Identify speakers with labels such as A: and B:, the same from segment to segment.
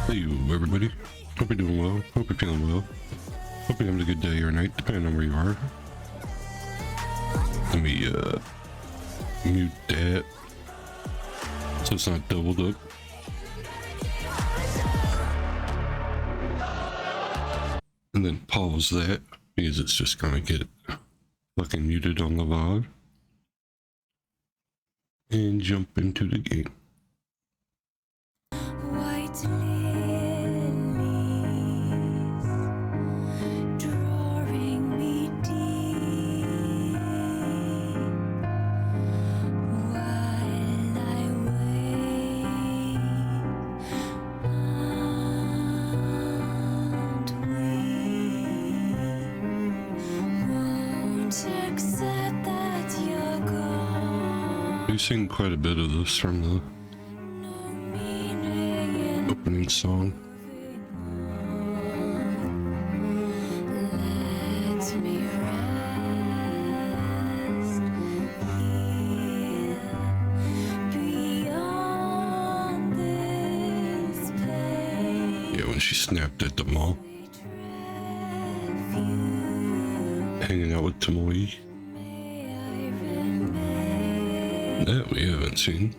A: Hey everybody, hope you're doing well, hope you're feeling well, hope you're having a good day or night, depending on where you are. Let me mute that so it's not doubled up. And then pause that because it's just gonna get fucking muted on the VOD. And jump into the game.
B: White lilies drawing me deep while I wait and won't accept that you're gone.
A: We sing quite a bit of this from the opening song.
B: Let me rest here beyond this place.
A: Yeah, when she snapped at the mall, hanging out with Tomoe. That we haven't seen.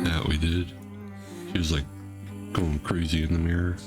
A: That we did. She was like going crazy in the mirror.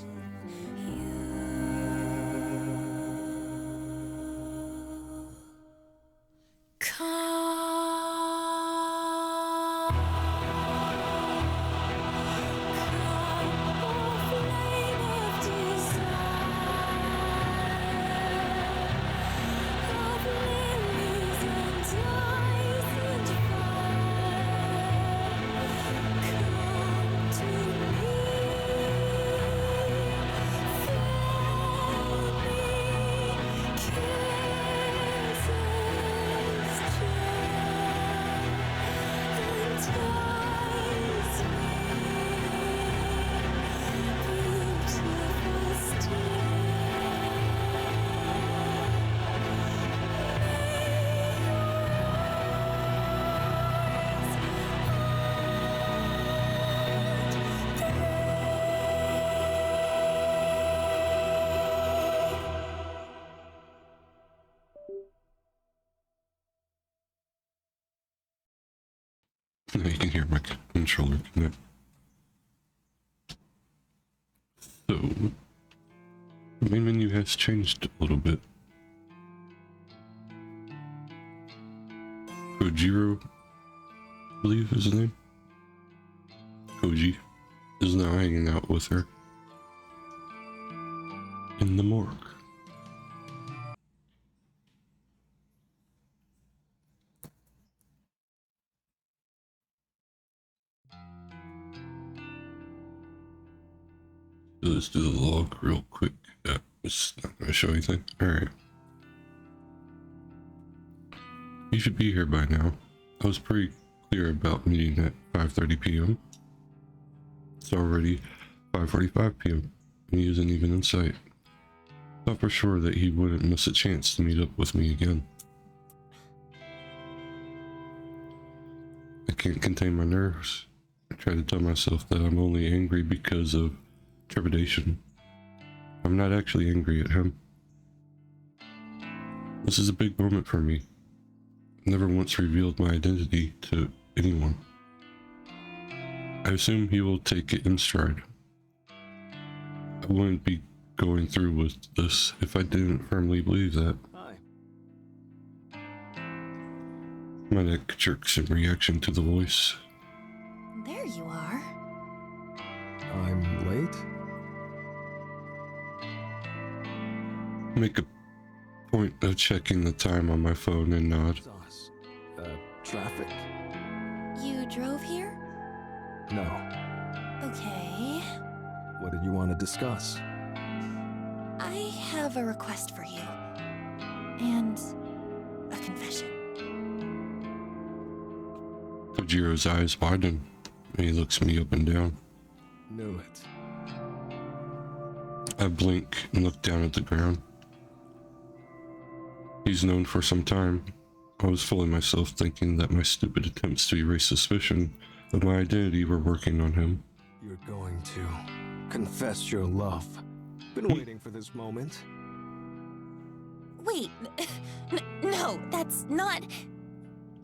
A: Now you can hear my controller connect. So, the main menu has changed a little bit. Kojiro, I believe is his name. Koji is now hanging out with her in the morgue. Let's do the log real quick. Yeah, it's not going to show anything. Alright. You should be here by now. I was pretty clear about meeting at 5:30 p.m. It's already 5:45 p.m. and he isn't even in sight. Thought for sure that he wouldn't miss a chance to meet up with me again. I can't contain my nerves. I try to tell myself that I'm only angry because of trepidation. I'm not actually angry at him. This is a big moment for me. I never once revealed my identity to anyone. I assume he will take it in stride. I wouldn't be going through with this if I didn't firmly believe that.
C: Hi.
A: My neck jerks in reaction to the voice.
B: There you are.
C: I'm late?
A: Make a point of checking the time on my phone and nod.
C: Sauce. Traffic?
B: You drove here?
C: No.
B: Okay.
C: What did you want to discuss?
B: I have a request for you. And a confession.
A: Kojiro's eyes widen and he looks me up and down.
C: Knew it.
A: I blink and look down at the ground. He's known for some time, I was fooling myself thinking that my stupid attempts to erase suspicion of my identity were working on him.
C: You're going to confess your love. Been waiting for this moment.
B: Wait, no, that's not.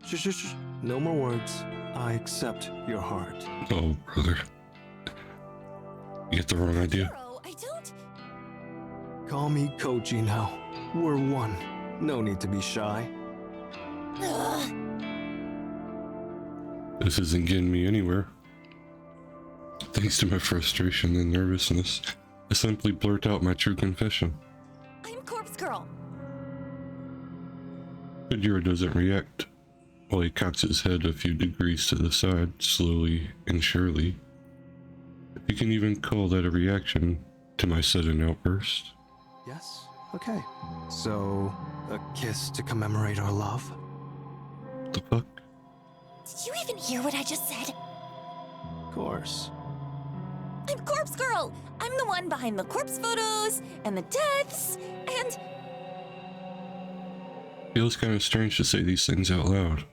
C: Shh. No more words. I accept your heart.
A: Oh, brother. You get the wrong idea?
B: Zero, I don't.
C: Call me Koji now. We're one. No need to be shy.
B: Ugh.
A: This isn't getting me anywhere. Thanks to my frustration and nervousness, I simply blurt out my true confession.
B: I'm Corpse Girl.
A: Kojiro doesn't react, while he cocks his head a few degrees to the side, slowly and surely. If you can even call that a reaction to my sudden outburst.
C: Yes? Okay. So, a kiss to commemorate our love?
A: The fuck?
B: Did you even hear what I just said?
C: Of course.
B: I'm Corpse Girl. I'm the one behind the corpse photos and the deaths and.
A: Feels kind of strange to say these things out loud.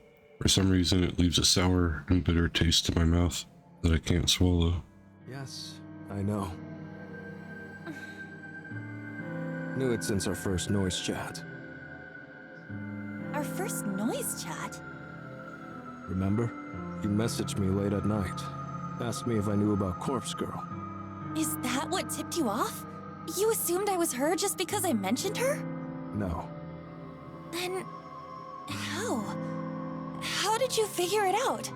A: For some reason, it leaves a sour and bitter taste in my mouth that I can't swallow.
C: Yes, I know. Knew it since our first noise chat.
B: Our first noise chat?
C: Remember? You messaged me late at night. Asked me if I knew about Corpse Girl.
B: Is that what tipped you off? You assumed I was her just because I mentioned her?
C: No.
B: Then. How? How did you figure it out?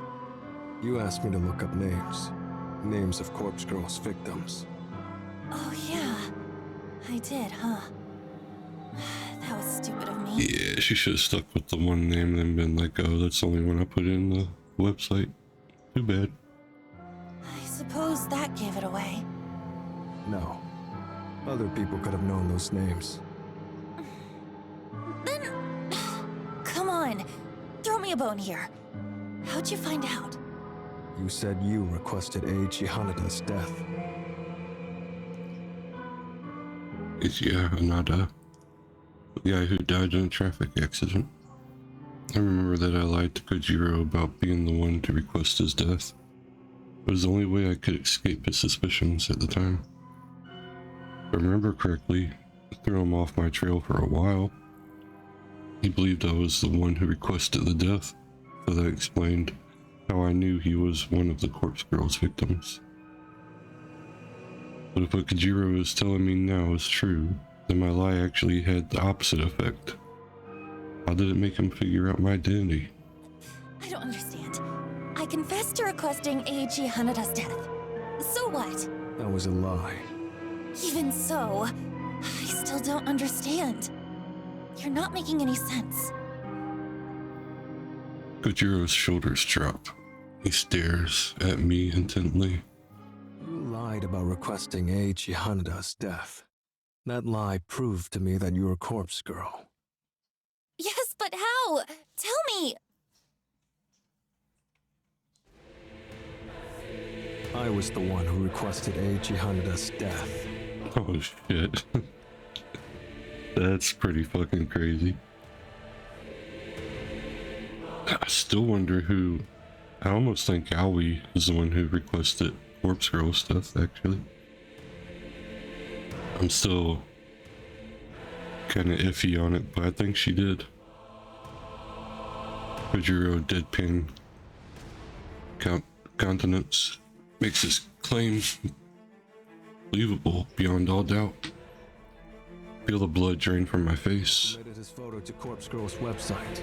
C: You asked me to look up names. Names of Corpse Girl's victims.
B: Oh, yeah. I did, huh? That was stupid of me.
A: Yeah, she should have stuck with the one name and been like, oh, that's the only one I put in the website. Too bad.
B: I suppose that gave it away.
C: No. Other people could have known those names.
B: Then. Come on. Throw me a bone here. How'd you find out?
C: You said you requested Eiichi Hanada's death.
A: It's Hanada, the guy who died in a traffic accident. I remember that I lied to Kojiro about being the one to request his death. It was the only way I could escape his suspicions at the time. If I remember correctly, it threw him off my trail for a while. He believed I was the one who requested the death, so that explained how I knew he was one of the Corpse Girl's victims. But if what Kojiro is telling me now is true, then my lie actually had the opposite effect. How did it make him figure out my identity?
B: I don't understand. I confessed to requesting Eiichi Hanada's death. So what?
C: That was a lie.
B: Even so, I still don't understand. You're not making any sense.
A: Kojiro's shoulders drop. He stares at me intently.
C: You lied about requesting Eiichi Hanada's death. That lie proved to me that you were Corpse Girl.
B: Yes, but how? Tell me!
C: I was the one who requested Eiichi Hanada's death.
A: Oh shit. That's pretty fucking crazy. I still wonder who... I almost think Aoi is the one who requested Corpse Girl stuff, actually. I'm still kind of iffy on it, but I think she did. Kojiro deadpan countenance makes his claim believable beyond all doubt. Feel the blood drain from my face.
C: Submitted his photo to Corpse Girl's website.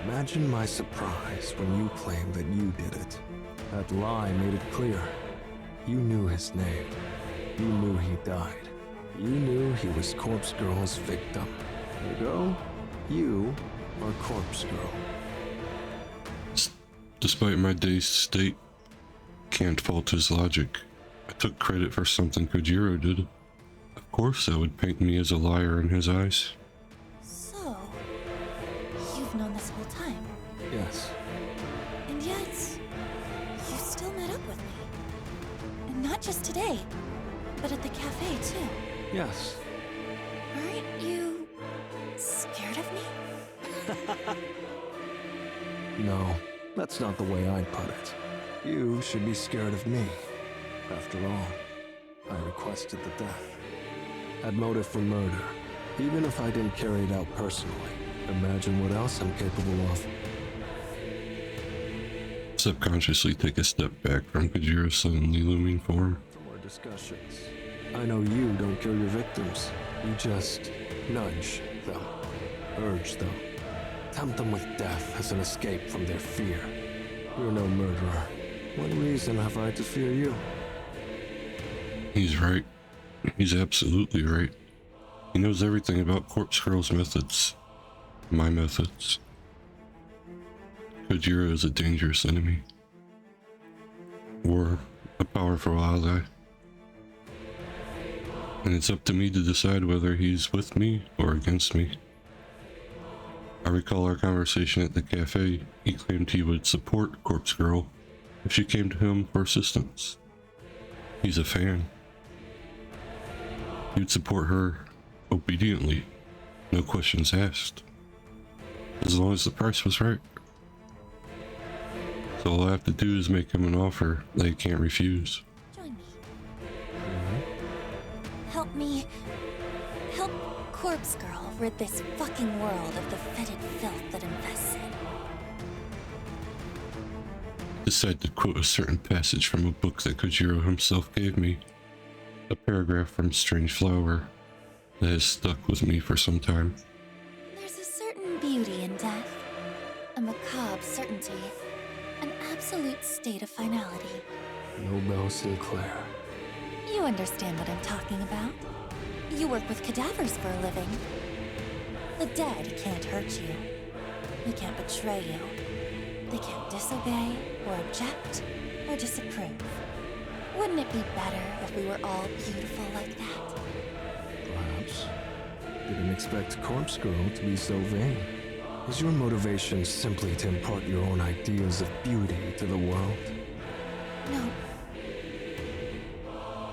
C: Imagine my surprise when you claimed that you did it. That lie made it clear. You knew his name. You knew he died. You knew he was Corpse Girl's victim. Ergo, you are Corpse Girl.
A: Despite my dazed state, can't fault his logic. I took credit for something Kojiro did. Of course that would paint me as a liar in his eyes.
B: So, you've known this whole time,
C: Yes.
B: and yet, you still met up with me. And not just today, but at the cafe too.
C: Yes.
B: Aren't you scared of me?
C: No, that's not the way I'd put it. You should be scared of me. After all, I requested the death. Had motive for murder, even if I didn't carry it out personally. Imagine what else I'm capable of.
A: Subconsciously take a step back from Kojiro's suddenly looming form.
C: For more discussions. I know you don't kill your victims. You just nudge them, urge them, tempt them with death as an escape from their fear. You're no murderer. What reason have I to fear you?
A: He's right. He's absolutely right. He knows everything about Corpse Girl's methods. My methods. Kojiro is a dangerous enemy. Or a powerful ally. And it's up to me to decide whether he's with me or against me. I recall our conversation at the cafe. He claimed he would support Corpse Girl if she came to him for assistance. He's a fan. He would support her obediently, no questions asked, as long as the price was right. So all I have to do is make him an offer that he can't refuse.
B: Join me. Help me. Help Corpse Girl rid this fucking world of the fetid filth that infests it.
A: Decide to quote a certain passage from a book that Kojiro himself gave me. A paragraph from Strange Flower that has stuck with me for some time.
B: There's a certain beauty in death, a macabre certainty, an absolute state of finality.
C: Nobel Sinclair.
B: You understand what I'm talking about. You work with cadavers for a living. The dead can't hurt you. They can't betray you. They can't disobey, or object, or disapprove. Wouldn't it be better if we were all beautiful like that?
C: Perhaps. Didn't expect Corpse Girl to be so vain. Is your motivation simply to impart your own ideas of beauty to the world?
B: No.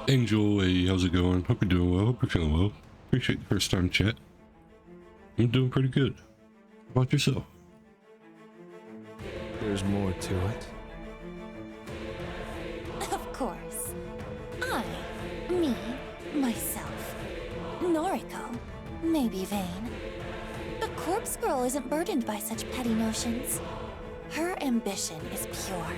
A: Angel, hey, how's it going? Hope you're doing well. Hope you're feeling well. Appreciate the first time chat. I'm doing pretty good. How about yourself?
C: There's more to it.
B: Of course. Me, myself, Noriko, may be vain. But Corpse Girl isn't burdened by such petty notions. Her ambition is pure.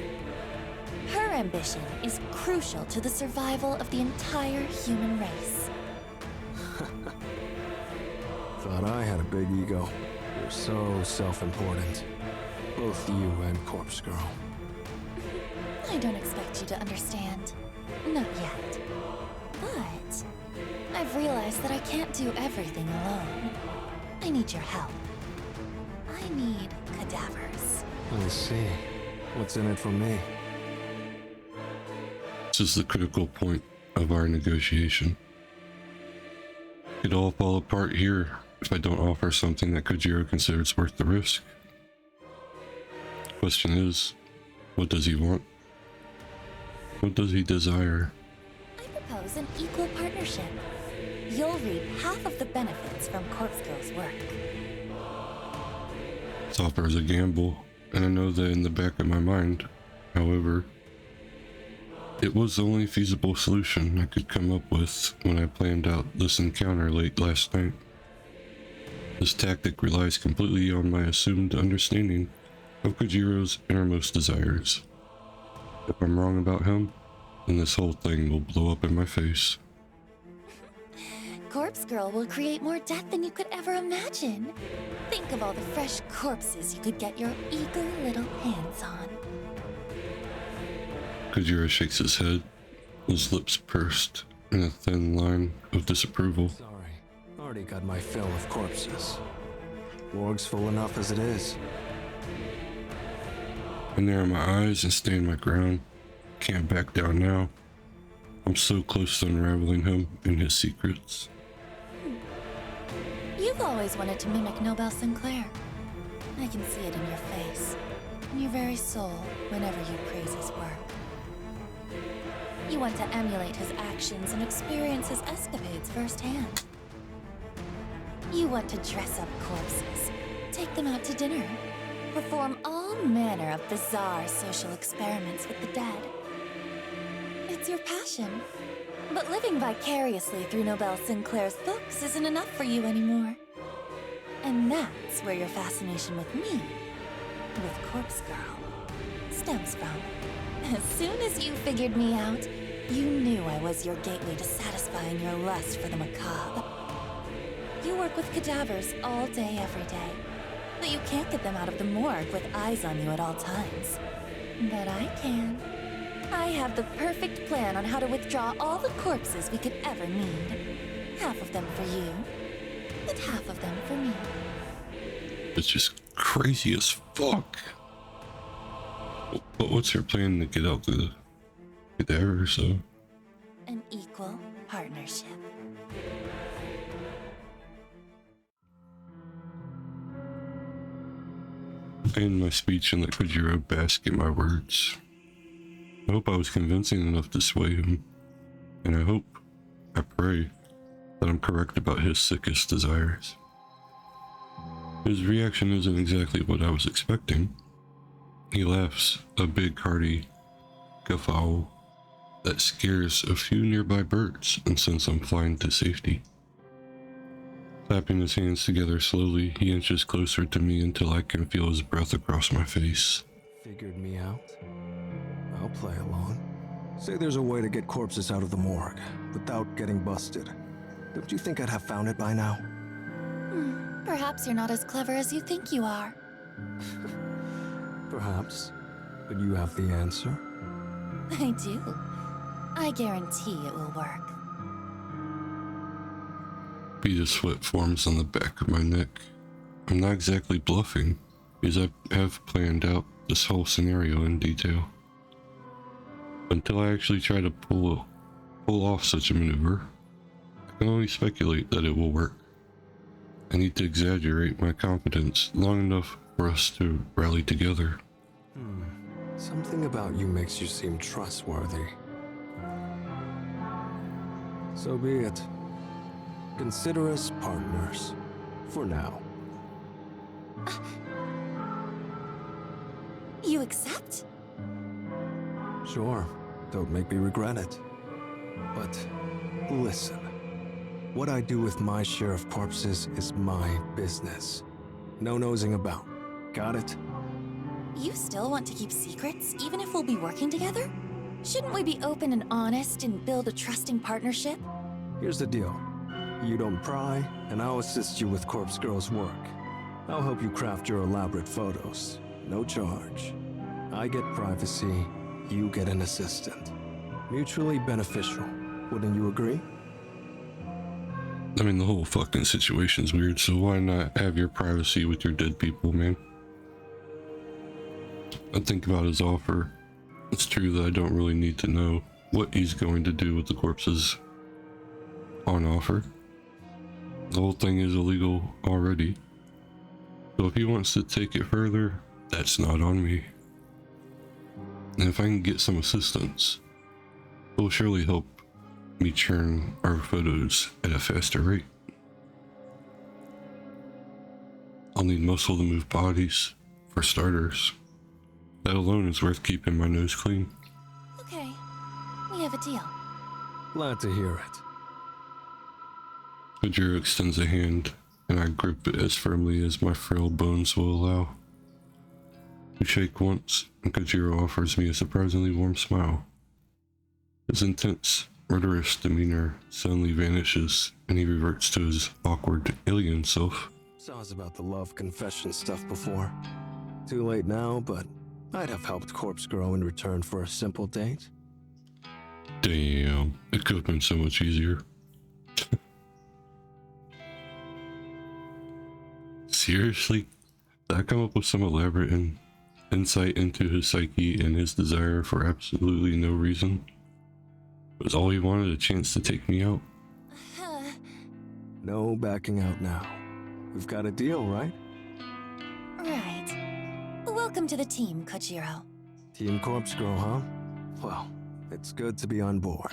B: Her ambition is crucial to the survival of the entire human race.
C: Thought I had a big ego. You're so self-important. Both you and Corpse Girl.
B: I don't expect you to understand. Not yet. But I've realized that I can't do everything alone. I need your help. I need cadavers.
C: I see. What's in it for me?
A: This is the critical point of our negotiation. It'd all fall apart here if I don't offer something that Kojiro considers worth the risk. Question is, what does he want? What does he desire?
B: I propose an equal partnership. You'll reap half of the benefits from Corpse Girl's work.
A: This offer is a gamble, and I know that in the back of my mind. However, it was the only feasible solution I could come up with when I planned out this encounter late last night. This tactic relies completely on my assumed understanding of Kojiro's innermost desires. If I'm wrong about him, then this whole thing will blow up in my face.
B: Corpse Girl will create more death than you could ever imagine. Think of all the fresh corpses you could get your eager little hands on.
A: Kojiro shakes his head, his lips pursed in a thin line of disapproval.
C: Sorry. Already got my fill of corpses. Morgue's full enough as it is.
A: I narrow my eyes and stand my ground. Can't back down now. I'm so close to unraveling him and his secrets.
B: You've always wanted to mimic Nobel Sinclair. I can see it in your face, in your very soul, whenever you praise his work. You want to emulate his actions and experience his escapades firsthand. You want to dress up corpses, take them out to dinner, perform all all manner of bizarre social experiments with the dead. It's your passion. But living vicariously through Nobel Sinclair's books isn't enough for you anymore. And that's where your fascination with me, with Corpse Girl, stems from. As soon as you figured me out, you knew I was your gateway to satisfying your lust for the macabre. You work with cadavers all day, every day, but you can't get them out of the morgue with eyes on you at all times. But I can. I have the perfect plan on how to withdraw all the corpses we could ever need. Half of them for you, and half of them for me.
A: It's just crazy as fuck. But what's her plan to get out the cadaver, so?
B: An equal partnership.
A: I end my speech and let Kojiro bask in my words. I hope I was convincing enough to sway him, and I pray, that I'm correct about his sickest desires. His reaction isn't exactly what I was expecting. He laughs, a big hearty guffaw that scares a few nearby birds and sends them flying to safety. Clapping his hands together slowly, he inches closer to me until I can feel his breath across my face.
C: Figured me out? I'll play along. Say there's a way to get corpses out of the morgue without getting busted. Don't you think I'd have found it by now?
B: Perhaps you're not as clever as you think you are.
C: Perhaps. But you have the answer?
B: I do. I guarantee it will work.
A: Bead of sweat forms on the back of my neck. I'm not exactly bluffing, because I have planned out this whole scenario in detail. Until I actually try to pull off such a maneuver, I can only speculate that it will work. I need to exaggerate my confidence long enough for us to rally together.
C: Something about you makes you seem trustworthy. So be it. Consider us partners. For now.
B: You accept?
C: Sure. Don't make me regret it. But listen. What I do with my share of corpses is my business. No nosing about. Got it?
B: You still want to keep secrets, even if we'll be working together? Shouldn't we be open and honest and build a trusting partnership?
C: Here's the deal. You don't pry, and I'll assist you with Corpse Girl's work. I'll help you craft your elaborate photos. No charge. I get privacy, you get an assistant. Mutually beneficial. Wouldn't you agree?
A: I mean, the whole fucking situation's weird, so why not have your privacy with your dead people, man? I think about his offer. It's true that I don't really need to know what he's going to do with the corpses on offer. The whole thing is illegal already. So if he wants to take it further, that's not on me. And if I can get some assistance, it will surely help me churn our photos at a faster rate. I'll need muscle to move bodies, for starters. That alone is worth keeping my nose clean.
B: Okay, we have a deal.
C: Glad to hear it.
A: Kojiro extends a hand, and I grip it as firmly as my frail bones will allow. We shake once, and Kojiro offers me a surprisingly warm smile. His intense, murderous demeanor suddenly vanishes, and he reverts to his awkward alien self.
C: Saw us about the love confession stuff before. Too late now, but I'd have helped Corpse Girl in return for a simple date.
A: Damn, it could have been so much easier. Seriously? Did I come up with some elaborate insight into his psyche and his desire for absolutely no reason? Was all he wanted a chance to take me out?
C: No backing out now. We've got a deal, right?
B: Right. Welcome to the team, Kojiro.
C: Team Corpse Girl, huh? Well, it's good to be on board.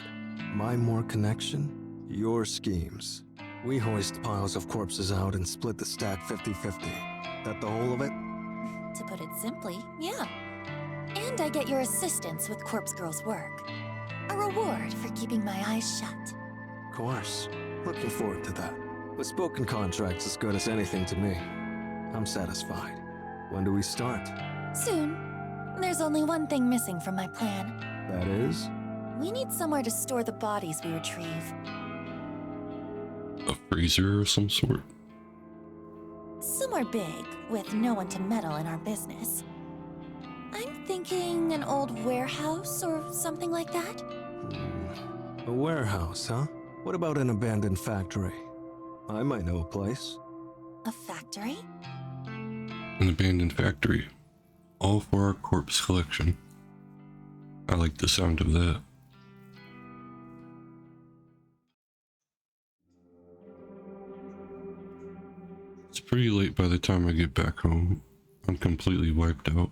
C: My more connection, your schemes. We hoist piles of corpses out and split the stack 50-50. That the whole of it?
B: To put it simply, yeah. And I get your assistance with Corpse Girl's work. A reward for keeping my eyes shut.
C: Of course. Looking forward to that. A spoken contract's as good as anything to me. I'm satisfied. When do we start?
B: Soon. There's only one thing missing from my plan.
C: That is?
B: We need somewhere to store the bodies we retrieve.
A: A freezer of some sort?
B: Somewhere big, with no one to meddle in our business. I'm thinking an old warehouse or something like that.
C: A warehouse, huh? What about an abandoned factory? I might know a place.
B: A factory?
A: An abandoned factory. All for our corpse collection. I like the sound of that. It's pretty late by the time I get back home. I'm completely wiped out.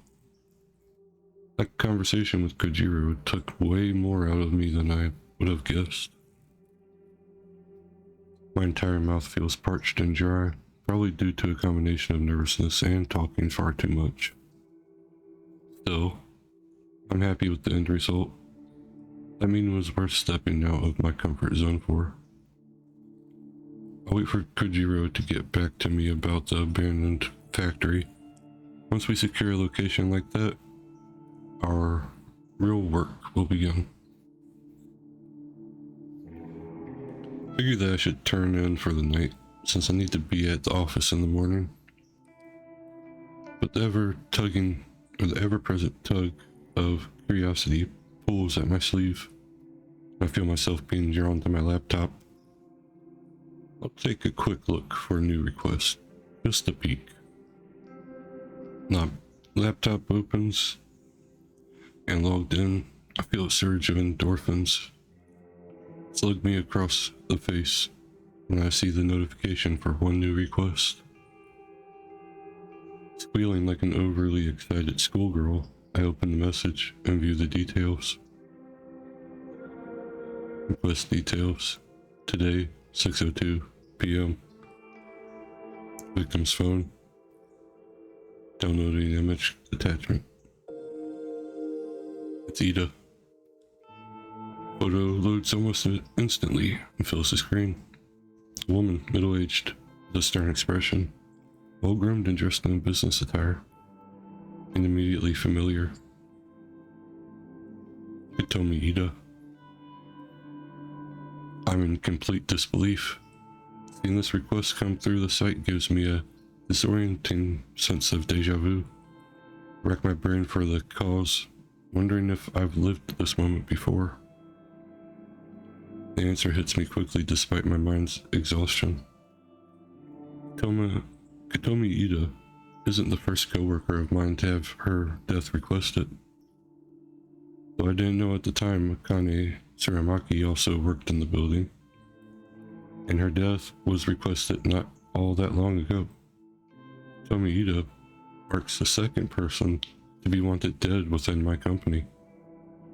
A: That conversation with Kojiro took way more out of me than I would have guessed. My entire mouth feels parched and dry, probably due to a combination of nervousness and talking far too much. Still, I'm happy with the end result. I mean, it was worth stepping out of my comfort zone for. I'll wait for Kojiro to get back to me about the abandoned factory. Once we secure a location like that, our real work will begin. Figured that I should turn in for the night, since I need to be at the office in the morning. But the ever-present tug of curiosity pulls at my sleeve. I feel myself being drawn to my laptop. I'll take a quick look for a new request, just a peek. My laptop opens, and logged in, I feel a surge of endorphins slug me across the face when I see the notification for one new request. Squealing like an overly excited schoolgirl, I open the message and view the details. Request details. Today, 6:02 p.m. Victim's phone. Downloading image attachment. It's Ida. Photo loads almost instantly and fills the screen. A woman, middle-aged, with a stern expression, well-groomed and dressed in business attire, and immediately familiar. Hitomi Ida. I'm in complete disbelief. Seeing this request come through the site gives me a disorienting sense of deja vu. Rack my brain for the cause, wondering if I've lived this moment before. The answer hits me quickly despite my mind's exhaustion. Katomi Ida isn't the first co-worker of mine to have her death requested. Though I didn't know at the time Akane Tsuramaki also worked in the building, and her death was requested not all that long ago. Katomi Ida marks the second person to be wanted dead within my company,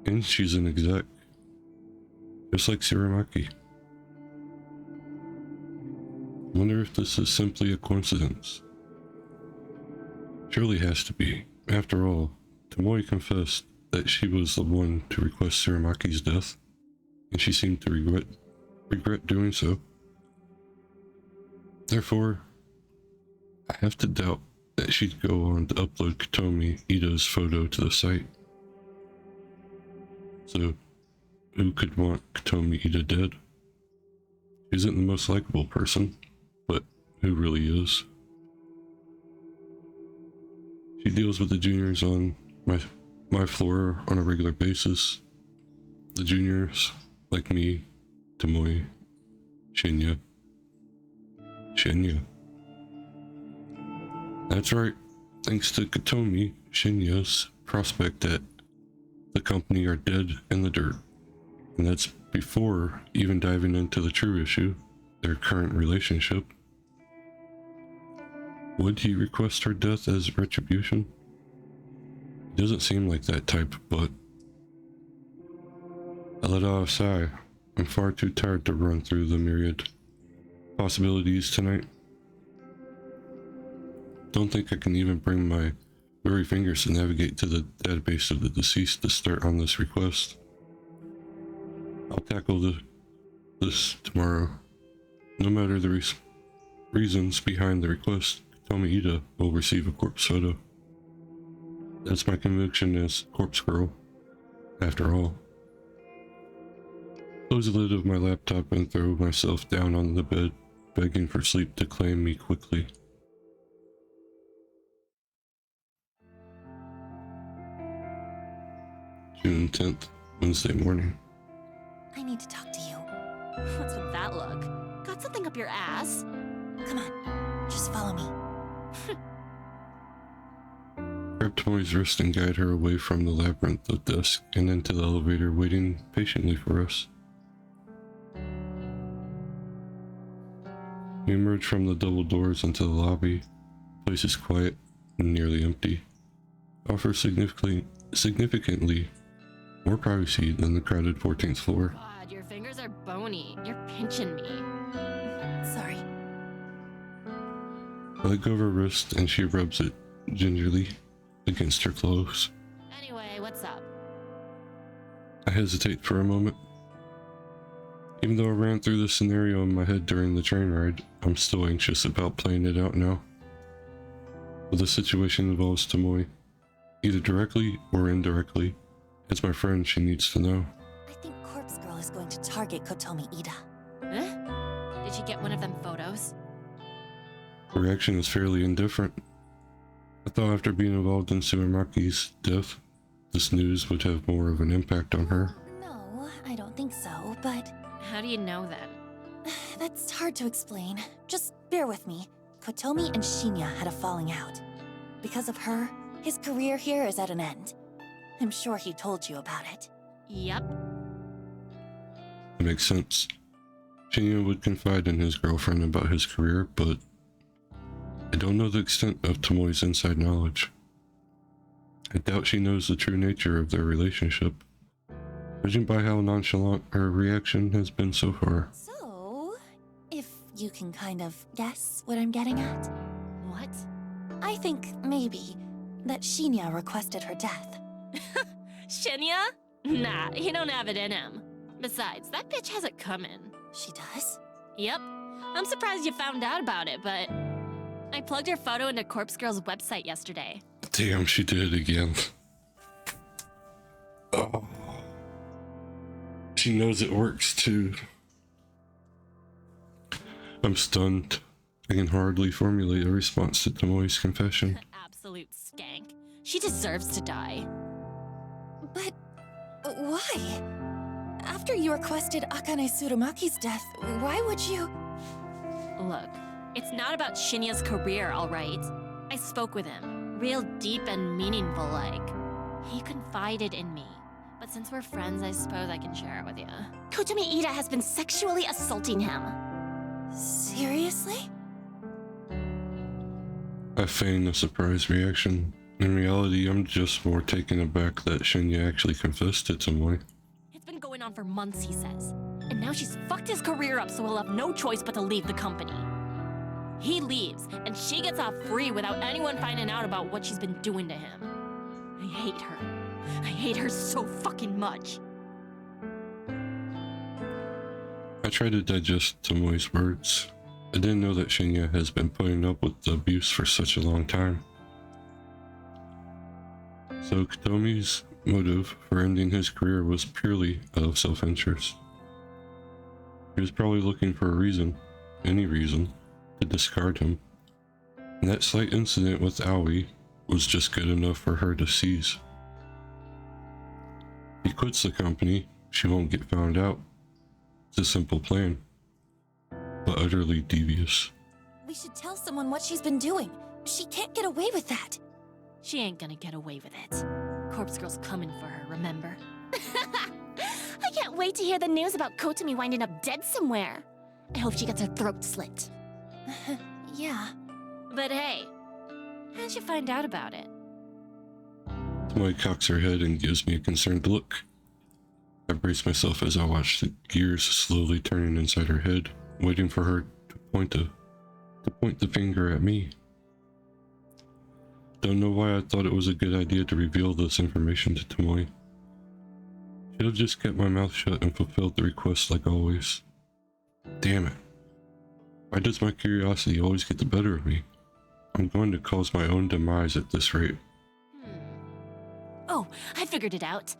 A: and she's an exec, just like Tsuramaki. I wonder if this is simply a coincidence. Surely has to be. After all, Tomoe confessed that she was the one to request Tsuramaki's death, and she seemed to regret doing so. Therefore, I have to doubt that she'd go on to upload Katomi Ida's photo to the site. So, who could want Katomi Ida dead? She isn't the most likable person, but who really is? She deals with the juniors on my floor on a regular basis. The juniors, like me, Tomoe, Shinya. That's right. Thanks to Katomi, Shinya's prospect at the company are dead in the dirt. And that's before even diving into the true issue, their current relationship. Would he request her death as retribution? He doesn't seem like that type, but I let out a sigh. I'm far too tired to run through the myriad possibilities tonight. Don't think I can even bring my blurry fingers to navigate to the database of the deceased to start on this request. I'll tackle this tomorrow. No matter the reasons behind the request, Tomi Ida will receive a corpse photo. That's my conviction as Corpse Girl, after all. Close the lid of my laptop and throw myself down on the bed, begging for sleep to claim me quickly. June 10th, Wednesday morning.
B: I need to talk to you.
D: What's with that look? Got something up your ass?
B: Come on, just follow me.
A: Grab Tommy's wrist and guide her away from the labyrinth of desks and into the elevator waiting patiently for us. We emerge from the double doors into the lobby. The place is quiet and nearly empty. Offers significantly more privacy than the crowded 14th floor.
D: God, your fingers are bony. You're pinching me.
B: Sorry.
A: I let go of her wrist and she rubs it gingerly against her clothes.
D: Anyway, what's up?
A: I hesitate for a moment. Even though I ran through the scenario in my head during the train ride, I'm still anxious about playing it out now. But the situation involves Tomoe, either directly or indirectly. As my friend, she needs to know.
B: I think Corpse Girl is going to target Kotomi Ida.
D: Huh? Did you get one of them photos?
A: Her reaction is fairly indifferent. I thought after being involved in Tsurumaki's death, this news would have more of an impact on her.
B: No, I don't think so, but
D: How do you know then?
B: that's hard to explain. Just bear with me. Kotomi and Shinya had a falling out. Because of her, his career here is at an end. I'm sure he told you about it.
D: Yep.
A: It makes sense. Shinya would confide in his girlfriend about his career, but I don't know the extent of Tomoe's inside knowledge. I doubt she knows the true nature of their relationship, judging by how nonchalant her reaction has been so far.
B: So, if you can kind of guess what I'm getting at,
D: What?
B: I think maybe that Shinya requested her death.
D: Shinya? Nah, he don't have it in him. Besides, that bitch has it coming.
B: She does?
D: Yep. I'm surprised you found out about it, but I plugged her photo into Corpse Girl's website yesterday.
A: Damn, she did it again. Oh. She knows it works too. I'm stunned. I can hardly formulate a response to Tomoe's confession.
D: Absolute skank. She deserves to die.
B: But why? After you requested Akane Tsurumaki's death, why would you?
D: Look, it's not about Shinya's career, alright? I spoke with him, real deep and meaningful like. He confided in me. But since we're friends, I suppose I can share it with you. Kotomi Ida has been sexually assaulting him.
B: Seriously?
A: I feign a surprised reaction. In reality, I'm just more taken aback that Shinya actually confessed to Tomoe.
D: It's been going on for months, he says. And now she's fucked his career up, so he'll have no choice but to leave the company. He leaves, and she gets off free without anyone finding out about what she's been doing to him. I hate her. I hate her so fucking much.
A: I try to digest Tomoe's words. I didn't know that Shinya has been putting up with the abuse for such a long time. So Kotomi's motive for ending his career was purely out of self-interest. He was probably looking for a reason, any reason, to discard him. And that slight incident with Aoi was just good enough for her to seize. If he quits the company, she won't get found out. It's a simple plan, but utterly devious.
B: We should tell someone what she's been doing. She can't get away with that.
D: She ain't gonna get away with it. Corpse Girl's coming for her, remember? I can't wait to hear the news about Kotomi winding up dead somewhere. I hope she gets her throat slit.
B: Yeah.
D: But hey, how'd you find out about it?
A: Tomoe cocks her head and gives me a concerned look. I brace myself as I watch the gears slowly turning inside her head, waiting for her to point the finger at me. Don't know why I thought it was a good idea to reveal this information to Tomoe. Should have just kept my mouth shut and fulfilled the request like always. Damn it. Why does my curiosity always get the better of me? I'm going to cause my own demise at this rate.
D: Oh, I figured it out.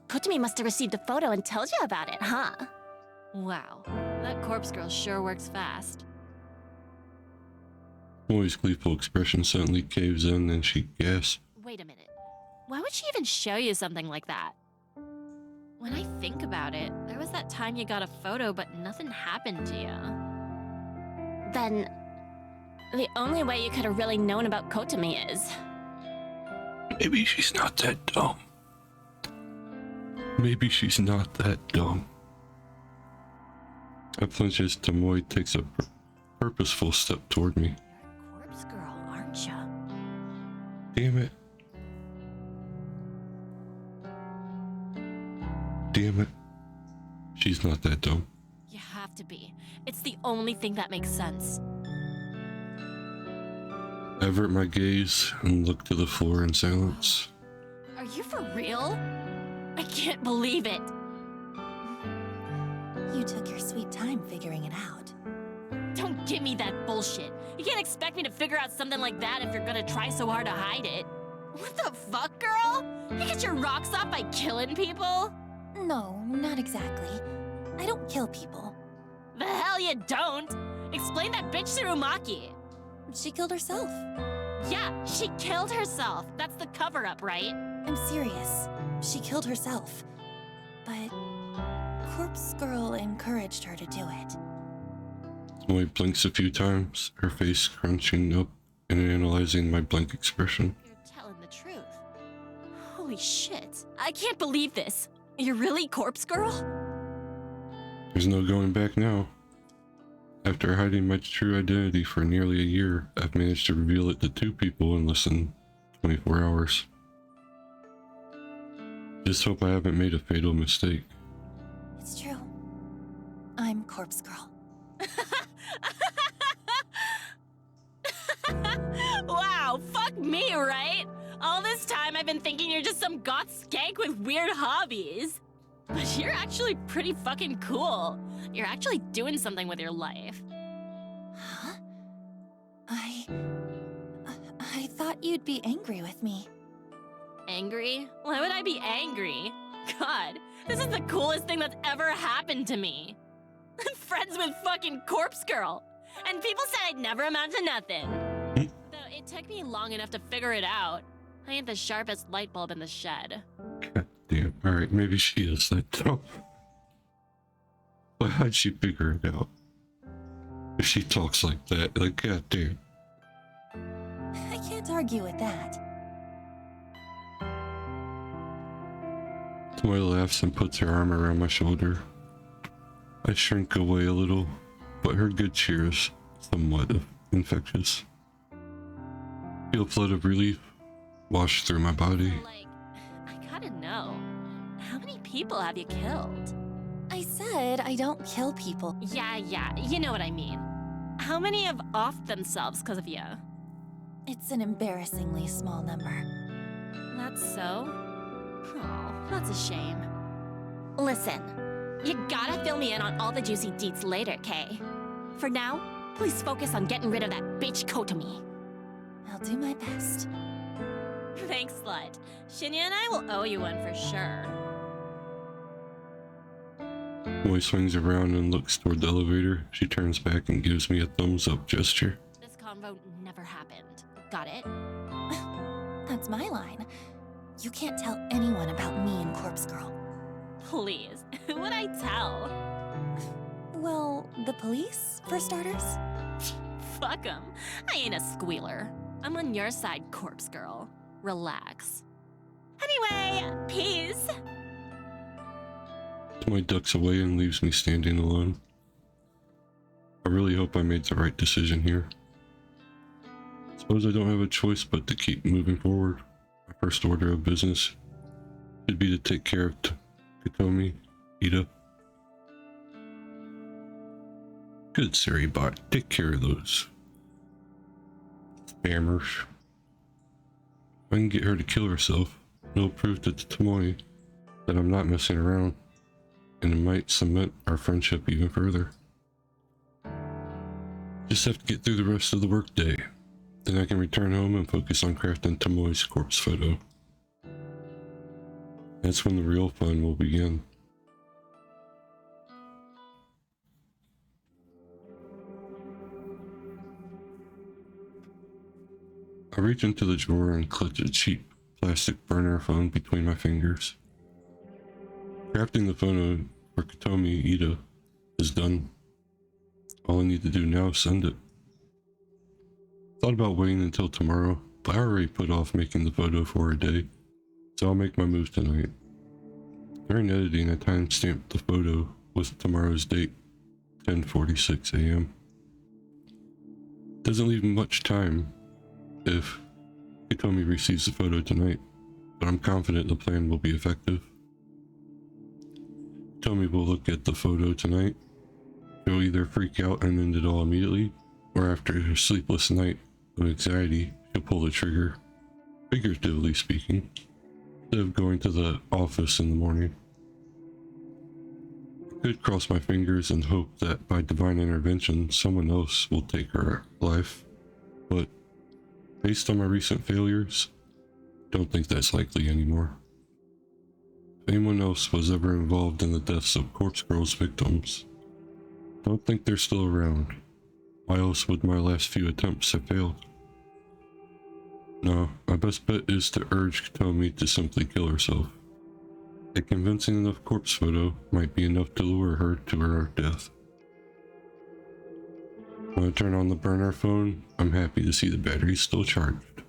D: Kotomi must have received a photo and told you about it, huh? Wow, that corpse girl sure works fast.
A: Tomoe's gleeful expression suddenly caves in and she gasps.
D: Wait a minute. Why would she even show you something like that? When I think about it, there was that time you got a photo but nothing happened to you. Then, the only way you could have really known about Kotomi is...
A: Maybe she's not that dumb. Maybe she's not that dumb. I flinch as Tomoe takes a purposeful step toward me.
D: You're a corpse girl, aren't you?
A: Damn it. Damn it. She's not that dumb.
D: You have to be. It's the only thing that makes sense.
A: I avert my gaze and look to the floor in silence.
D: Are you for real? I can't believe it.
B: You took your sweet time figuring it out.
D: Don't give me that bullshit. You can't expect me to figure out something like that if you're gonna try so hard to hide it. What the fuck, girl? You get your rocks off by killing people?
B: No, not exactly. I don't kill people.
D: The hell you don't! Explain that bitch Tsurumaki.
B: She killed herself.
D: Yeah, she killed herself. That's the cover-up, right?
B: I'm serious. She killed herself. But Corpse Girl encouraged her to do it.
A: Tomoe blinks a few times, her face crunching up and analyzing my blank expression.
D: You're telling the truth. Holy shit. I can't believe this. You're really Corpse Girl?
A: There's no going back now. After hiding my true identity for nearly a year, I've managed to reveal it to 2 people in less than 24 hours. Just hope I haven't made a fatal mistake.
B: It's true. I'm Corpse Girl.
D: Wow, fuck me, right? All this time I've been thinking you're just some goth skank with weird hobbies. But you're actually pretty fucking cool. You're actually doing something with your life.
B: Huh? I thought you'd be angry with me.
D: Angry? Why would I be angry? God, this is the coolest thing that's ever happened to me. I'm friends with fucking Corpse Girl. And people said I'd never amount to nothing. Though it took me long enough to figure it out. I ain't the sharpest light bulb in the shed.
A: God damn. Alright, maybe she is that dumb. But how'd she figure it out? If she talks like that, like, god damn.
B: I can't argue with that.
A: Tomoe laughs and puts her arm around my shoulder. I shrink away a little, but her good cheer is somewhat infectious. Feel a flood of relief wash through my body.
D: Like, I gotta know. How many people have you killed?
B: I said I don't kill people.
D: Yeah, you know what I mean. How many have offed themselves because of you?
B: It's an embarrassingly small number.
D: That's so? Oh, that's a shame. Listen, you gotta fill me in on all the juicy deets later, Kay. For now, please focus on getting rid of that bitch Kotomi.
B: I'll do my best.
D: Thanks, slut. Shinya and I will owe you one for sure.
A: Tomoe swings around and looks toward the elevator. She turns back and gives me a thumbs up gesture.
D: This convo never happened. Got it?
B: That's my line. You can't tell anyone about me and Corpse Girl.
D: Please, who would I tell?
B: Well, the police, for starters.
D: Fuck 'em. I ain't a squealer. I'm on your side, Corpse Girl. Relax. Anyway, peace.
A: Tomoe ducks away and leaves me standing alone. I really hope I made the right decision here. Suppose I don't have a choice but to keep moving forward. My first order of business should be to take care of Kotomi, Ida. Good Suribot, take care of those spammers. I can get her to kill herself, it'll prove to Tomoe that I'm not messing around, and it might cement our friendship even further. Just have to get through the rest of the workday. Then I can return home and focus on crafting Tomoe's corpse photo. That's when the real fun will begin. I reach into the drawer and clutch a cheap plastic burner phone between my fingers. Crafting the photo for Katomi Ida is done. All I need to do now is send it. Thought about waiting until tomorrow, but I already put off making the photo for a day, so I'll make my move tonight. During editing, I timestamped the photo with tomorrow's date, 10:46 a.m. Doesn't leave much time if Hitomi receives the photo tonight, but I'm confident the plan will be effective. Hitomi will look at the photo tonight. She'll either freak out and end it all immediately, or after her sleepless night of anxiety, she'll pull the trigger, figuratively speaking, instead of going to the office in the morning. I could cross my fingers and hope that by divine intervention someone else will take her life, but based on my recent failures, don't think that's likely anymore. If anyone else was ever involved in the deaths of Corpse Girl's victims, don't think they're still around. Why else would my last few attempts have failed? No, my best bet is to urge Katomi to simply kill herself. A convincing enough corpse photo might be enough to lure her to her death. When I turn on the burner phone, I'm happy to see the battery's still charged.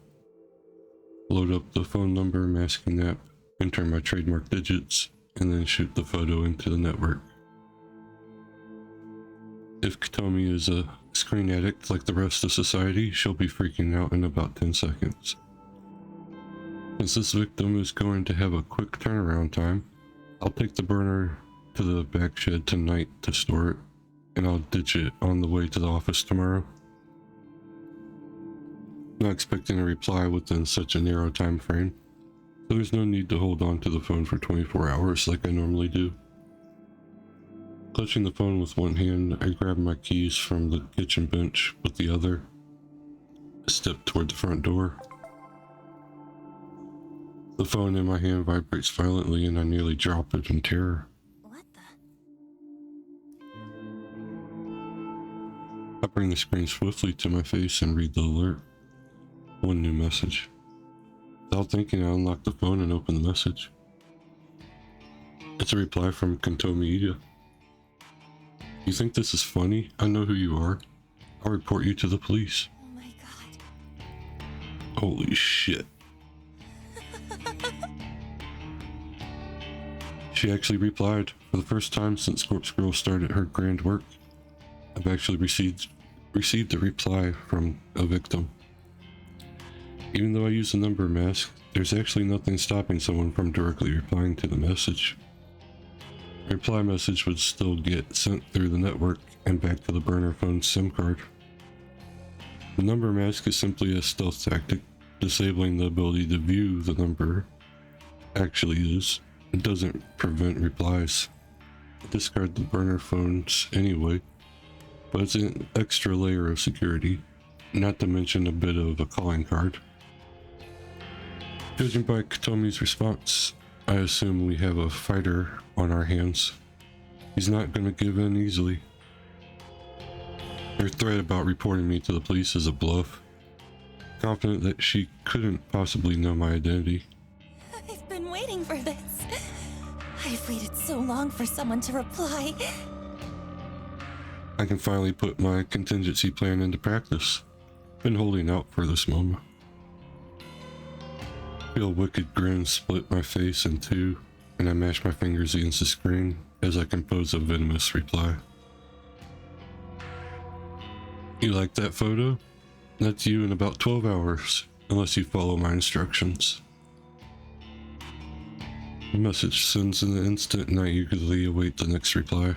A: Load up the phone number masking app, enter my trademark digits, and then shoot the photo into the network. If Katomi is a screen addict like the rest of society, she'll be freaking out in about 10 seconds. Since this victim is going to have a quick turnaround time, I'll take the burner to the back shed tonight to store it, and I'll ditch it on the way to the office tomorrow. Not expecting a reply within such a narrow time frame, so there's no need to hold on to the phone for 24 hours like I normally do. Clutching the phone with one hand, I grab my keys from the kitchen bench with the other. I step toward the front door. The phone in my hand vibrates violently and I nearly drop it in terror.
B: What the?
A: I bring the screen swiftly to my face and read the alert. One new message. Without thinking, I unlock the phone and open the message. It's a reply from Katomi Ida. You think this is funny? I know who you are. I'll report you to the police.
B: Oh my god.
A: Holy shit. She actually replied. For the first time since Corpse Girl started her grand work, I've actually received a reply from a victim. Even though I use the number mask, there's actually nothing stopping someone from directly replying to the message. A reply message would still get sent through the network and back to the burner phone SIM card. The number mask is simply a stealth tactic, disabling the ability to view the number actually is. It doesn't prevent replies. I discard the burner phones anyway, but it's an extra layer of security, not to mention a bit of a calling card. Judging by Katomi's response, I assume we have a fighter on our hands. He's not going to give in easily. Her threat about reporting me to the police is a bluff. Confident that she couldn't possibly know my identity.
B: I've been waiting for this. I've waited so long for someone to reply.
A: I can finally put my contingency plan into practice. Been holding out for this moment. Feel a wicked grin split my face in two, and I mash my fingers against the screen as I compose a venomous reply. You like that photo? That's you in about 12 hours, unless you follow my instructions. The message sends in an instant and I eagerly await the next reply.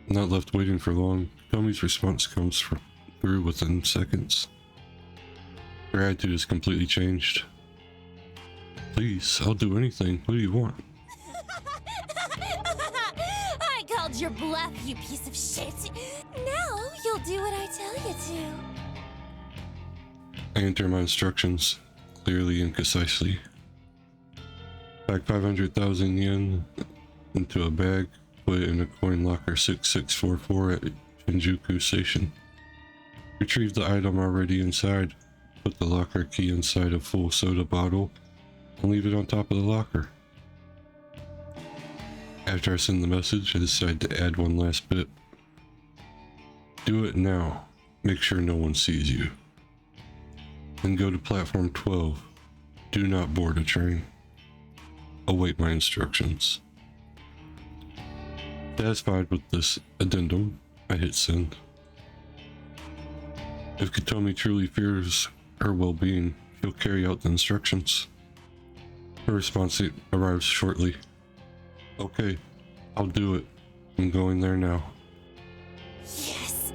A: Not left waiting for long, Tomi's response comes through within seconds. Her attitude is completely changed. Please, I'll do anything. What do you want?
B: I called your bluff, you piece of shit. Now you'll do what I tell you to.
A: I enter my instructions clearly and concisely. Pack 500,000 yen into a bag, put it in a coin locker 6644 at Shinjuku Station. Retrieve the item already inside, put the locker key inside a full soda bottle, and leave it on top of the locker. After I send the message, I decide to add one last bit. Do it now. Make sure no one sees you. Then go to platform 12. Do not board a train. Await my instructions. Satisfied with this addendum, I hit send. If Katomi truly fears her well-being, she'll carry out the instructions. Her response arrives shortly. Okay, I'll do it. I'm going there now.
B: Yes.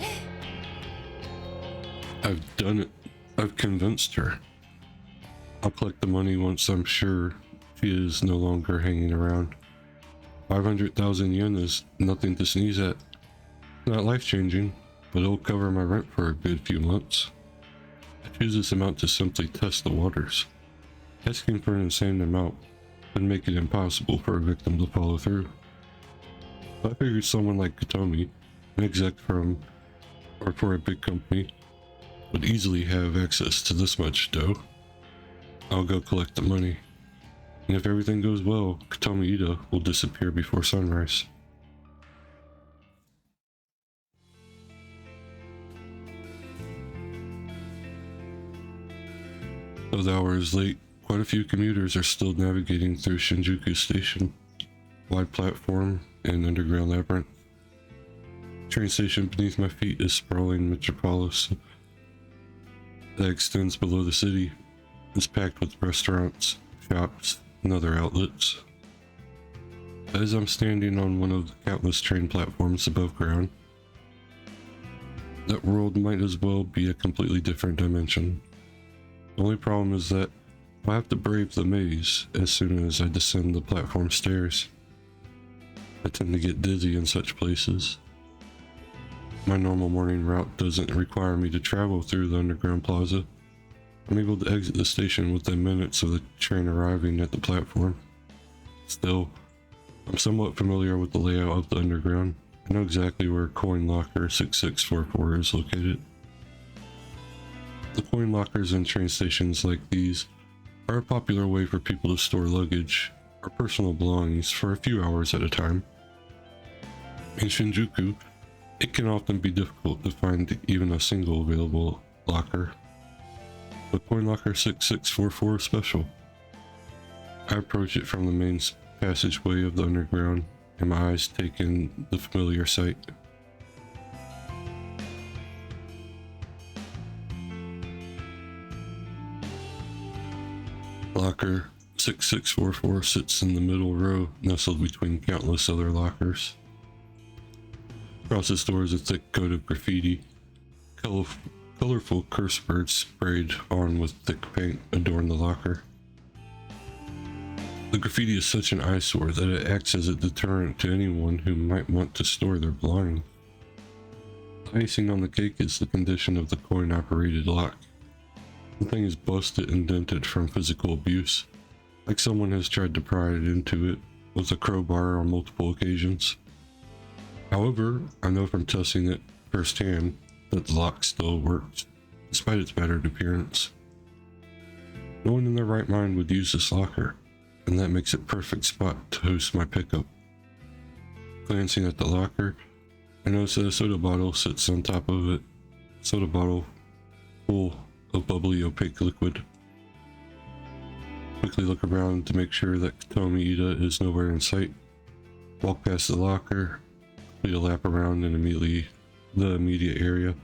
A: I've done it. I've convinced her. I'll collect the money once I'm sure she is no longer hanging around. 500,000 yen is nothing to sneeze at. Not life-changing, but it'll cover my rent for a good few months. I choose this amount to simply test the waters. Asking for an insane amount would make it impossible for a victim to follow through. I figured someone like Katomi, an exec from or for a big company, would easily have access to this much dough. I'll go collect the money. And if everything goes well, Katomi Ida will disappear before sunrise. Though the hour is late, quite a few commuters are still navigating through Shinjuku Station, wide platform, and underground labyrinth. Train station beneath my feet is sprawling metropolis that extends below the city. It's packed with restaurants, shops, and other outlets. As I'm standing on one of the countless train platforms above ground, that world might as well be a completely different dimension. The only problem is that I'll have to brave the maze as soon as I descend the platform stairs. I tend to get dizzy in such places. My normal morning route doesn't require me to travel through the underground plaza. I'm able to exit the station within minutes of the train arriving at the platform. Still, I'm somewhat familiar with the layout of the underground. I know exactly where coin locker 6644 is located. The coin lockers in train stations like these are a popular way for people to store luggage or personal belongings for a few hours at a time. In Shinjuku, it can often be difficult to find even a single available locker. But Coin Locker 6644 is special. I approach it from the main passageway of the underground, and my eyes take in the familiar sight. Locker 6644 sits in the middle row, nestled between countless other lockers. Across its door is a thick coat of graffiti. Colorful curse words sprayed on with thick paint adorn the locker. The graffiti is such an eyesore that it acts as a deterrent to anyone who might want to store their belongings. The icing on the cake is the condition of the coin-operated lock. The thing is busted and dented from physical abuse, like someone has tried to pry it into it with a crowbar on multiple occasions. However, I know from testing it firsthand that the lock still works, despite its battered appearance. No one in their right mind would use this locker, and that makes it a perfect spot to host my pickup. Glancing at the locker, I notice that a soda bottle sits on top of it. Soda bottle full of bubbly opaque liquid. Quickly look around to make sure that Katomi Ida is nowhere in sight. Walk past the locker, complete a lap around and the immediate area,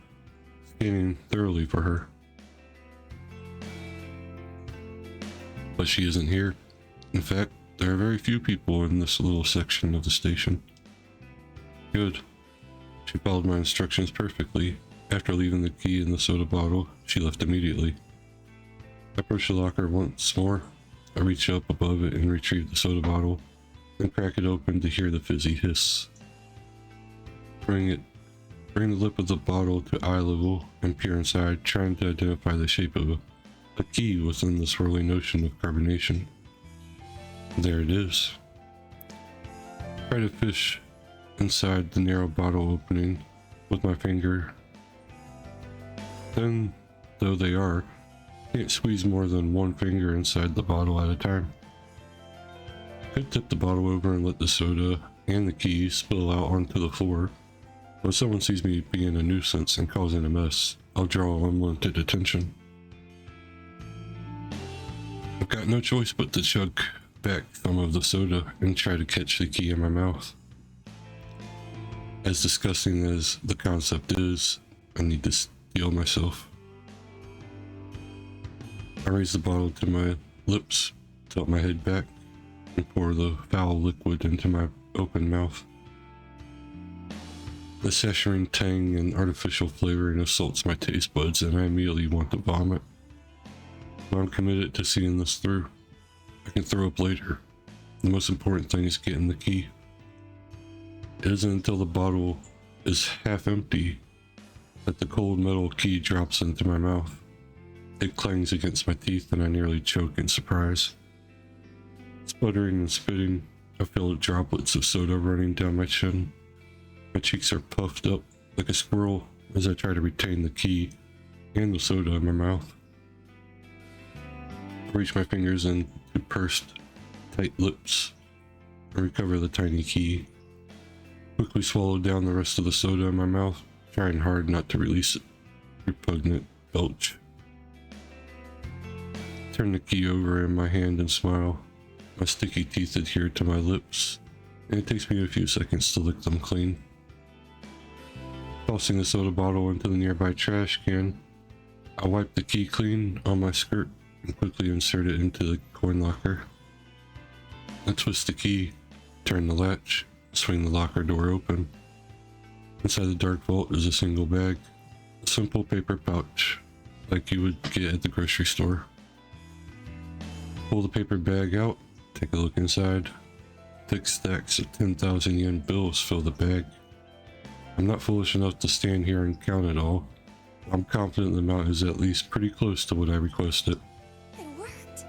A: scanning thoroughly for her. But she isn't here. In fact, there are very few people in this little section of the station. Good. She followed my instructions perfectly. After leaving the key in the soda bottle, she left immediately. I approached the locker once more, I reach up above it and retrieve the soda bottle, then crack it open to hear the fizzy hiss. Bring the lip of the bottle to eye level and peer inside, trying to identify the shape of a key within the swirling ocean of carbonation. There it is. Try to fish inside the narrow bottle opening with my finger. Then, though they are, can't squeeze more than one finger inside the bottle at a time. Could tip the bottle over and let the soda and the key spill out onto the floor. When someone sees me being a nuisance and causing a mess, I'll draw unwanted attention. I've got no choice but to chug back some of the soda and try to catch the key in my mouth. As disgusting as the concept is, I need to steel myself. I raise the bottle to my lips, tilt my head back, and pour the foul liquid into my open mouth. The saccharine tang and artificial flavoring assaults my taste buds, and I immediately want to vomit. But I'm committed to seeing this through. I can throw up later. The most important thing is getting the key. It isn't until the bottle is half empty that the cold metal key drops into my mouth. It clangs against my teeth and I nearly choke in surprise. Sputtering and spitting, I feel droplets of soda running down my chin. My cheeks are puffed up like a squirrel as I try to retain the key and the soda in my mouth. I reach my fingers into pursed, tight lips and recover the tiny key. Quickly swallow down the rest of the soda in my mouth, trying hard not to release it. Repugnant belch. Turn the key over in my hand and smile. My sticky teeth adhere to my lips, and it takes me a few seconds to lick them clean. Tossing the soda bottle into the nearby trash can, I wipe the key clean on my skirt and quickly insert it into the coin locker. I twist the key, turn the latch, swing the locker door open. Inside the dark vault is a single bag, a simple paper pouch, like you would get at the grocery store. Pull the paper bag out, take a look inside. Thick stacks of 10,000 yen bills fill the bag. I'm not foolish enough to stand here and count it all. I'm confident the amount is at least pretty close to what I requested.
B: It worked.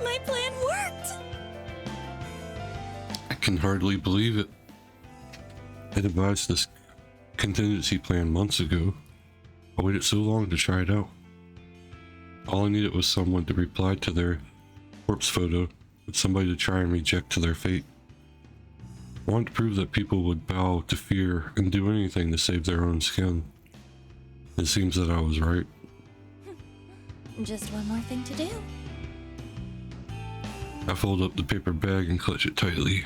B: My plan worked.
A: I can hardly believe it. I devised this contingency plan months ago. I waited so long to try it out. All I needed was someone to reply to their corpse photo, with somebody to try and reject to their fate. I wanted to prove that people would bow to fear and do anything to save their own skin. It seems that I was right.
B: Just one more thing to do.
A: I fold up the paper bag and clutch it tightly.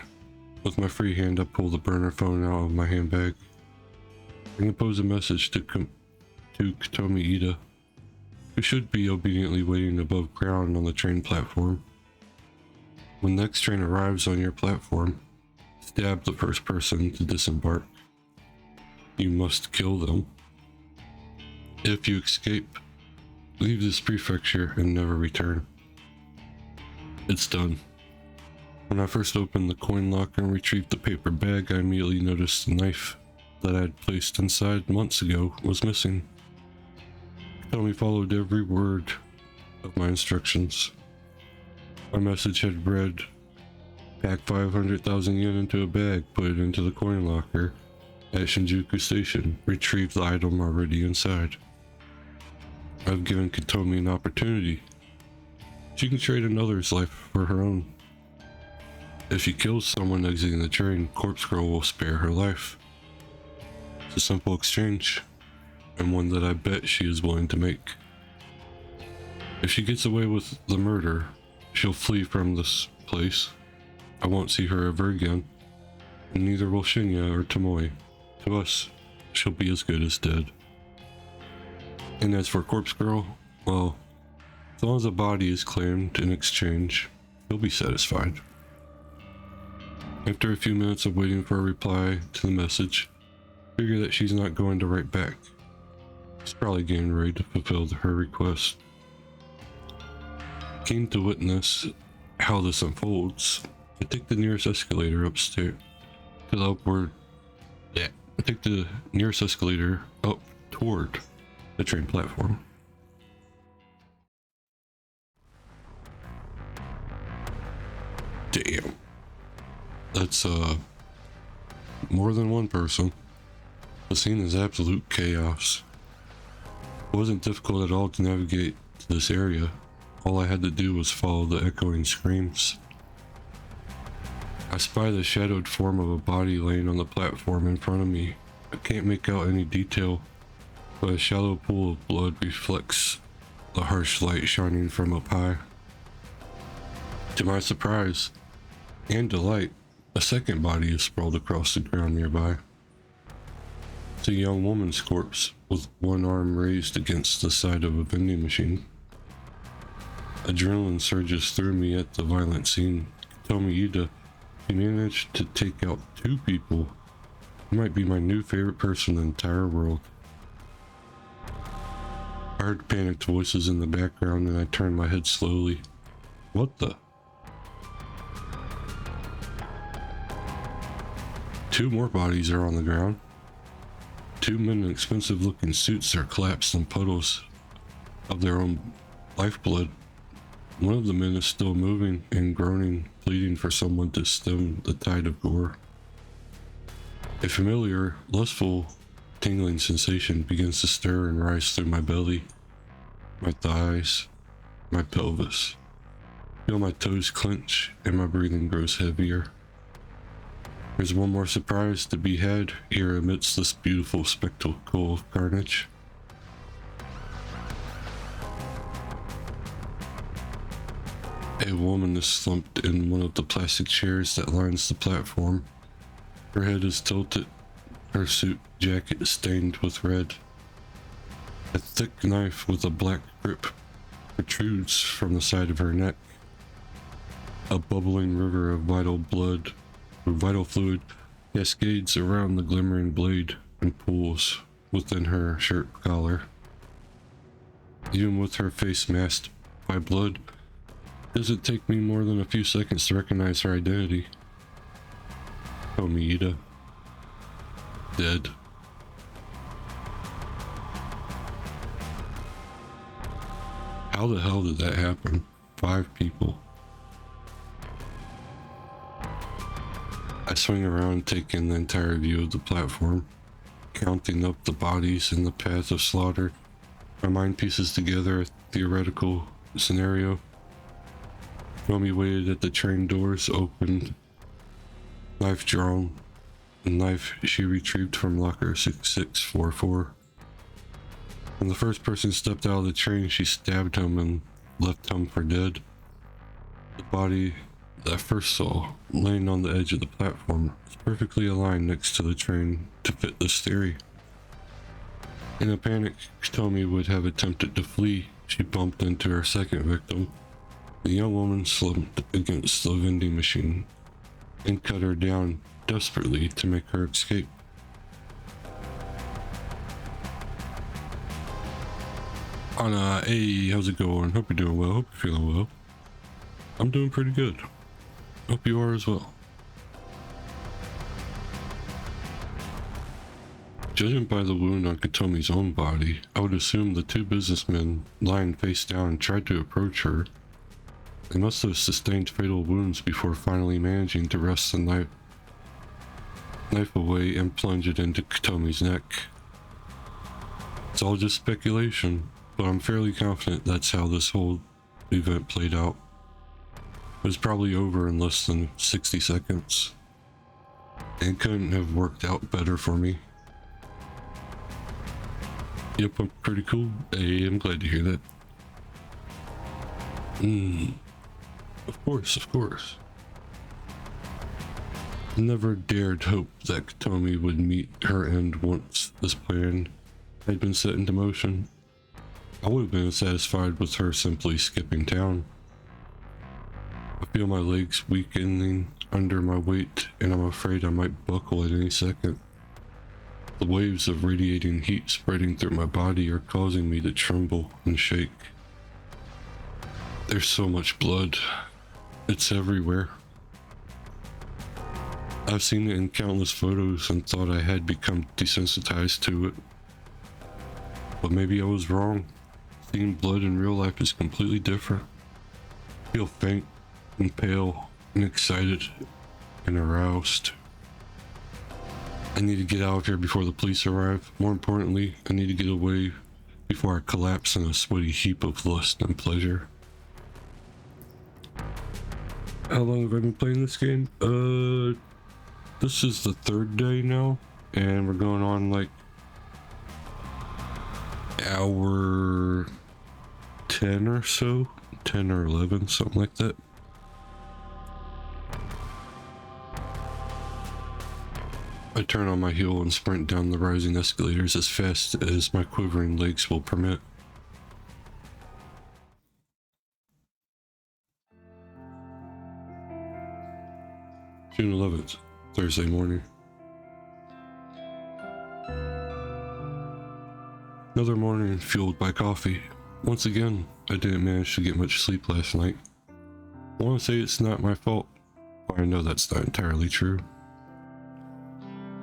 A: With my free hand, I pull the burner phone out of my handbag and compose a message to Katomi Ida, who should be obediently waiting above ground on the train platform. When the next train arrives on your platform, stab the first person to disembark. You must kill them. If you escape, leave this prefecture and never return. It's done. When I first opened the coin locker and retrieved the paper bag, I immediately noticed the knife that I had placed inside months ago was missing. Tommy followed every word of my instructions. My message had read, pack 500,000 yen into a bag, put it into the coin locker at Shinjuku Station, retrieve the item already inside. I've given Katomi an opportunity. She can trade another's life for her own. If she kills someone exiting the train, Corpse Girl will spare her life. It's a simple exchange, and one that I bet she is willing to make. If she gets away with the murder, she'll flee from this place. I won't see her ever again, and neither will Shinya or Tomoe. To us, she'll be as good as dead. And as for Corpse Girl, well, as long as a body is claimed in exchange, he'll be satisfied. After a few minutes of waiting for a reply to the message, I figure that she's not going to write back. She's probably getting ready to fulfill her request. Keen to witness how this unfolds, I take the nearest escalator upstairs to the upward. Yeah, I take the nearest escalator up toward the train platform. Damn. That's more than one person. The scene is absolute chaos. It wasn't difficult at all to navigate to this area. All I had to do was follow the echoing screams. I spy the shadowed form of a body laying on the platform in front of me. I can't make out any detail, but a shallow pool of blood reflects the harsh light shining from up high. To my surprise and delight, a second body is sprawled across the ground nearby. It's a young woman's corpse with one arm raised against the side of a vending machine. Adrenaline surges through me at the violent scene. Tomi Ida, he managed to take out 2 people. He might be my new favorite person in the entire world. I heard panicked voices in the background and I turned my head slowly. What the? 2 more bodies are on the ground. 2 men in expensive looking suits are collapsed in puddles of their own lifeblood. One of the men is still moving and groaning, pleading for someone to stem the tide of gore. A familiar, lustful, tingling sensation begins to stir and rise through my belly, my thighs, my pelvis. I feel my toes clench and my breathing grows heavier. There's one more surprise to be had here amidst this beautiful spectacle of carnage. A woman is slumped in one of the plastic chairs that lines the platform. Her head is tilted, her suit jacket stained with red. A thick knife with a black grip protrudes from the side of her neck. A bubbling river of vital fluid cascades around the glimmering blade and pools within her shirt collar. Even with her face masked by blood, it doesn't take me more than a few seconds to recognize her identity. Tomi Ida. Dead. How the hell did that happen? 5 people. I swing around, taking the entire view of the platform, counting up the bodies in the path of slaughter. My mind pieces together a theoretical scenario. Tomi waited at the train doors, opened, knife drawn, the knife she retrieved from locker 6644. When the first person stepped out of the train, she stabbed him and left him for dead. The body that I first saw, laying on the edge of the platform, was perfectly aligned next to the train to fit this theory. In a panic, Tomi would have attempted to flee. She bumped into her second victim. The young woman slumped against the vending machine and cut her down desperately to make her escape. Anna, hey, how's it going? Hope you're doing well. Hope you're feeling well. I'm doing pretty good. Hope you are as well. Judging by the wound on Katomi's own body, I would assume the 2 businessmen lying face down tried to approach her. They must have sustained fatal wounds before finally managing to wrest the knife away and plunge it into Katomi's neck. It's all just speculation, but I'm fairly confident that's how this whole event played out. It was probably over in less than 60 seconds. It couldn't have worked out better for me. Yep, I'm pretty cool. Hey, I'm glad to hear that. Of course. Never dared hope that Katomi would meet her end once this plan had been set into motion. I would have been satisfied with her simply skipping town. I feel my legs weakening under my weight, and I'm afraid I might buckle at any second. The waves of radiating heat spreading through my body are causing me to tremble and shake. There's so much blood. It's everywhere. I've seen it in countless photos and thought I had become desensitized to it. But maybe I was wrong. Seeing blood in real life is completely different. I feel faint and pale and excited and aroused. I need to get out of here before the police arrive. More importantly, I need to get away before I collapse in a sweaty heap of lust and pleasure. How long have I been playing this game? This is the third day now, and we're going on like hour 10 or so, 10 or 11, something like that. I turn on my heel and sprint down the rising escalators as fast as my quivering legs will permit. June 11th, Thursday morning. Another morning fueled by coffee. Once again, I didn't manage to get much sleep last night. I want to say it's not my fault, but I know that's not entirely true.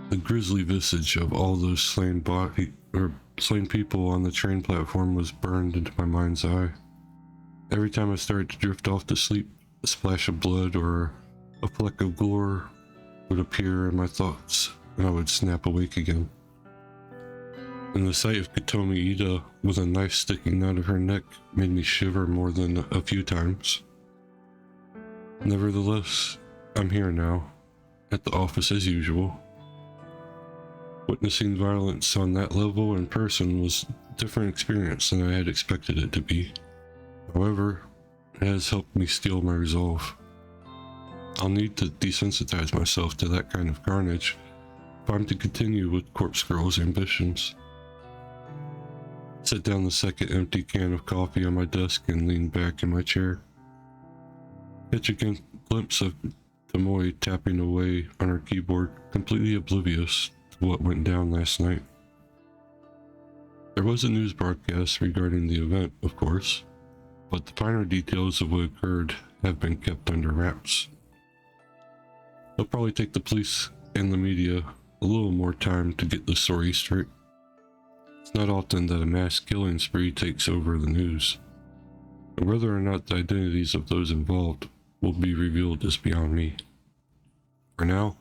A: The grisly visage of all those slain people on the train platform was burned into my mind's eye. Every time I started to drift off to sleep, a splash of blood or a fleck of gore would appear in my thoughts, and I would snap awake again. And the sight of Katomi Ida with a knife sticking out of her neck made me shiver more than a few times. Nevertheless, I'm here now, at the office as usual. Witnessing violence on that level in person was a different experience than I had expected it to be. However, it has helped me steel my resolve. I'll need to desensitize myself to that kind of carnage if I'm to continue with Corpse Girl's ambitions. Set down the second empty can of coffee on my desk and lean back in my chair. Catch a glimpse of Tomoe tapping away on her keyboard, completely oblivious to what went down last night. There was a news broadcast regarding the event, of course, but the finer details of what occurred have been kept under wraps. It'll probably take the police and the media a little more time to get the story straight. It's not often that a mass killing spree takes over the news, and whether or not the identities of those involved will be revealed is beyond me. For now,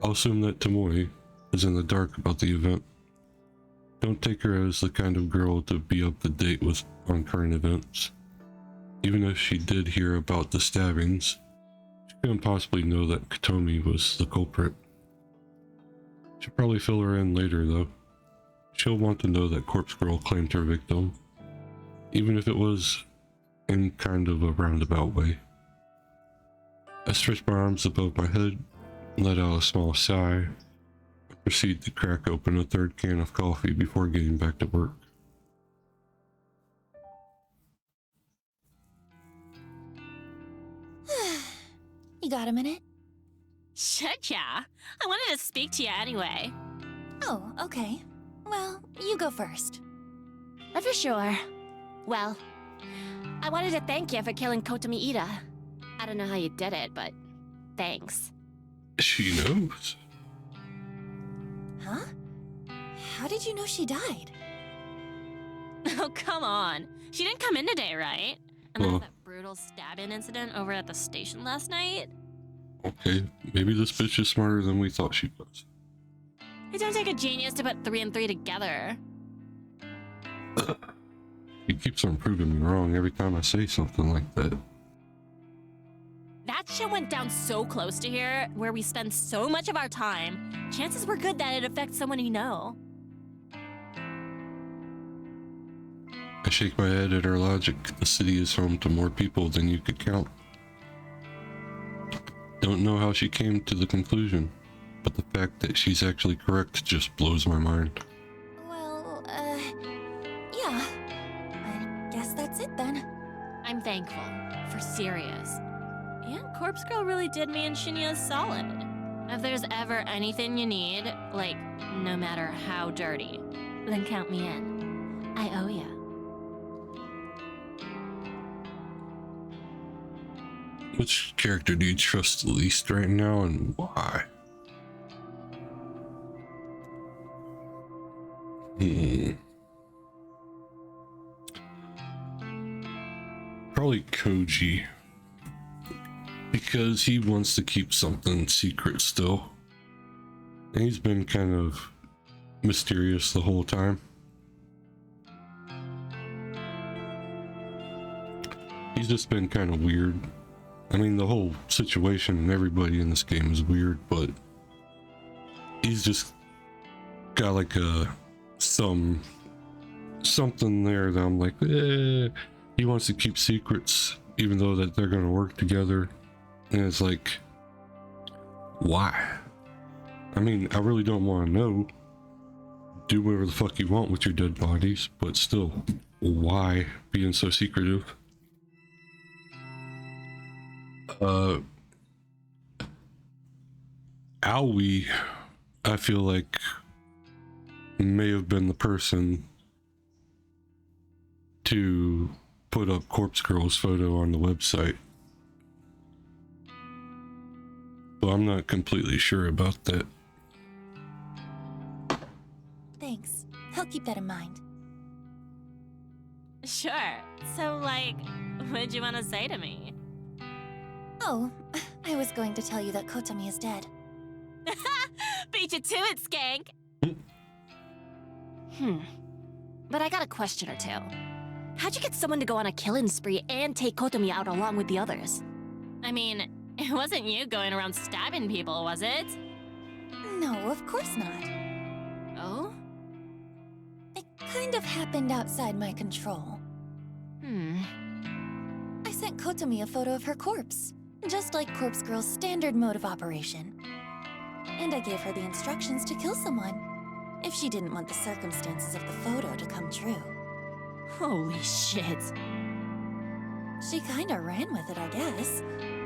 A: I'll assume that Tomoe is in the dark about the event. Don't take her as the kind of girl to be up to date with on current events. Even if she did hear about the stabbings, she couldn't possibly know that Katomi was the culprit. She'll probably fill her in later though. She'll want to know that Corpse Girl claimed her victim, even if it was in kind of a roundabout way. I stretch my arms above my head, let out a small sigh, and proceed to crack open a third can of coffee before getting back to work.
B: You got a minute?
D: Shit, yeah. I wanted to speak to you anyway.
B: Oh, okay. Well, you go first.
D: For sure. Well, I wanted to thank you for killing Kotomi Ida. I don't know how you did it, but thanks.
A: She knows.
B: Huh? How did you know she died?
D: Oh, come on. She didn't come in today, right? And there
A: Well,
D: was that brutal stabbing incident over at the station last night.
A: okay, maybe this bitch is smarter than we thought she was.
D: It don't take a genius to put 3 and 3 together.
A: She keeps on proving me wrong every time I say something like that.
D: That shit went down so close to here, where we spend so much of our time. Chances were good that it affects someone you know.
A: I shake my head at her logic. The city is home to more people than you could count. Don't know how she came to the conclusion, but the fact that she's actually correct just blows my mind.
B: Well, yeah. I guess that's it then.
D: I'm thankful, for serious. And Corpse Girl really did me and Shinya solid. If there's ever anything you need, like, no matter how dirty, then count me in. I owe ya.
A: Which character do you trust the least right now and why? Probably Koji. Because he wants to keep something secret still. And he's been kind of mysterious the whole time. He's just been kind of weird. I mean, the whole situation and everybody in this game is weird, but he's just got like something there that I'm like, he wants to keep secrets, even though that they're gonna work together. And it's like, why? I mean, I really don't want to know. Do whatever the fuck you want with your dead bodies, but still, why being so secretive? Aoi, I feel like, may have been the person to put up Corpse Girl's photo on the website. But I'm not completely sure about that.
B: Thanks. I'll keep that in mind.
D: Sure. So, like, what'd you want to say to me?
B: Oh, I was going to tell you that Kotomi is dead.
D: Beat you to it, skank! But I got a question or two. How'd you get someone to go on a killing spree and take Kotomi out along with the others? I mean, it wasn't you going around stabbing people, was it?
B: No, of course not.
D: Oh?
B: It kind of happened outside my control. I sent Kotomi a photo of her corpse, just like Corpse Girl's standard mode of operation. And I gave her the instructions to kill someone, if she didn't want the circumstances of the photo to come true.
D: Holy shit.
B: She kinda ran with it, I guess.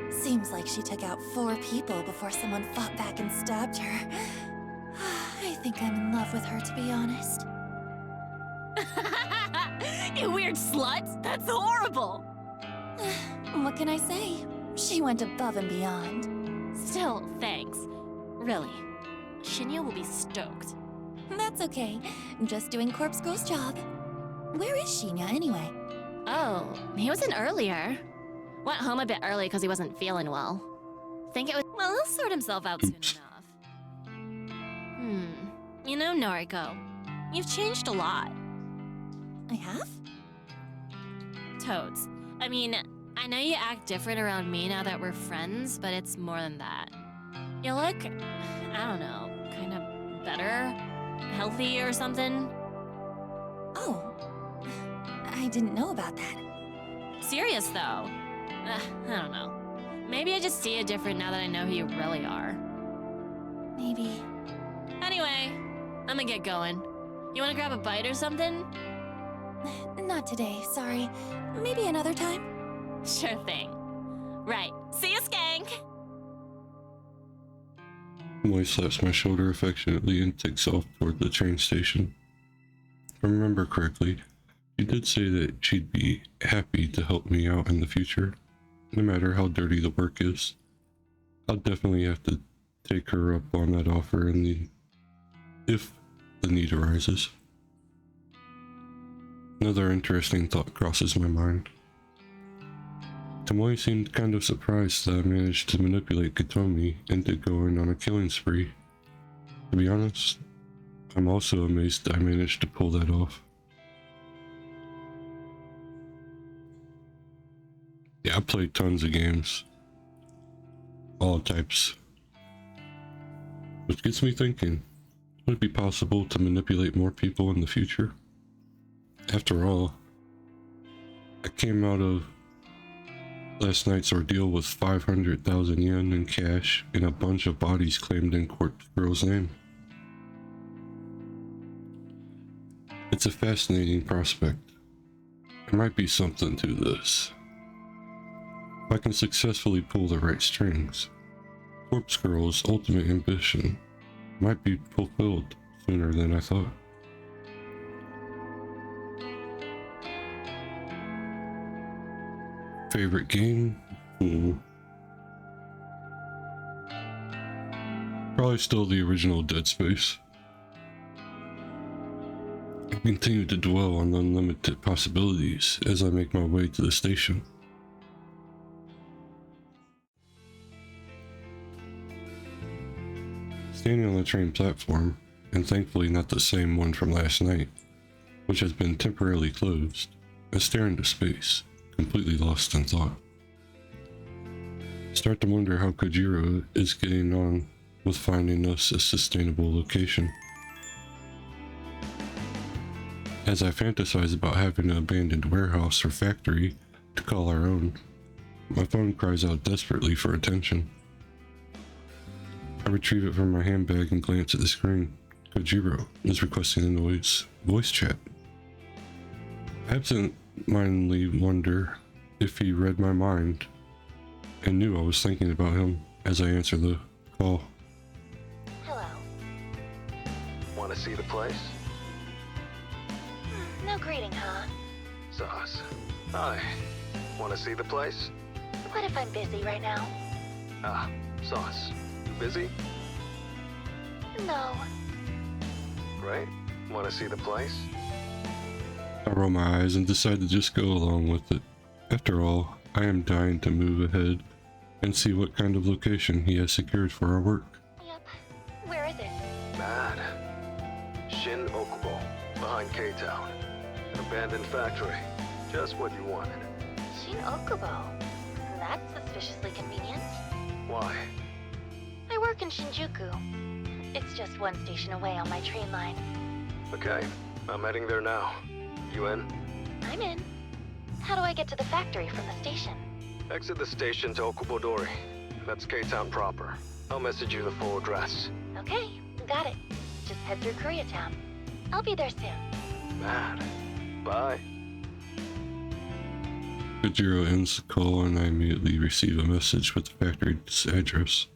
B: Seems like she took out 4 people before someone fought back and stabbed her. I think I'm in love with her, to be honest.
D: You weird slut! That's horrible!
B: What can I say? She went above and beyond.
D: Still, thanks. Really. Shinya will be stoked.
B: That's okay. Just doing Corpse Girl's job. Where is Shinya, anyway?
D: Oh, he was in earlier. Went home a bit early because he wasn't feeling well. Think it was... Well, he'll sort himself out soon enough. You know, Noriko, you've changed a lot.
B: I have?
D: Toads. I mean, I know you act different around me now that we're friends, but it's more than that. You look, I don't know, kind of better? Healthy or something?
B: Oh. I didn't know about that.
D: Serious, though. I don't know. Maybe I just see you different now that I know who you really are.
B: Maybe.
D: Anyway, I'm gonna get going. You wanna grab a bite or something?
B: Not today, sorry. Maybe another time?
D: Sure thing. Right. See you, skank!
A: Moy slaps my shoulder affectionately and takes off toward the train station. If I remember correctly, she did say that she'd be happy to help me out in the future, no matter how dirty the work is. I'll definitely have to take her up on that offer if the need arises. Another interesting thought crosses my mind. Tomoe seemed kind of surprised that I managed to manipulate Kotomi into going on a killing spree. To be honest, I'm also amazed that I managed to pull that off. Yeah, I played tons of games. All types. Which gets me thinking, would it be possible to manipulate more people in the future? After all, I came out of last night's ordeal with 500,000 yen in cash and a bunch of bodies claimed in Corpse Girl's name. It's a fascinating prospect. There might be something to this. If I can successfully pull the right strings, Corpse Girl's ultimate ambition might be fulfilled sooner than I thought. Favorite game? Probably still the original Dead Space. I continue to dwell on unlimited possibilities as I make my way to the station. Standing on the train platform, and thankfully not the same one from last night, which has been temporarily closed, I stare into space, completely lost in thought. Start to wonder how Kojiro is getting on with finding us a sustainable location. As I fantasize about having an abandoned warehouse or factory to call our own, my phone cries out desperately for attention. I retrieve it from my handbag and glance at the screen. Kojiro is requesting a voice chat. I absent-mindedly wonder if he read my mind and knew I was thinking about him as I answer the call.
B: Hello.
C: Want to see the place?
B: No greeting, huh?
C: Sauce. Hi. Want to see the place?
B: What if I'm busy right now?
C: Ah, Sauce. You busy?
B: No.
C: Right? Want to see the place?
A: I roll my eyes and decide to just go along with it. After all, I am dying to move ahead and see what kind of location he has secured for our work.
B: Yep. Where is it?
C: Mad. Shin Okubo, behind K-Town. An abandoned factory. Just what you wanted.
B: Shin Okubo. That's suspiciously convenient.
C: Why?
B: I work in Shinjuku. It's just one station away on my train line.
C: Okay, I'm heading there now. You in?
B: I'm in. How do I get to the factory from the station?
C: Exit the station to Okubodori. That's K-Town proper. I'll message you the full address.
B: Okay, got it. Just head through Koreatown. I'll be there soon.
C: Mad. Bye.
A: Kojiro ends the call and I immediately receive a message with the factory's address.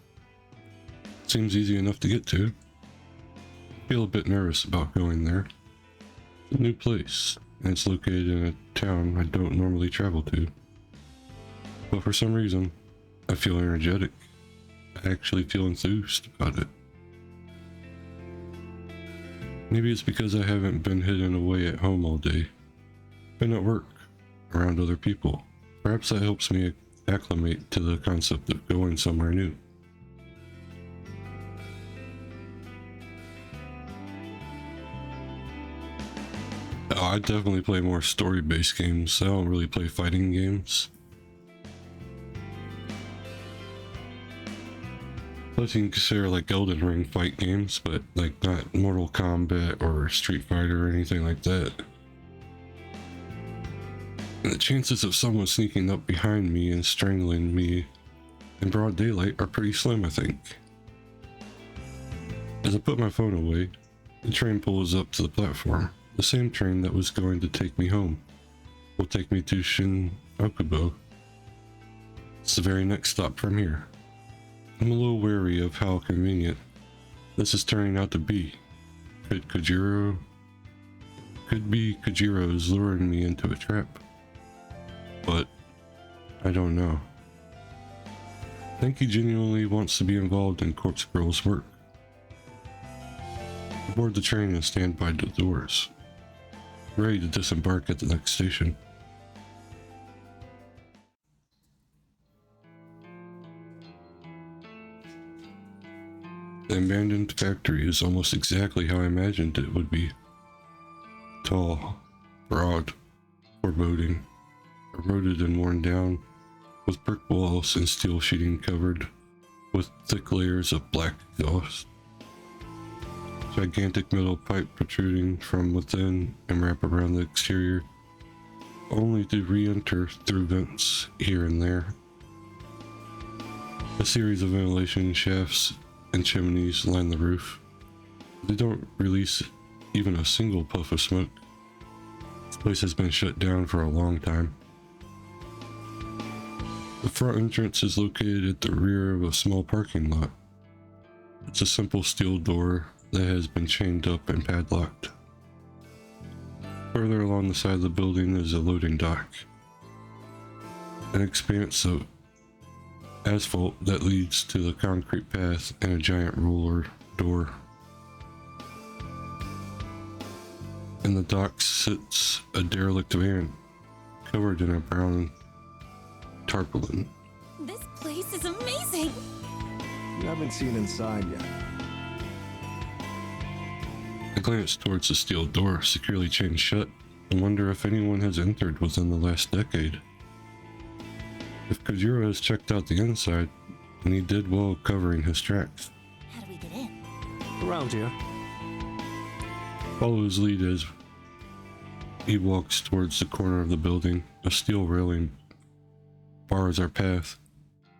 A: Seems easy enough to get to. I feel a bit nervous about going there. It's a new place, and it's located in a town I don't normally travel to. But for some reason, I feel energetic. I actually feel enthused about it. Maybe it's because I haven't been hidden away at home all day. Been at work, around other people. Perhaps that helps me acclimate to the concept of going somewhere new. I definitely play more story-based games. I don't really play fighting games. Plus you can consider like Elden Ring fight games, but like not Mortal Kombat or Street Fighter or anything like that. And the chances of someone sneaking up behind me and strangling me in broad daylight are pretty slim, I think. As I put my phone away, the train pulls up to the platform. The same train that was going to take me home will take me to Shin Okubo. It's the very next stop from here. I'm a little wary of how convenient this is turning out to be. Could be Kojiro's luring me into a trap. But I don't know. I think he genuinely wants to be involved in Corpse Girl's work. I board the train and stand by the doors, ready to disembark at the next station. The abandoned factory is almost exactly how I imagined it would be. Tall, broad, foreboding, eroded and worn down, with brick walls and steel sheeting covered with thick layers of black exhaust. Gigantic metal pipe protruding from within and wrap around the exterior, only to re-enter through vents here and there. A series of ventilation shafts and chimneys line the roof. They don't release even a single puff of smoke. This place has been shut down for a long time. The front entrance is located at the rear of a small parking lot. It's a simple steel door that has been chained up and padlocked. Further along the side of the building is a loading dock. An expanse of asphalt that leads to the concrete path and a giant roller door. In the dock sits a derelict van covered in a brown tarpaulin.
B: This place is amazing!
C: You haven't seen inside yet.
A: I glance towards the steel door, securely chained shut, and wonder if anyone has entered within the last decade. If Kojiro has checked out the inside, then he did well covering his tracks.
B: How do we get in?
C: Around here.
A: Follow his lead as he walks towards the corner of the building. A steel railing bars our path,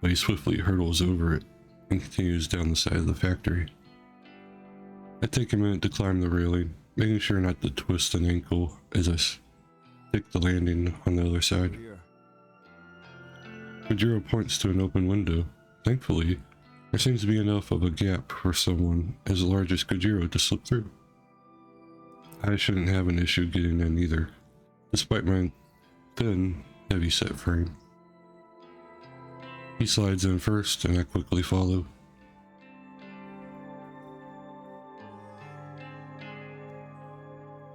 A: but he swiftly hurdles over it and continues down the side of the factory. I take a minute to climb the railing, making sure not to twist an ankle as I stick the landing on the other side.
C: Here.
A: Kojiro points to an open window. Thankfully, there seems to be enough of a gap for someone as large as Kojiro to slip through. I shouldn't have an issue getting in either, despite my thin, heavy-set frame. He slides in first, and I quickly follow.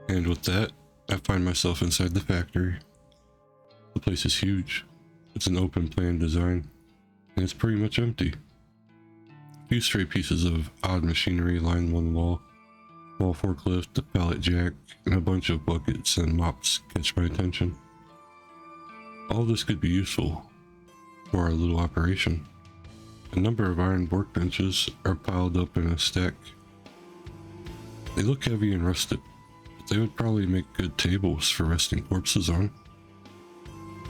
A: And with that, I find myself inside the factory. The place is huge. It's an open plan design, and it's pretty much empty. A few stray pieces of odd machinery line one wall. Small forklift, a pallet jack, and a bunch of buckets and mops catch my attention. All this could be useful for our little operation. A number of iron workbenches are piled up in a stack. They look heavy and rusted, but they would probably make good tables for resting corpses on.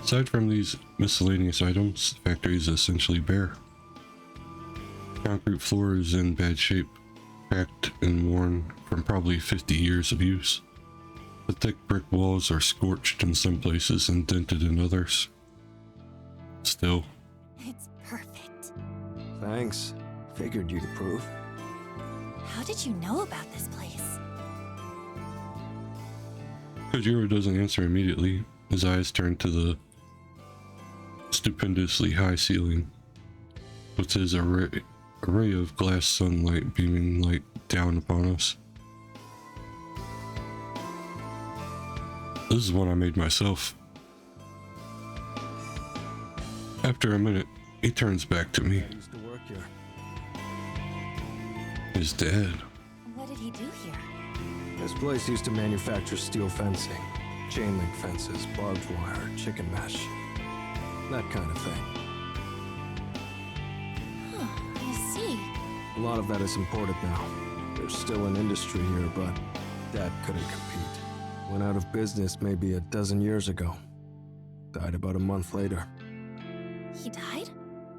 A: Aside from these miscellaneous items, the factory is essentially bare. Concrete floor is in bad shape, cracked and worn from probably 50 years of use. The thick brick walls are scorched in some places and dented in others. Still,
B: It's perfect.
C: Thanks. Figured you'd approve.
B: How did you know about this place?
A: Kojiro doesn't answer immediately. His eyes turn to the stupendously high ceiling, with his array of glass sunlight beaming light down upon us. This is one I made myself. After a minute, he turns back to me.
C: I used to work here.
A: His dad.
B: What did he do here?
C: This place used to manufacture steel fencing, chain link fences, barbed wire, chicken mesh, that kind of thing.
B: Huh, I see.
C: A lot of that is imported now. There's still an industry here, but Dad couldn't compete. Went out of business maybe a dozen years ago. Died about a month later.
B: He died?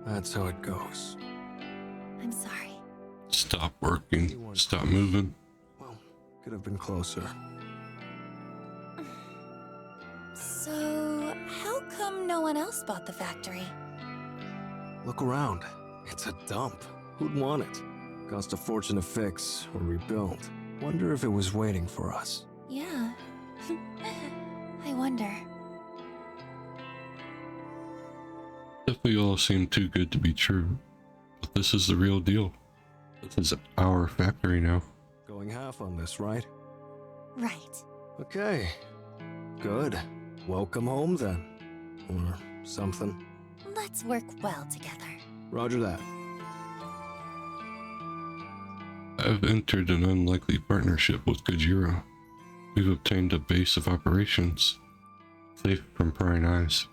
C: That's how it goes.
B: I'm sorry.
A: Stop working. Stop moving.
C: Well, could have been closer.
B: So, how come no one else bought the factory?
C: Look around. It's a dump. Who'd want it? Cost a fortune to fix or rebuild. Wonder if it was waiting for us.
B: Yeah. I wonder.
A: Definitely all seem too good to be true. But this is the real deal. This is our factory now.
C: Going half on this, right?
B: Right.
C: Okay. Good. Welcome home then. Or something.
B: Let's work well together.
C: Roger that.
A: I've entered an unlikely partnership with Kojiro. We've obtained a base of operations, safe from prying eyes.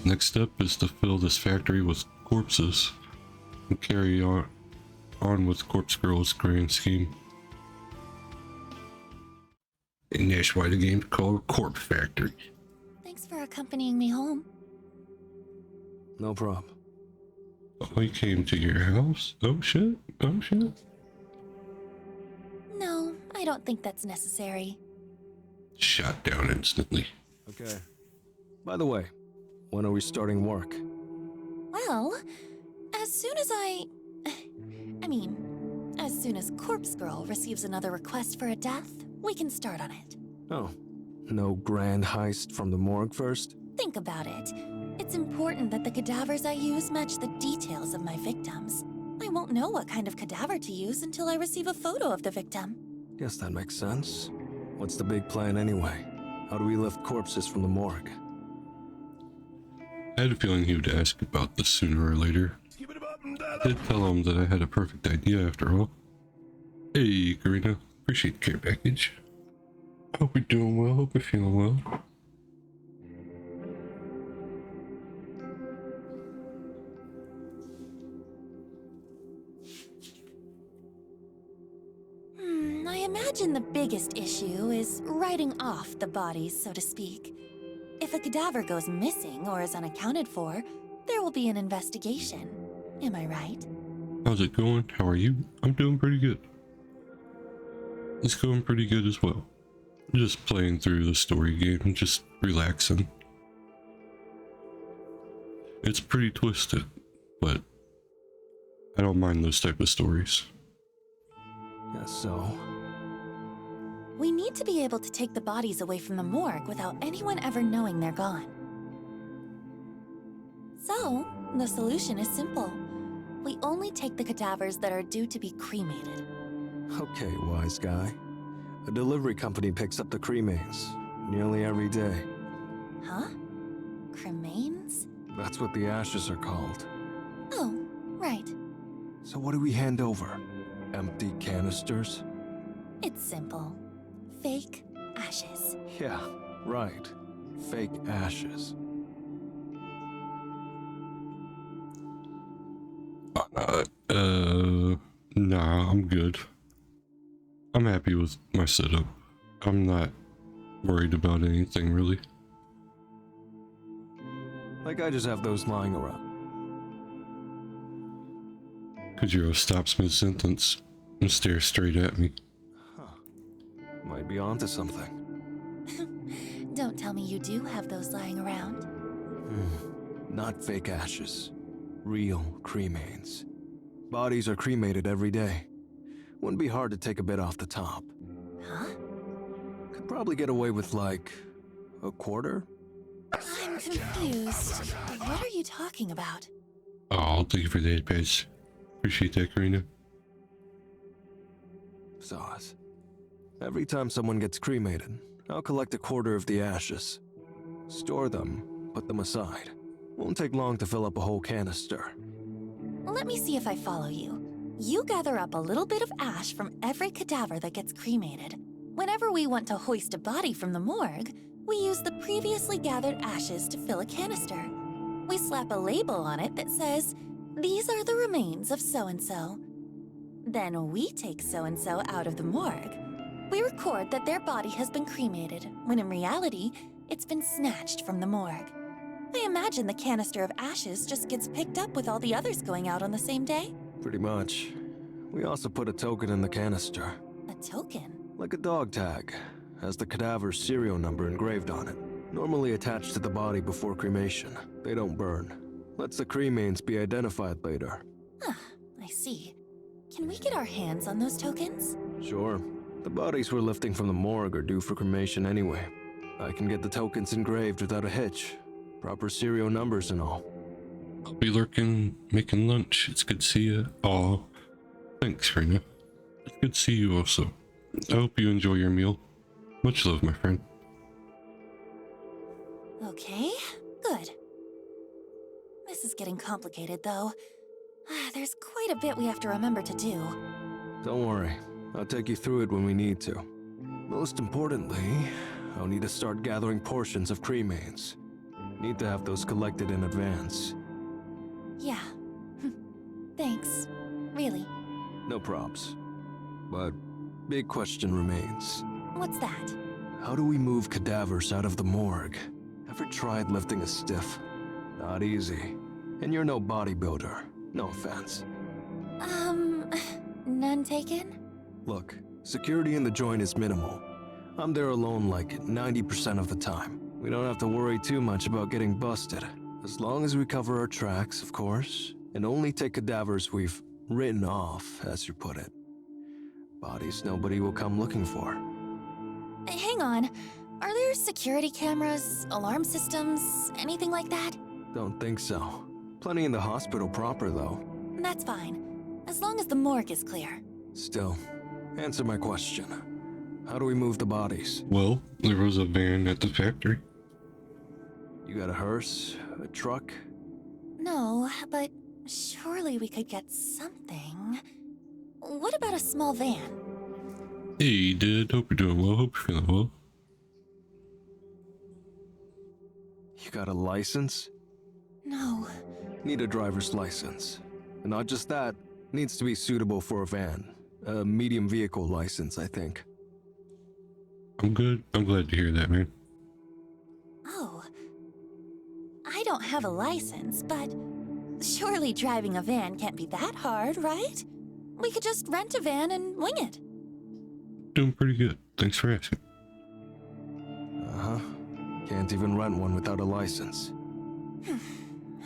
A: Next step is to fill this factory with corpses and carry on with Corpse Girl's grand scheme. And that's why the game's called Corpse Factory.
B: Thanks for accompanying me home.
C: No problem.
A: Oh, he came to your house? Oh shit, oh shit.
B: No, I don't think that's necessary.
A: Shot down instantly.
C: Okay. By the way, when are we starting work?
B: Well, as soon as as soon as Corpse Girl receives another request for a death, we can start on it.
C: Oh, no grand heist from the morgue first?
B: Think about it. It's important that the cadavers I use match the details of my victims. I won't know what kind of cadaver to use until I receive a photo of the victim.
C: Guess that makes sense. What's the big plan anyway? How do we lift corpses from the morgue?
A: I had a feeling he would ask about this sooner or later. I did tell him that I had a perfect idea after all. Hey, Karina. Appreciate the care package. Hope you're doing well. Hope you're feeling well.
B: I imagine the biggest issue is writing off the bodies, so to speak. If a cadaver goes missing or is unaccounted for, there will be an investigation. Am I right?
A: How's it going? How are you? I'm doing pretty good. It's going pretty good as well. Just playing through the story game, just relaxing. It's pretty twisted, but I don't mind those type of stories.
C: Guess so.
B: We need to be able to take the bodies away from the morgue without anyone ever knowing they're gone. So, the solution is simple. We only take the cadavers that are due to be cremated.
C: Okay, wise guy. A delivery company picks up the cremains nearly every day.
B: Huh? Cremains?
C: That's what the ashes are called.
B: Oh, right.
C: So what do we hand over? Empty canisters?
B: It's simple. Fake ashes.
C: Yeah, right. Fake ashes.
A: Nah, I'm good. I'm happy with my setup. I'm not worried about anything really.
C: Like I just have those lying around.
A: Kojiro stops mid-sentence and stares straight at me.
C: Might be onto something.
B: Don't tell me you do have those lying around.
C: Not fake ashes. Real cremains. Bodies are cremated every day. Wouldn't be hard to take a bit off the top.
B: Huh?
C: Could probably get away with like a quarter?
B: I'm confused. What are you talking about?
A: Oh, thank you for the advice. Appreciate that, Karina.
C: Sauce. Every time someone gets cremated, I'll collect a quarter of the ashes. Store them, put them aside. Won't take long to fill up a whole canister.
B: Let me see if I follow you. You gather up a little bit of ash from every cadaver that gets cremated. Whenever we want to hoist a body from the morgue, we use the previously gathered ashes to fill a canister. We slap a label on it that says, "These are the remains of so-and-so." Then we take so-and-so out of the morgue. We record that their body has been cremated, when in reality, it's been snatched from the morgue. I imagine the canister of ashes just gets picked up with all the others going out on the same day.
C: Pretty much. We also put a token in the canister.
B: A token?
C: Like a dog tag. Has the cadaver's serial number engraved on it. Normally attached to the body before cremation. They don't burn. Lets the cremains be identified later.
B: Ah, I see. Can we get our hands on those tokens?
C: Sure. The bodies we're lifting from the morgue are due for cremation anyway. I can get the tokens engraved without a hitch. Proper serial numbers and all.
A: I'll be lurking, making lunch. It's good to see you. Aw, thanks, Karina. It's good to see you also. I hope you enjoy your meal. Much love, my friend.
B: Okay, good. This is getting complicated, though. There's quite a bit we have to remember to do.
C: Don't worry. I'll take you through it when we need to. Most importantly, I'll need to start gathering portions of cremains. Need to have those collected in advance.
B: Yeah. Thanks. Really.
C: No props. But big question remains.
B: What's that?
C: How do we move cadavers out of the morgue? Ever tried lifting a stiff? Not easy. And you're no bodybuilder. No offense.
B: None taken?
C: Look, security in the joint is minimal. I'm there alone like 90% of the time. We don't have to worry too much about getting busted. As long as we cover our tracks, of course, and only take cadavers we've written off, as you put it. Bodies nobody will come looking for.
B: Hang on. Are there security cameras, alarm systems, anything like that?
C: Don't think so. Plenty in the hospital proper, though.
B: That's fine, as long as the morgue is clear.
C: Still, answer my question. How do we move the bodies?
A: Well, there was a van at the factory.
C: You got a hearse? A truck?
B: No, but surely we could get something. What about a small van?
A: Hey, Dad. Hope you're doing well. Hope you're feeling well.
C: You got a license?
B: No.
C: Need a driver's license. And not just that, needs to be suitable for a van. A medium vehicle license, I think.
A: I'm good. I'm glad to hear that, man.
B: Oh. I don't have a license, but surely driving a van can't be that hard, right? We could just rent a van and wing it.
A: Doing pretty good. Thanks for asking.
C: Uh-huh. Can't even rent one without a license.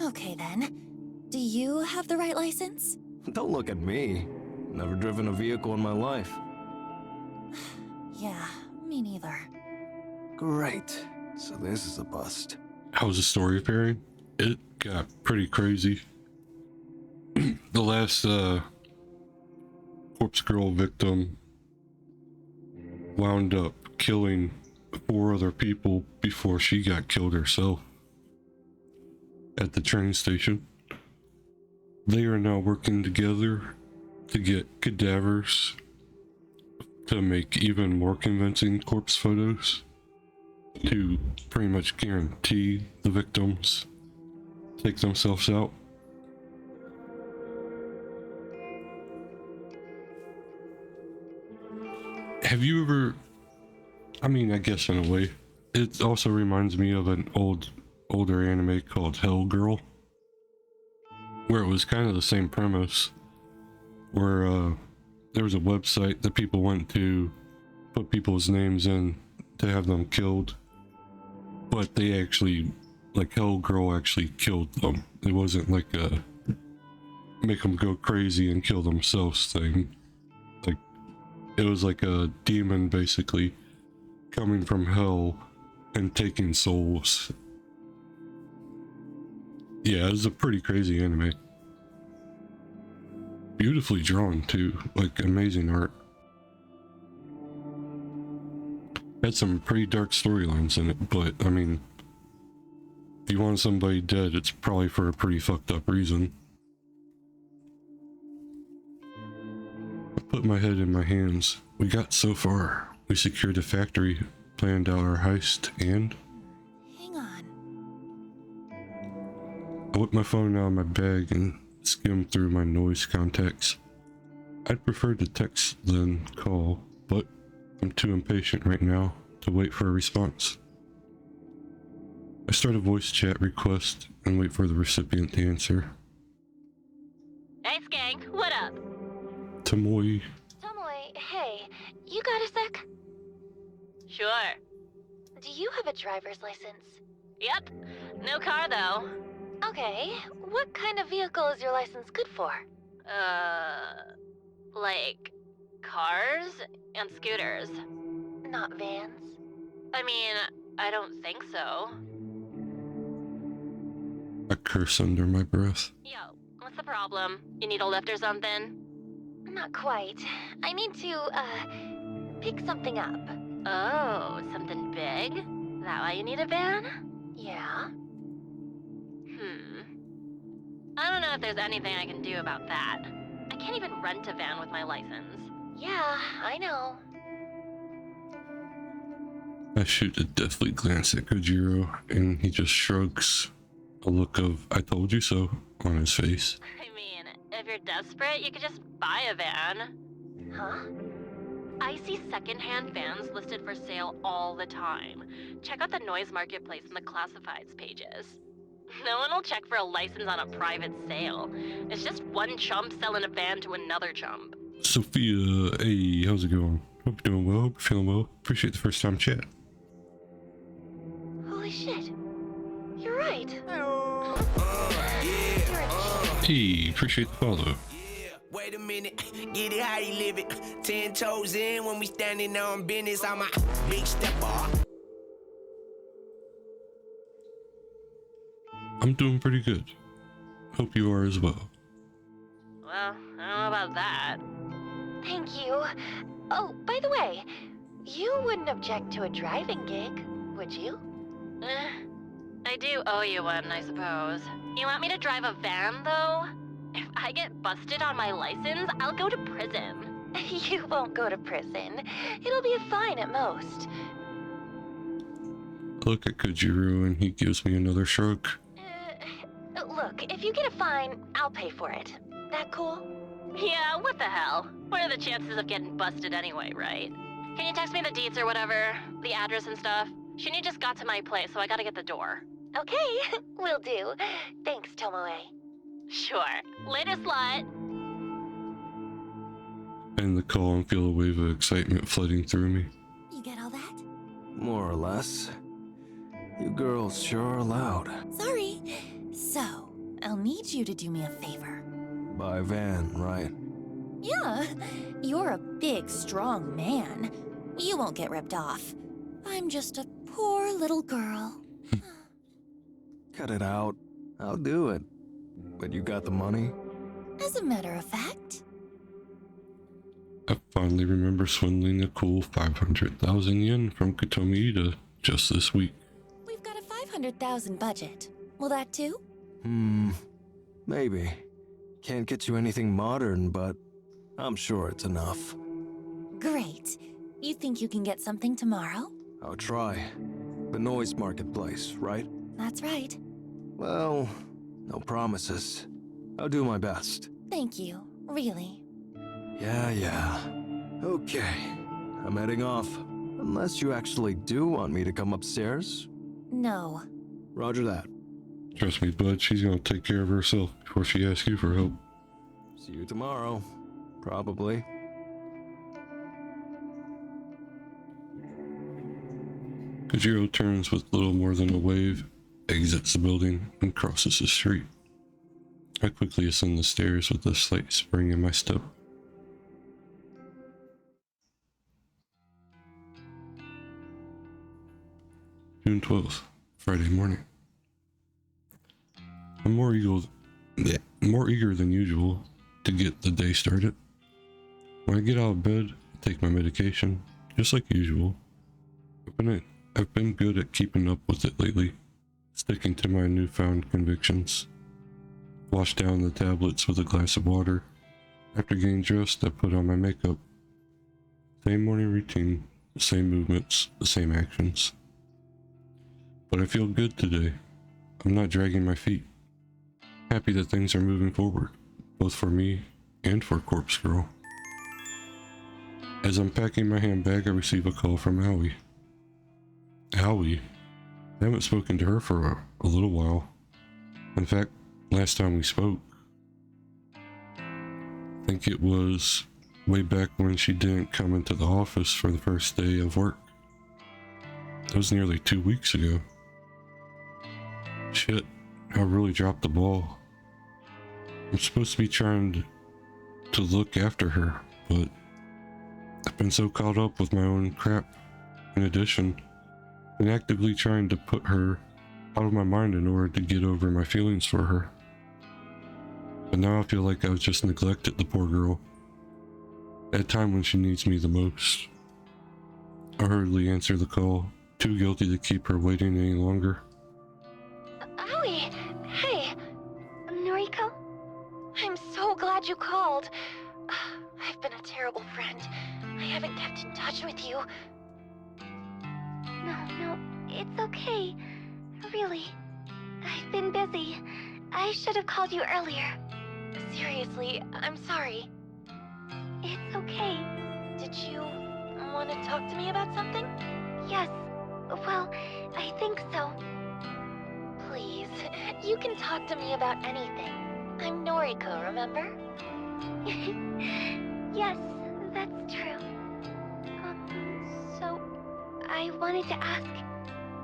B: Okay then. Do you have the right license?
C: Don't look at me. Never driven a vehicle in my life.
B: Yeah, me neither.
C: Great. So this is a bust.
A: How's the story appearing? It got pretty crazy. The last corpse girl victim wound up killing 4 other people before she got killed herself at the train station. They are now working together to get cadavers to make even more convincing corpse photos to pretty much guarantee the victims take themselves out. Have you ever, I mean, I guess in a way, it also reminds me of an older anime called Hell Girl, where it was kind of the same premise, where there was a website that people went to put people's names in to have them killed, but they actually, like, Hell Girl actually killed them. It wasn't like a make them go crazy and kill themselves thing. Like, it was like a demon basically coming from hell and taking souls. Yeah, it was a pretty crazy anime. Beautifully drawn too, like amazing art. Had some pretty dark storylines in it, but I mean, if you want somebody dead, it's probably for a pretty fucked up reason. I put my head in my hands. We got so far. We secured a factory, planned out our heist, and
B: Hang on.
A: I whipped my phone out of my bag and skimmed through my noise contacts. I'd prefer to text than call, but I'm too impatient right now to wait for a response. I start a voice chat request and wait for the recipient to answer.
D: Hey, Skank, what up?
A: Tomoe.
B: Tomoe, hey, you got a sec?
D: Sure.
B: Do you have a driver's license?
D: Yep. No car, though.
B: Okay, what kind of vehicle is your license good for?
D: Like cars and scooters.
B: Not vans?
D: I mean, I don't think so.
A: I curse under my breath.
D: Yo, what's the problem? You need a lift or something?
B: Not quite. I need to, pick something up.
D: Oh, something big? That why you need a van?
B: Yeah?
D: I don't know if there's anything I can do about that. I can't even rent a van with my license.
B: Yeah, I know.
A: I shoot a deathly glance at Kojiro, and he just shrugs, a look of "I told you so" on his face.
D: I mean, if you're desperate, you could just buy a van.
B: Huh?
D: I see secondhand vans listed for sale all the time. Check out the noise marketplace and the classifieds pages. No one will check for a license on a private sale. It's just one chump selling a van to another chump.
A: Sophia, hey, how's it going? Hope you're doing well, hope you're feeling well. Appreciate the first time chat.
B: Holy shit. You're right.
A: Hey, appreciate the follow.
E: Wait a minute, get it how you live it. 10 toes in when we standing on business. I'm a big stepper.
A: I'm doing pretty good. Hope you are as well.
D: Well, I don't know about that.
B: Thank you. Oh, by the way, you wouldn't object to a driving gig, would you?
D: I do owe you one, I suppose. You want me to drive a van, though? If I get busted on my license, I'll go to prison.
B: You won't go to prison. It'll be a fine at most.
A: Look at Kojiro and he gives me another shrug.
B: Look, if you get a fine, I'll pay for it. That cool?
D: Yeah, what the hell? What are the chances of getting busted anyway, right? Can you text me the deets or whatever? The address and stuff? Shinny just got to my place, so I gotta get the door.
B: Okay, will do. Thanks, Tomoe.
D: Sure. Later, slut.
A: And the call and feel a wave of excitement flooding through me.
B: You get all that?
C: More or less. You girls sure are loud.
B: Sorry. So, I'll need you to do me a favor.
C: By van, right?
B: Yeah, you're a big, strong man. You won't get ripped off. I'm just a poor little girl.
C: Cut it out. I'll do it. But you got the money?
B: As a matter of fact.
A: I finally remember swindling a cool 500,000 yen from Katomi Ida just this week.
B: We've got a 500,000 budget. Will that do?
C: Maybe. Can't get you anything modern, but I'm sure it's enough.
B: Great. You think you can get something tomorrow?
C: I'll try. The noise marketplace, right?
B: That's right.
C: Well, no promises. I'll do my best.
B: Thank you. Really.
C: Yeah. Okay. I'm heading off. Unless you actually do want me to come upstairs.
B: No.
C: Roger that.
A: Trust me, bud, she's gonna take care of herself before she asks you for help.
C: See you tomorrow. Probably.
A: Kojiro turns with little more than a wave, exits the building, and crosses the street. I quickly ascend the stairs with a slight spring in my step. June 12th, Friday morning. I'm more eager than usual to get the day started. When I get out of bed, I take my medication, just like usual. I've been good at keeping up with it lately, sticking to my newfound convictions. Wash down the tablets with a glass of water. After getting dressed, I put on my makeup. Same morning routine, the same movements, the same actions. But I feel good today. I'm not dragging my feet. Happy that things are moving forward, both for me and for Corpse Girl. As I'm packing my handbag, I receive a call from Aoi. Aoi? I haven't spoken to her for a little while. In fact, last time we spoke, I think it was way back when she didn't come into the office for the first day of work. That was nearly 2 weeks ago. Shit, I really dropped the ball. I'm supposed to be trying to look after her, but I've been so caught up with my own crap. In addition, and actively trying to put her out of my mind in order to get over my feelings for her. But now I feel like I've just neglected the poor girl at a time when she needs me the most. I hurriedly answer the call, too guilty to keep her waiting any longer.
B: Aoi! Hey! Noriko? I'm so glad you called. I've been a terrible friend. I haven't kept in touch with you. No, it's okay. Really. I've been busy. I should have called you earlier. Seriously, I'm sorry. It's okay. Did you want to talk to me about something? Yes. Well, I think so. Please, you can talk to me about anything. I'm Noriko, remember? Yes, that's true. So, I wanted to ask,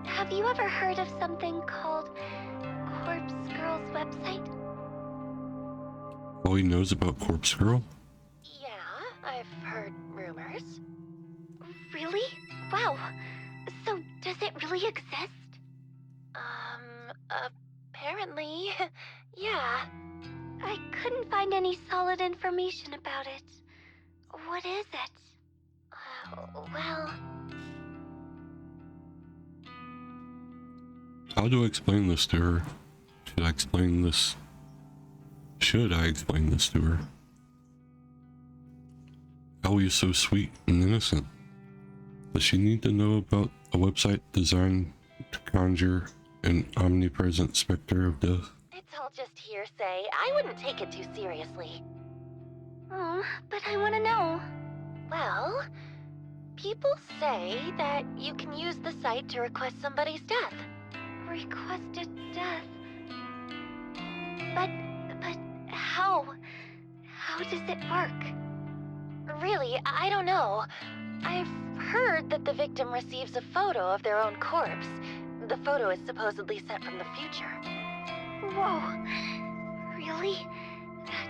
B: have you ever heard of something called Corpse Girl's website?
A: All he knows about Corpse Girl?
B: Yeah, I've heard rumors. Really? Wow. So, does it really exist? Apparently, yeah. I couldn't find any solid information about it. What is it? Well...
A: How do I explain this to her? Should I explain this to her? Aoi is so sweet and innocent. Does she need to know about a website designed to conjure an omnipresent specter of death?
B: It's all just hearsay. I wouldn't take it too seriously. Oh, but I want to know. Well, people say that you can use the site to request somebody's death. Requested death? But how? How does it work? Really, I don't know. I've heard that the victim receives a photo of their own corpse. The photo is supposedly sent from the future. Whoa. Really? That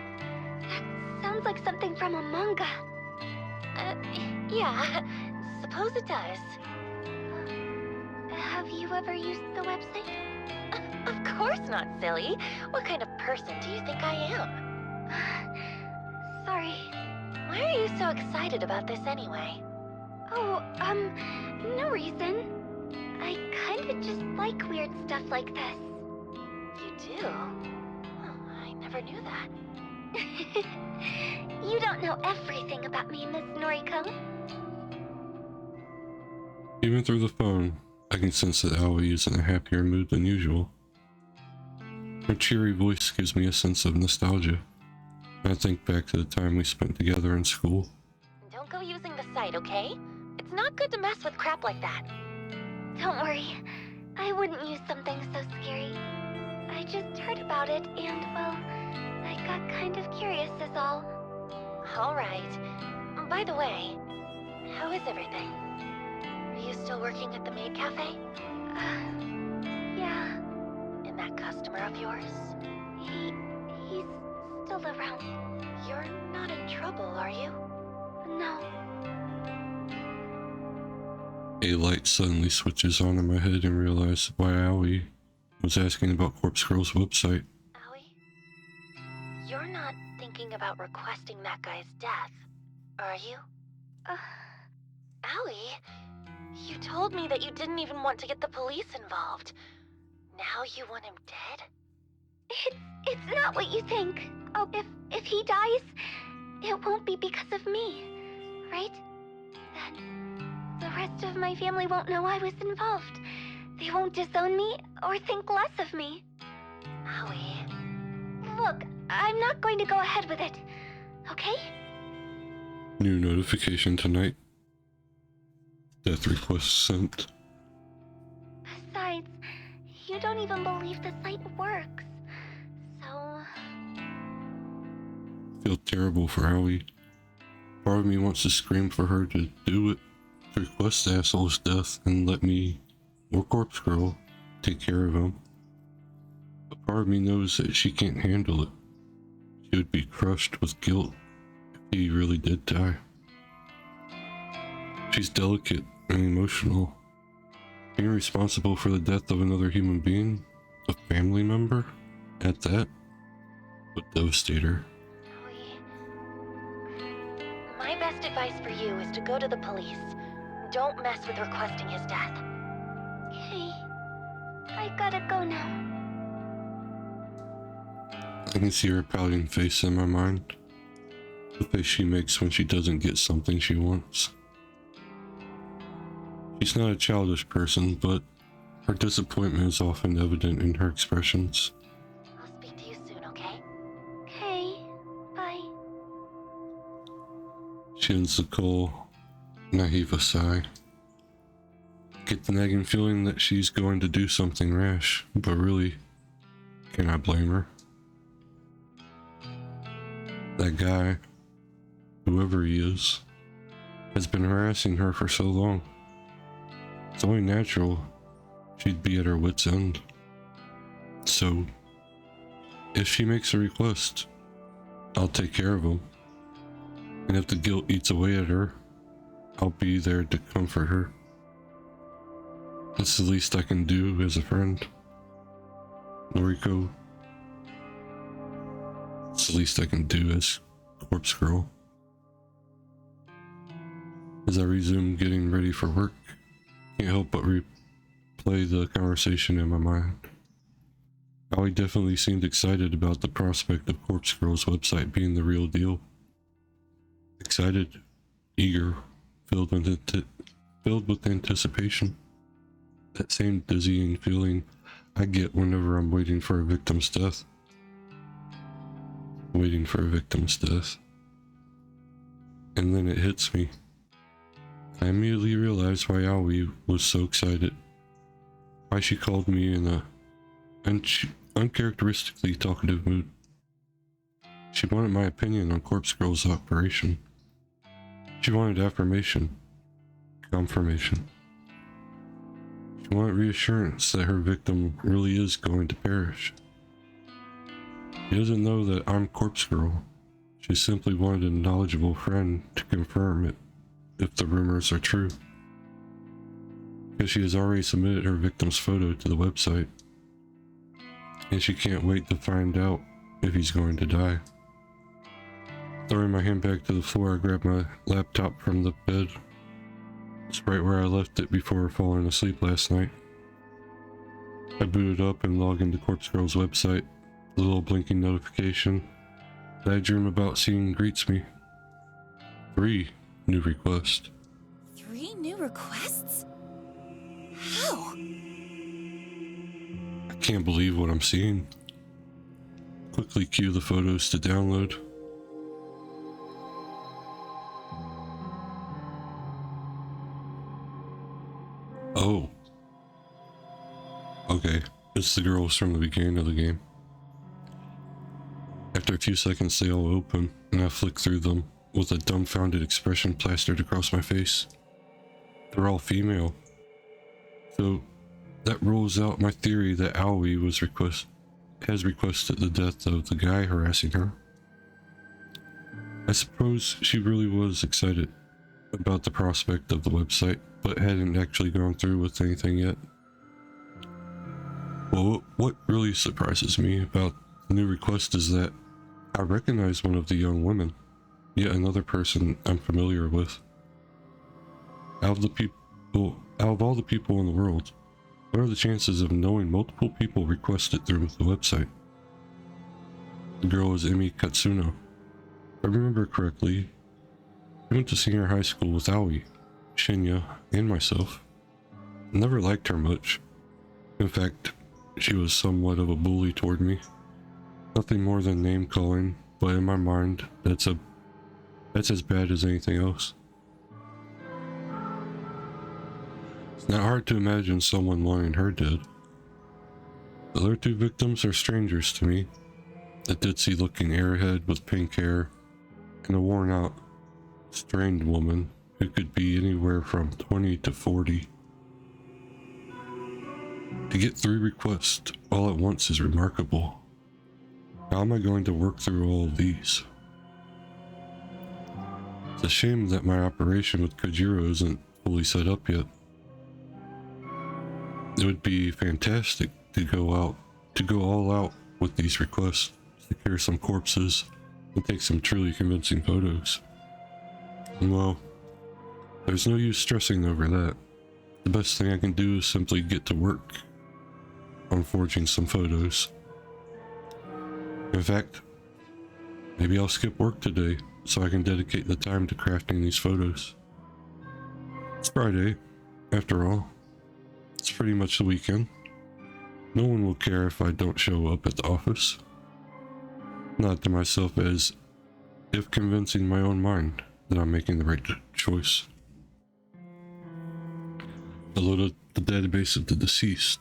B: sounds like something from a manga. Yeah, suppose it does. Have you ever used the website? Of course not, silly. What kind of person do you think I am? Sorry. Why are you so excited about this anyway? Oh, no reason. I kind of just like weird stuff like this. You do? Oh, I never knew that. You don't know everything about me, Miss Noriko.
A: Even through the phone, I can sense that Aoi is in a happier mood than usual. Her cheery voice gives me a sense of nostalgia. I think back to the time we spent together in school.
B: Don't go using the site, okay? It's not good to mess with crap like that. Don't worry. I wouldn't use something so scary. I just heard about it and, well, I got kind of curious is all. Alright. By the way, how is everything? Are you still working at the maid cafe? Yeah. And that customer of yours? He's still around. You're not in trouble, are you? No.
A: A light suddenly switches on in my head and realize why Aoi was asking about Corpse Girl's website.
B: Aoi? You're not thinking about requesting that guy's death, are you? Aoi? You told me that you didn't even want to get the police involved. Now you want him dead? It's not what you think. Oh, if he dies, it won't be because of me, right? Then the rest of my family won't know I was involved. They won't disown me or think less of me. Aoi. Look, I'm not going to go ahead with it, okay?
A: New notification tonight. Death request sent.
B: Besides, you don't even believe the site works. So...
A: Feel terrible for Aoi. Part of me wants to scream for her to do it, to request the asshole's death and let me, or Corpse Girl, take care of him. But part of me knows that she can't handle it. She would be crushed with guilt if he really did die. She's delicate and emotional. Being responsible for the death of another human being, a family member, at that, would devastate her.
B: My best advice for you is to go to the police. Don't mess with requesting his death. Okay. I gotta go now.
A: I can see her pouting face in my mind. The face she makes when she doesn't get something she wants. She's not a childish person, but her disappointment is often evident in her expressions.
B: I'll speak to you soon, okay? Okay. Bye.
A: She ends the call, and I heave a sigh. Get the nagging feeling that she's going to do something rash, but really, can I blame her? That guy, whoever he is, has been harassing her for so long. It's only natural she'd be at her wit's end. So, if she makes a request, I'll take care of him. And if the guilt eats away at her, I'll be there to comfort her. That's the least I can do as a friend. Noriko. It's the least I can do as Corpse Girl. As I resume getting ready for work, can't help but replay the conversation in my mind. Allie definitely seemed excited about the prospect of Corpse Girl's website being the real deal. Excited, eager, filled with anticipation. That same dizzying feeling I get whenever I'm waiting for a victim's death. Waiting for a victim's death. And then it hits me. I immediately realized why Aoi was so excited. Why she called me in a uncharacteristically talkative mood. She wanted my opinion on Corpse Girl's operation. She wanted affirmation, confirmation. She wanted reassurance that her victim really is going to perish. She doesn't know that I'm Corpse Girl. She simply wanted a knowledgeable friend to confirm it if the rumors are true. Because she has already submitted her victim's photo to the website, and she can't wait to find out if he's going to die. Throwing my handbag to the floor, I grab my laptop from the bed. It's right where I left it before falling asleep last night. I boot it up and log into Corpse Girl's website. The little blinking notification that I dream about seeing greets me. 3 new requests.
B: 3 new requests? How?
A: I can't believe what I'm seeing. Quickly cue the photos to download. Oh. Okay, it's the girls from the beginning of the game. After a few seconds they all open, and I flick through them with a dumbfounded expression plastered across my face. They're all female. So that rules out my theory that Aoi has requested the death of the guy harassing her. I suppose she really was excited about the prospect of the website, but hadn't actually gone through with anything yet. Well, what really surprises me about the new request is that I recognize one of the young women, yet another person I'm familiar with. Out of all the people in the world, what are the chances of knowing multiple people requested through the website? The girl is Emi Katsuno. If I remember correctly, I went to senior high school with Aoi, Shinya, and myself. I never liked her much. In fact, she was somewhat of a bully toward me. Nothing more than name calling, but in my mind, that's as bad as anything else. It's not hard to imagine someone wanting her dead. The other 2 victims are strangers to me. A ditzy looking airhead with pink hair, and a worn out, strained woman who could be anywhere from 20 to 40. To get 3 requests all at once is remarkable. How am I going to work through all of these? It's a shame that my operation with Kojiro isn't fully set up yet. It would be fantastic to go all out with these requests, secure some corpses, and take some truly convincing photos. And well, there's no use stressing over that. The best thing I can do is simply get to work on forging some photos. In fact, maybe I'll skip work today so I can dedicate the time to crafting these photos. It's Friday, after all. It's pretty much the weekend. No one will care if I don't show up at the office. Not to myself as if convincing my own mind that I'm making the right choice. I loaded the database of the deceased.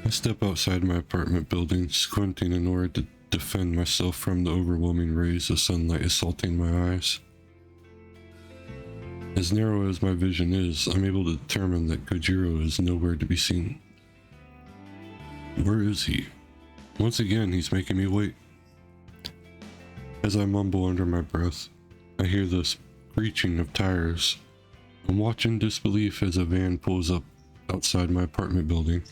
A: I step outside my apartment building, squinting in order to defend myself from the overwhelming rays of sunlight assaulting my eyes. As narrow as my vision is, I'm able to determine that Kojiro is nowhere to be seen. Where is he? Once again, he's making me wait. As I mumble under my breath, I hear the screeching of tires I'm watching disbelief as a van pulls up outside my apartment building.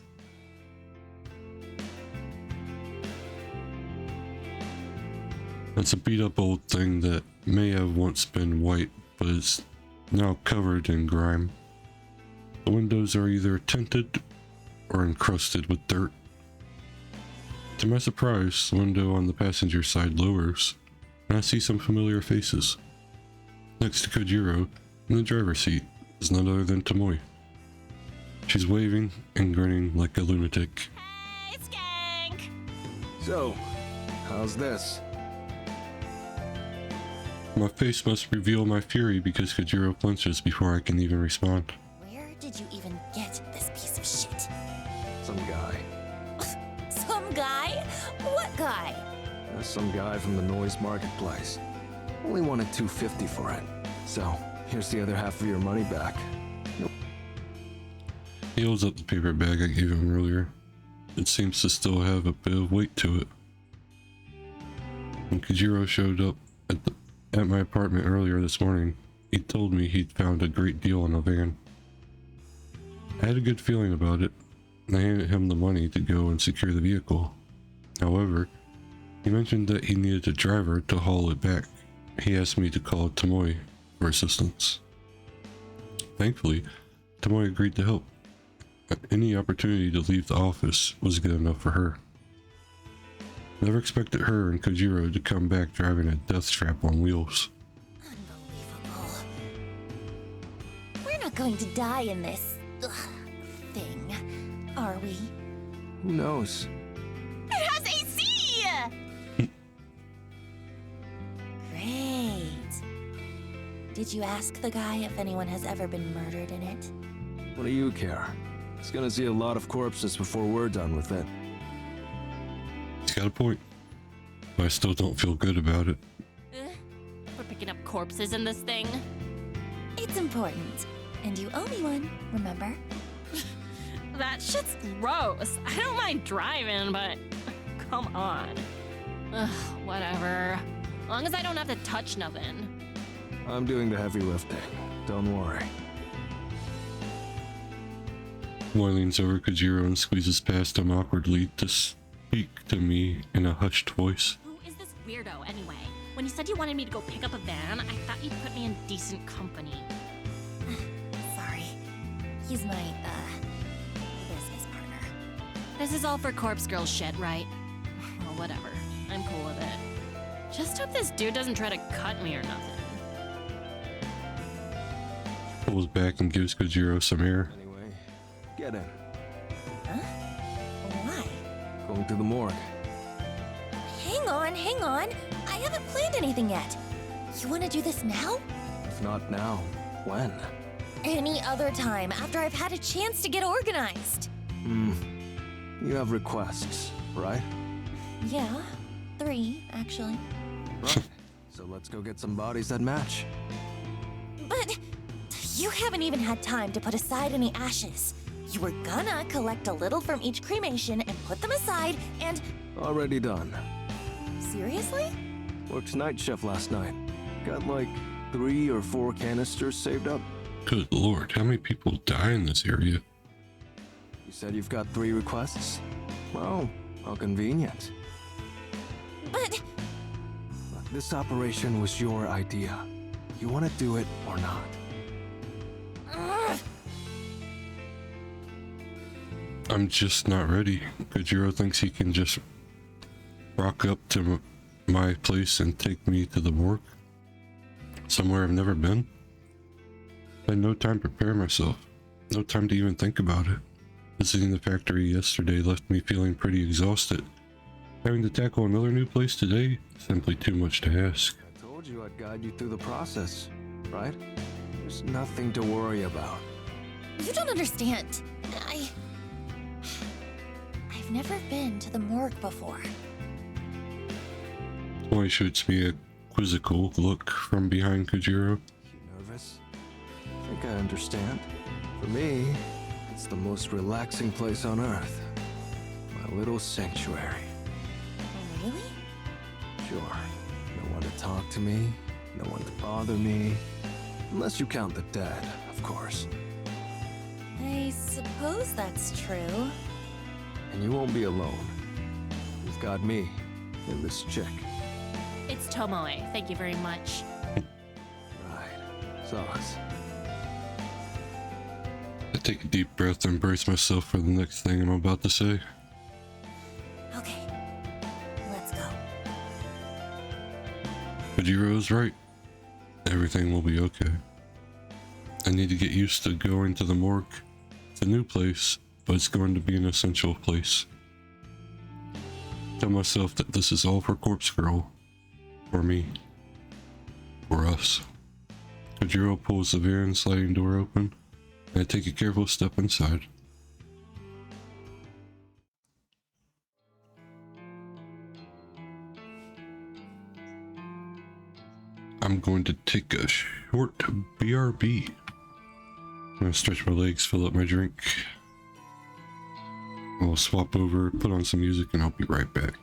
A: It's a beat up old thing that may have once been white, but is now covered in grime. The windows are either tinted or encrusted with dirt. To my surprise, the window on the passenger side lowers, and I see some familiar faces. Next to Kojiro, in the driver's seat, is none other than Tomoe. She's waving and grinning like a lunatic.
D: Hey, Skank!
C: So, how's this?
A: My face must reveal my fury because Kojiro flinches before I can even respond.
B: Where did you even get this piece of shit?
C: Some guy.
B: Some guy? What guy?
C: Some guy from the noise marketplace. Only wanted $250 for it. So, here's the other half of your money back.
A: He holds up the paper bag I gave him earlier. It seems to still have a bit of weight to it. When Kojiro showed up at my apartment earlier this morning, he told me he'd found a great deal on a van. I had a good feeling about it, and I handed him the money to go and secure the vehicle. However, he mentioned that he needed a driver to haul it back. He asked me to call Tomoe for assistance. Thankfully, Tomoe agreed to help. Any opportunity to leave the office was good enough for her. Never expected her and Kojiro to come back driving a death trap on wheels.
B: Unbelievable. We're not going to die in this thing, are we?
C: Who knows?
D: It has AC!
B: Great. Did you ask the guy if anyone has ever been murdered in it?
C: What do you care? He's gonna see a lot of corpses before we're done with it.
A: He's got a point, but I still don't feel good about it.
D: We're picking up corpses in this thing.
B: It's important. And you owe me one, remember?
D: That shit's gross. I don't mind driving, but come on. Ugh, whatever. As long as I don't have to touch nothing.
C: I'm doing the heavy lifting. Don't worry.
A: Moy leans over Kojiro and squeezes past him awkwardly to speak to me in a hushed voice.
D: Who is this weirdo anyway? When you said you wanted me to go pick up a van, I thought you'd put me in decent company.
B: Sorry. He's my, business partner.
D: This is all for Corpse Girl shit, right? Well, whatever. I'm cool with it. Just hope this dude doesn't try to cut me or nothing.
A: Pulls back and gives Kojiro some air.
C: Anyway, get in.
B: Huh? Why?
C: Going to the morgue.
B: Hang on. I haven't planned anything yet. You want to do this now?
C: If not now, when?
B: Any other time, after I've had a chance to get organized.
C: You have requests, right?
B: Yeah, 3, actually.
C: Right. So let's go get some bodies that match.
B: But you haven't even had time to put aside any ashes. You were gonna collect a little from each cremation and put them aside and...
C: Already done.
B: Seriously?
C: Worked night shift last night. Got like 3 or 4 canisters saved up.
A: Good lord, how many people die in this area?
C: You said you've got 3 requests? Well, how convenient.
B: But...
C: Look, this operation was your idea. You want to do it or not?
B: Ugh.
A: I'm just not ready. Kojiro thinks he can just rock up to my place and take me to the morgue. Somewhere I've never been. I had no time to prepare myself. No time to even think about it. Visiting the factory yesterday left me feeling pretty exhausted. Having to tackle another new place today, simply too much to ask.
C: I told you I'd guide you through the process, right? There's nothing to worry about.
B: You don't understand. I've never been to the morgue before.
A: Toy shoots me a quizzical look from behind Kojiro.
C: You nervous? I think I understand. For me, it's the most relaxing place on Earth. My little sanctuary.
B: Really?
C: Sure. No one to talk to me, no one to bother me. Unless you count the dead, of course.
B: I suppose that's true.
C: And you won't be alone. You've got me and this chick.
D: It's Tomoe. Thank you very much.
C: Right. Solace.
A: I take a deep breath and brace myself for the next thing I'm about to say.
B: Okay, let's go.
A: Kojiro's right. Everything will be okay. I need to get used to going to the morgue. It's a new place, but it's going to be an essential place. Tell myself that this is all for Corpse Girl. For me. For us. Kojiro pulls the Viren sliding door open, and I take a careful step inside. I'm going to take a short BRB. I'm going to stretch my legs, fill up my drink. I'll swap over, put on some music, and I'll be right back.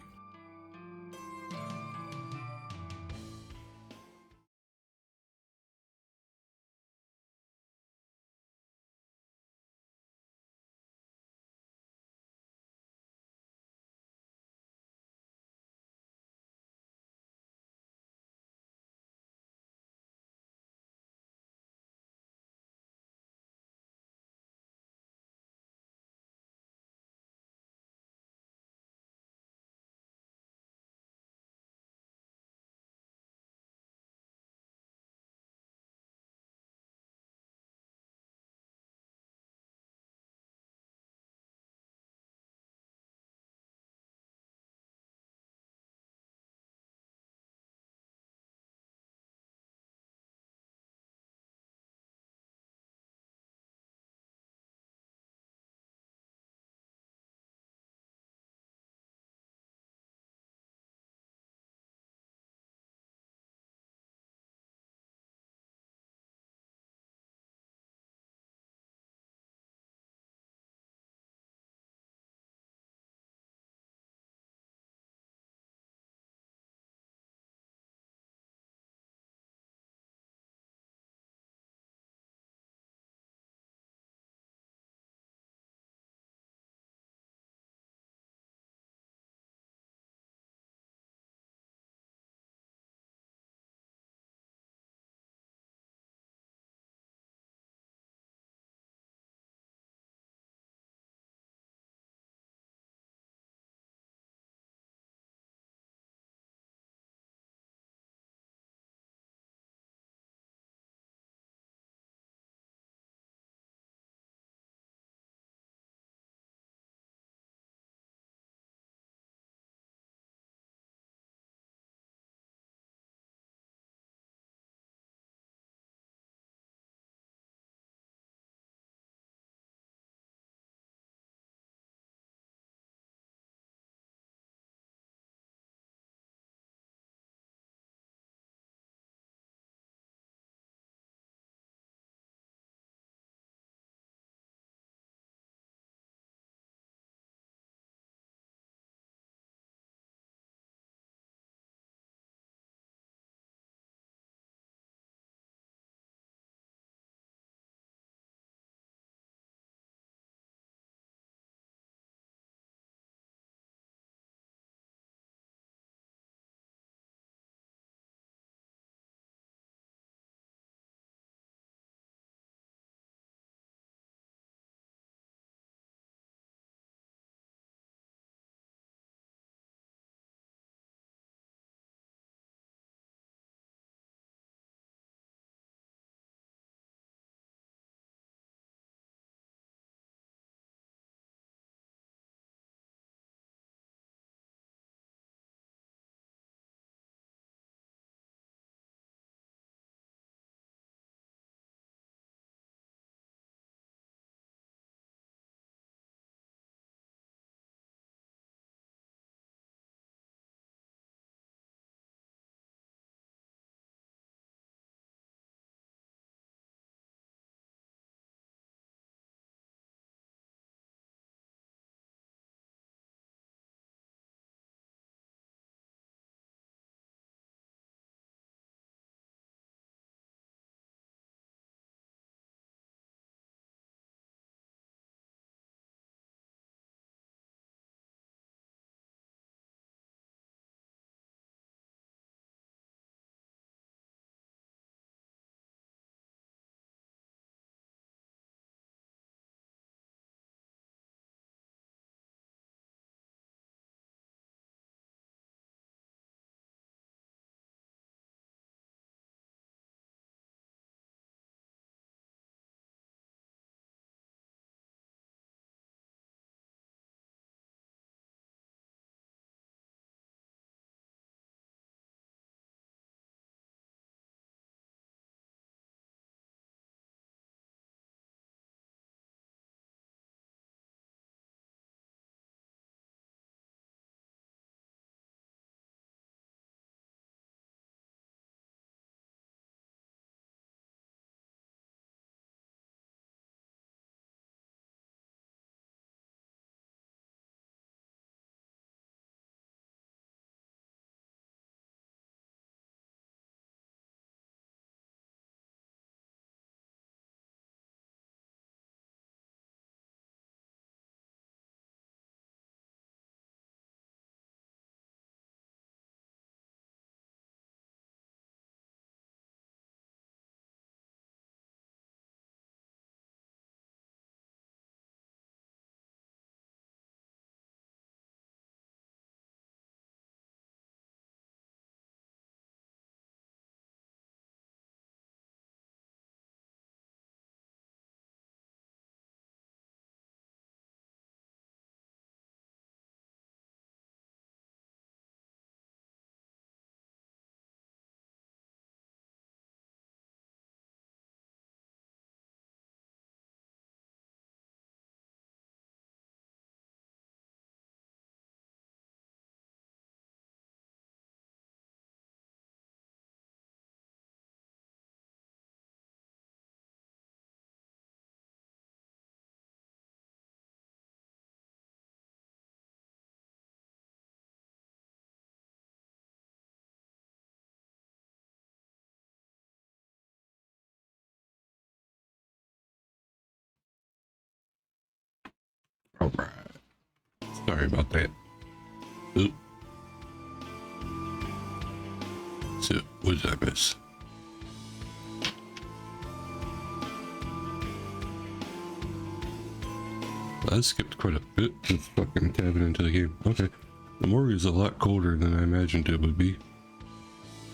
A: Sorry about that. Oop. So, what did I miss? I skipped quite a bit just fucking tabbing into the game. Okay. The morgue is a lot colder than I imagined it would be.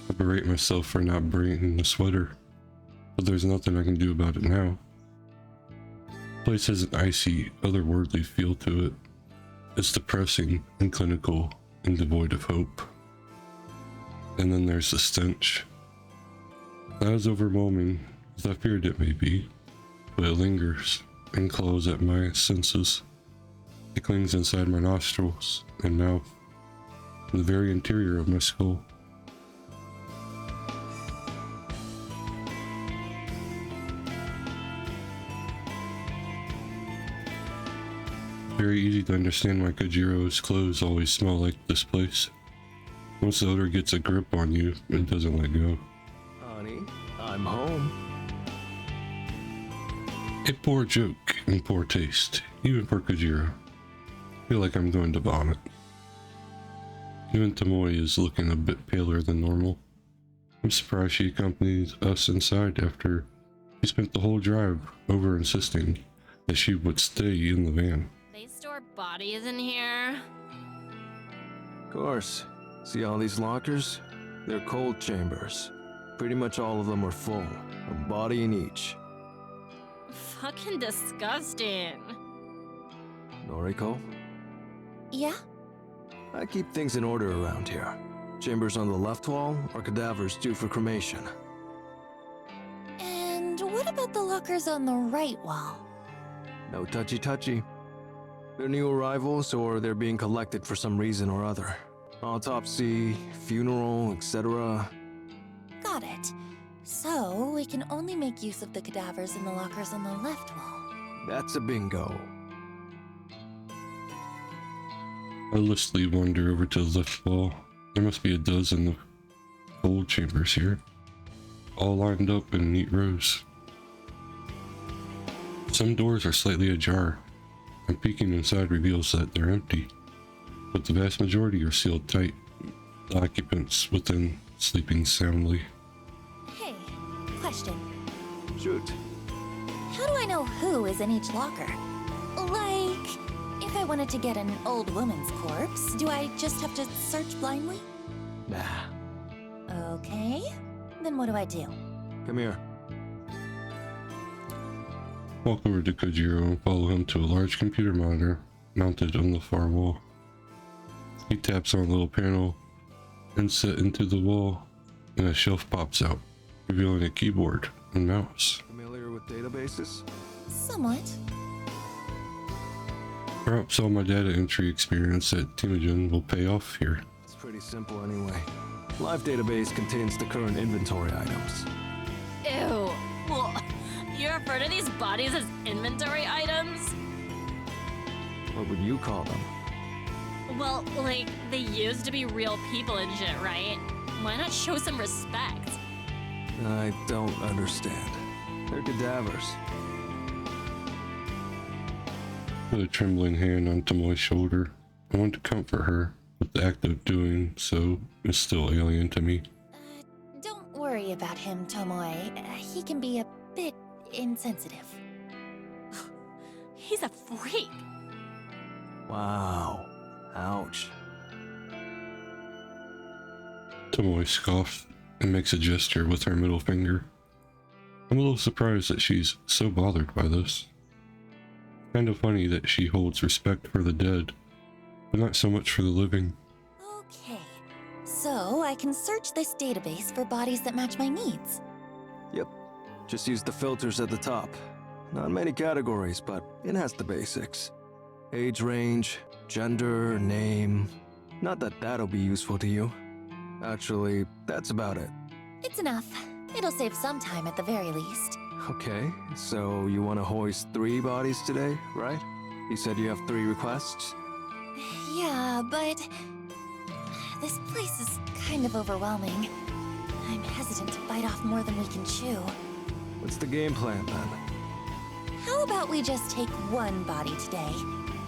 A: I berate myself for not bringing a sweater, but there's nothing I can do about it now. The place has an icy, otherworldly feel to it. It's depressing and clinical and devoid of hope. And then there's the stench. Not as overwhelming as I feared it may be, but it lingers and claws at my senses. It clings inside my nostrils and mouth, in the very interior of my skull. Very easy to understand why Kojiro's clothes always smell like this place. Once the odor gets a grip on you, it doesn't let go.
C: Honey, I'm home.
A: A poor joke and poor taste, even for Kojiro. I feel like I'm going to vomit. Even Tomoe is looking a bit paler than normal. I'm surprised she accompanied us inside after she spent the whole drive over insisting that she would stay in the van.
D: They store bodies in here.
C: Of course. See all these lockers? They're cold chambers. Pretty much all of them are full, a body in each.
D: Fucking disgusting.
C: Noriko?
B: Yeah?
C: I keep things in order around here. Chambers on the left wall are cadavers due for cremation.
B: And what about the lockers on the right wall?
C: No touchy-touchy. They're new arrivals or they're being collected for some reason or other. Autopsy, funeral, etc.
B: Got it. So, we can only make use of the cadavers in the lockers on the left wall.
C: That's a bingo.
A: I listlessly wander over to the left wall. There must be a dozen of cold chambers here, all lined up in neat rows. Some doors are slightly ajar, and peeking inside reveals that they're empty, but the vast majority are sealed tight, the occupants within sleeping soundly.
B: Hey, question.
C: Shoot.
B: How do I know who is in each locker? Like, if I wanted to get an old woman's corpse, do I just have to search blindly?
C: Nah.
B: Okay, then what do I do?
C: Come here.
A: Walk over to Kojiro and follow him to a large computer monitor mounted on the far wall. He taps on a little panel inset into the wall, and a shelf pops out, revealing a keyboard and mouse.
C: Familiar with databases?
B: Somewhat.
A: Perhaps all my data entry experience at Timogen will pay off here.
C: It's pretty simple anyway. Live database contains the current inventory items.
D: Ew. Well, you refer to these bodies as inventory items?
C: What would you call them?
D: Well, like, they used to be real people and shit, right? Why not show some respect?
C: I don't understand. They're cadavers.
A: Put a trembling hand on Tomoe's shoulder. I want to comfort her, but the act of doing so is still alien to me.
B: Don't worry about him, Tomoe. He can be a bit insensitive.
D: He's a freak.
C: Wow. Ouch.
A: Tomoe scoffs and makes a gesture with her middle finger. I'm a little surprised that she's so bothered by this. Kind of funny that she holds respect for the dead, but not so much for the living.
B: Okay, so I can search this database for bodies that match my needs.
C: Yep. Just use the filters at the top. Not many categories, but it has the basics. Age range, gender, name. Not that that'll be useful to you. Actually, that's about it.
B: It's enough. It'll save some time at the very least.
C: Okay, so you want to hoist 3 bodies today, right? You said you have 3 requests?
B: Yeah, but this place is kind of overwhelming. I'm hesitant to bite off more than we can chew.
C: What's the game plan then?
B: How about we just take one body today?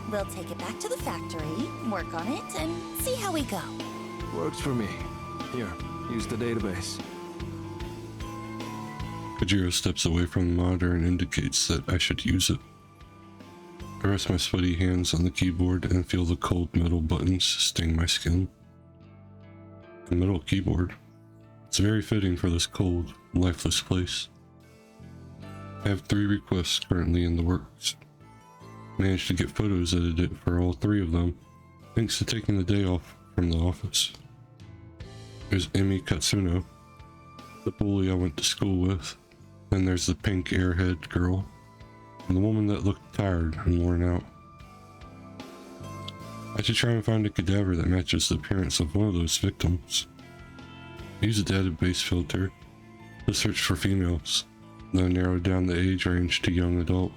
B: We'll take it back to the factory, work on it, and see how we go.
C: Works for me. Here, use the database.
A: Kojiro steps away from the monitor and indicates that I should use it. I rest my sweaty hands on the keyboard and feel the cold metal buttons sting my skin. A metal keyboard. It's very fitting for this cold, lifeless place. I have 3 requests currently in the works. Managed to get photos edited for all 3 of them, thanks to taking the day off from the office. There's Emi Katsuno, the bully I went to school with. Then there's the pink airhead girl, and the woman that looked tired and worn out. I should try and find a cadaver that matches the appearance of one of those victims. Use a database filter to search for females, then narrow down the age range to young adult.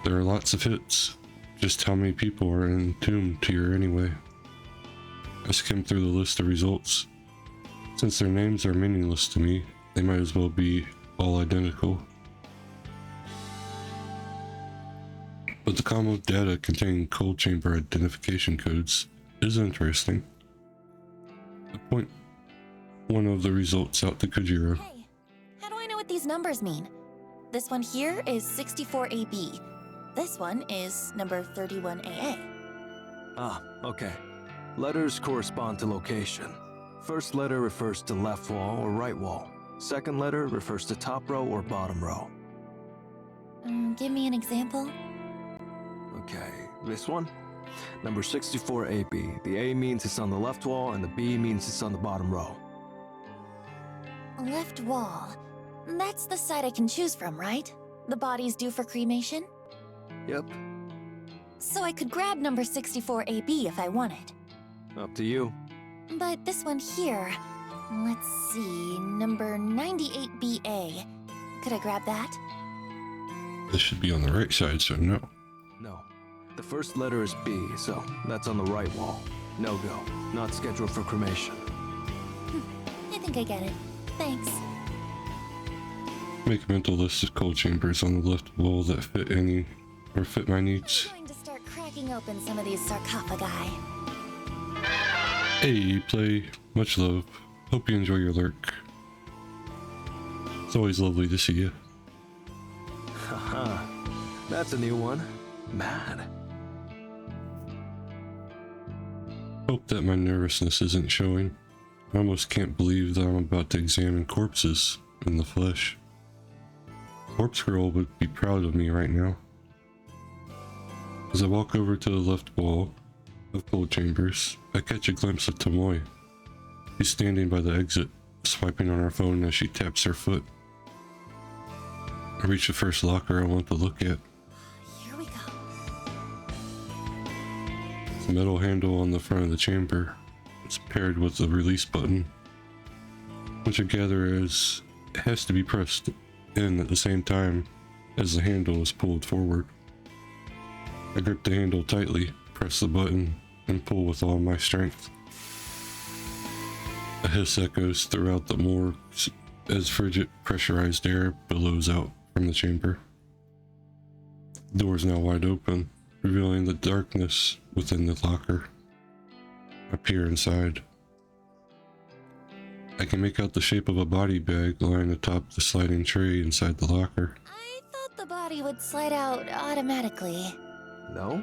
A: There are lots of hits, just how many people are in tune to your anyway. I skimmed through the list of results. Since their names are meaningless to me, they might as well be all identical. But the column of data containing cold chamber identification codes is interesting. I point one of the results out to Kojiro.
B: Hey, how do I know what these numbers mean? This one here is 64AB. This one is number 31AA.
C: Ah, okay. Letters correspond to location. First letter refers to left wall or right wall. Second letter refers to top row or bottom row.
B: Give me an example.
C: Okay, this one? Number 64AB. The A means it's on the left wall and the B means it's on the bottom row.
B: Left wall. That's the side I can choose from, right? The body's due for cremation?
C: Yep,
B: So I could grab number 64AB if I wanted.
C: up to you.
B: But this one here, let's see, number 98BA. Could I grab that?
A: This should be on the right side, so no.
C: No. The first letter is B, so that's on the right wall. No go. Not scheduled for cremation.
B: I think I get it. Thanks.
A: Make a mental list of cold chambers on the left wall that fit my needs.
B: I'm going to start cracking open some of these sarcophagi.
A: Hey, play. Much love. Hope you enjoy your lurk. It's always lovely to see you.
C: Haha. That's a new one. Mad.
A: Hope that my nervousness isn't showing. I almost can't believe that I'm about to examine corpses in the flesh. Corpse Girl would be proud of me right now. As I walk over to the left wall of cold chambers, I catch a glimpse of Tomoe. She's standing by the exit, swiping on her phone as she taps her foot. I reach the first locker I want to look at.
B: Here we go.
A: The metal handle on the front of the chamber is paired with the release button, which I gather has to be pressed in at the same time as the handle is pulled forward. I grip the handle tightly, press the button, and pull with all my strength. A hiss echoes throughout the morgue as frigid, pressurized air billows out from the chamber. The door is now wide open, revealing the darkness within the locker. I peer inside. I can make out the shape of a body bag lying atop the sliding tray inside the locker.
B: I thought the body would slide out automatically.
C: No?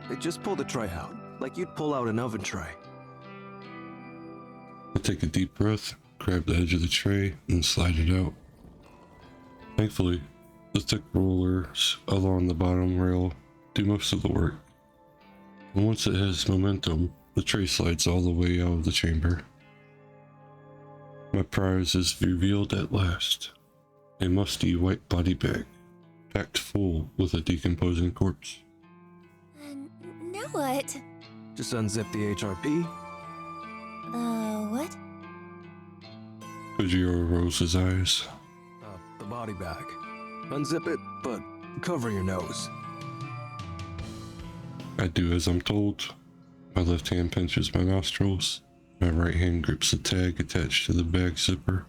C: They just pull the tray out, like you'd pull out an oven tray.
A: I take a deep breath, grab the edge of the tray, and slide it out. Thankfully, the thick rollers along the bottom rail do most of the work. And once it has momentum, the tray slides all the way out of the chamber. My prize is revealed at last. A musty white body bag, packed full with a decomposing corpse.
B: Now what?
C: Just unzip the HRP.
B: What?
A: Kojiro rolls his eyes.
C: The body bag. Unzip it, but cover your nose.
A: I do as I'm told. My left hand pinches my nostrils. My right hand grips the tag attached to the bag zipper.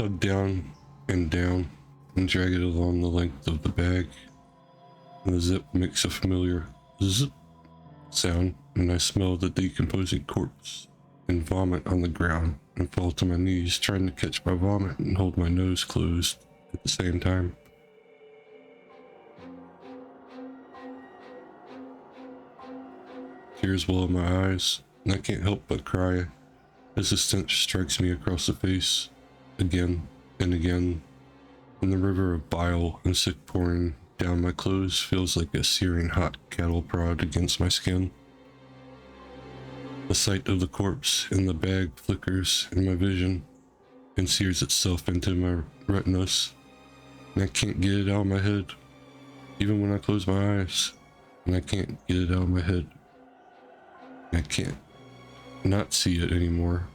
A: tug down and drag it along the length of the bag. And the zip makes a familiar zip sound, and I smell the decomposing corpse and vomit on the ground and fall to my knees, trying to catch my vomit and hold my nose closed at the same time. Tears well in my eyes, and I can't help but cry as the stench strikes me across the face again and again, and the river of bile and sick pouring down my clothes feels like a searing hot cattle prod against my skin. The sight of the corpse in the bag flickers in my vision and sears itself into my retinas, and I can't get it out of my head, even when I close my eyes, and I can't get it out of my head. I can't not see it anymore.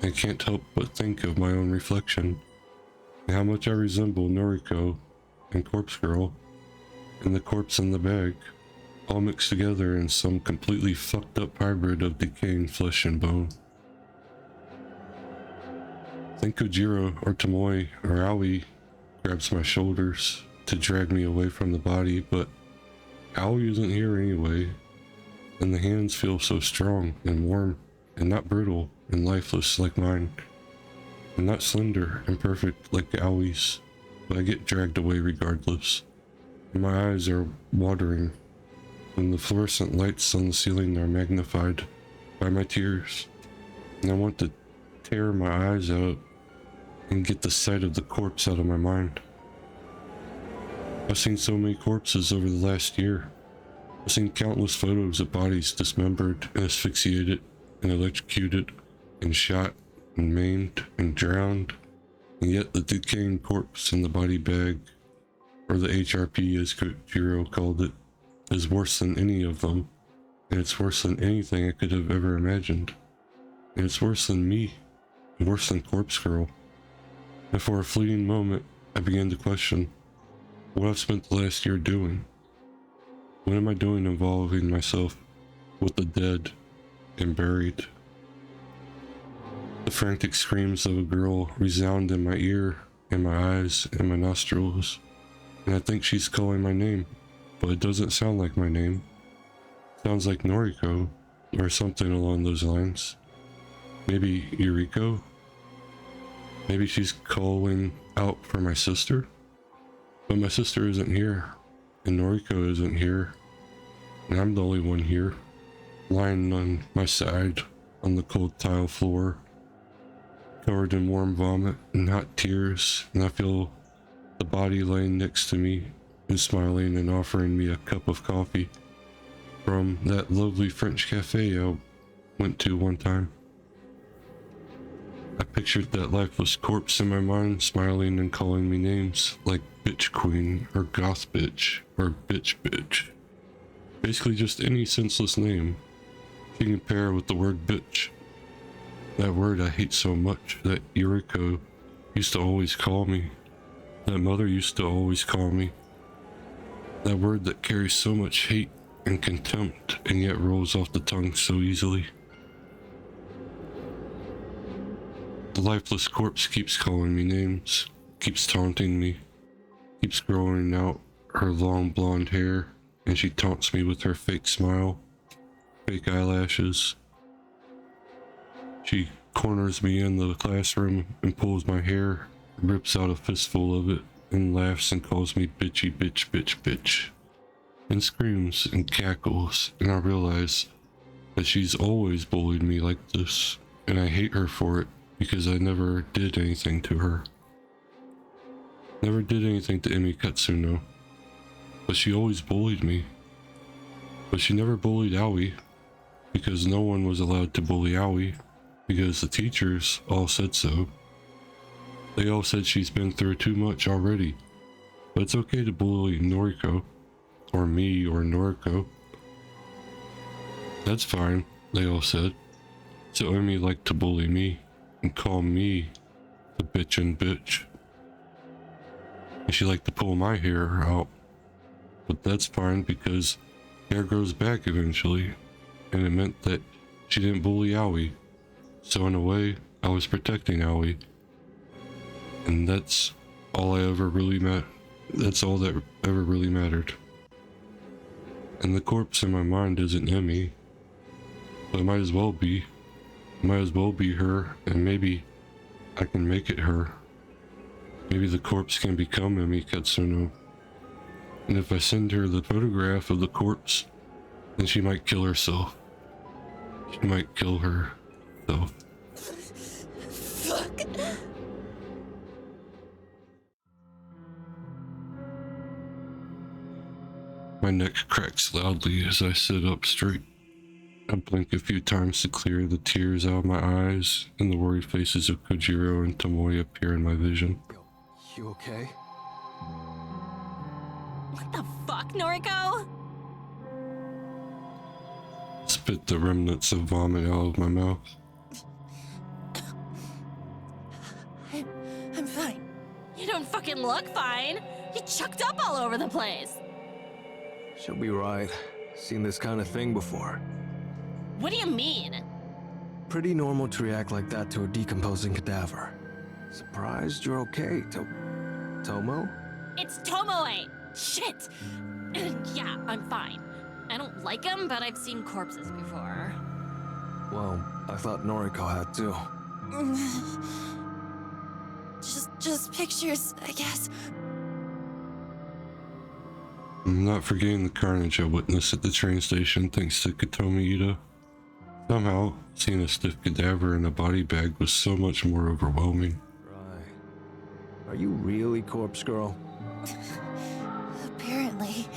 A: I can't help but think of my own reflection and how much I resemble Noriko and Corpse Girl and the corpse in the bag, all mixed together in some completely fucked up hybrid of decaying flesh and bone. Think of Jiro or Tomoe or Aoi grabs my shoulders to drag me away from the body, but Aoi isn't here anyway, and the hands feel so strong and warm and not brittle and lifeless like mine, and not slender and perfect like Aoi's, but I get dragged away regardless, and my eyes are watering, and the fluorescent lights on the ceiling are magnified by my tears, and I want to tear my eyes out and get the sight of the corpse out of my mind. I've seen so many corpses over the last year. I've seen countless photos of bodies dismembered and asphyxiated and electrocuted and shot and maimed and drowned, and yet the decaying corpse in the body bag, or the HRP as Kojiro called it, is worse than any of them, and it's worse than anything I could have ever imagined, and it's worse than me, and worse than Corpse Girl. And for a fleeting moment, I began to question what I've spent the last year doing. What am I doing involving myself with the dead and buried? The frantic screams of a girl resound in my ear, in my eyes, and my nostrils, and I think she's calling my name, but it doesn't sound like my name. It sounds like Noriko, or something along those lines. Maybe Yuriko? Maybe she's calling out for my sister? But my sister isn't here, and Noriko isn't here, and I'm the only one here, lying on my side on the cold tile floor, covered in warm vomit and hot tears, and I feel the body laying next to me and smiling and offering me a cup of coffee from that lovely French cafe I went to one time. I pictured that lifeless corpse in my mind, smiling and calling me names like Bitch Queen or Goth Bitch or Bitch Bitch. Basically just any senseless name you can pair with the word bitch. That word I hate so much that Yuriko used to always call me. That mother used to always call me. That word that carries so much hate and contempt and yet rolls off the tongue so easily. The lifeless corpse keeps calling me names, keeps taunting me, keeps growing out her long blonde hair, and she taunts me with her fake smile, fake eyelashes. She corners me in the classroom and pulls my hair, rips out a fistful of it, and laughs and calls me bitchy bitch bitch bitch, and screams and cackles, and I realize that she's always bullied me like this, and I hate her for it because I never did anything to her. Never did anything to Emi Katsuno, but she always bullied me. But she never bullied Aoi, because no one was allowed to bully Aoi, because the teachers all said so. They all said she's been through too much already, but it's okay to bully Noriko, or me, or Noriko. That's fine, they all said. So Emi liked to bully me, and call me the bitchin' bitch. And she liked to pull my hair out, but that's fine because hair grows back eventually, and it meant that she didn't bully Aoi. So in a way, I was protecting Aoi. And that's all I ever really that's all that ever really mattered. And the corpse in my mind isn't Emmy, but it might as well be. It might as well be her, and maybe I can make it her. Maybe the corpse can become Emmy Katsuno. And if I send her the photograph of the corpse, then she might kill herself. She might kill herself.
B: Fuck.
A: My neck cracks loudly as I sit up straight. I blink a few times to clear the tears out of my eyes, and the worried faces of Kojiro and Tomoe appear in my vision.
C: Yo, you okay?
D: What the fuck, Noriko?
A: Spit the remnants of vomit out of my mouth.
B: I'm fine.
D: You don't fucking look fine. You chucked up all over the place.
C: She'll be right. Seen this kind of thing before.
D: What do you mean?
C: Pretty normal to react like that to a decomposing cadaver. Surprised you're okay, Tomo?
D: It's Tomoe. Shit. Yeah, I'm fine. I don't like him, but I've seen corpses before.
C: Well, I thought Noriko had too.
B: Just pictures, I guess.
A: I'm not forgetting the carnage I witnessed at the train station thanks to Katomi Ida. Somehow, seeing a stiff cadaver in a body bag was so much more overwhelming.
C: Right. Are you really Corpse Girl?
B: Apparently.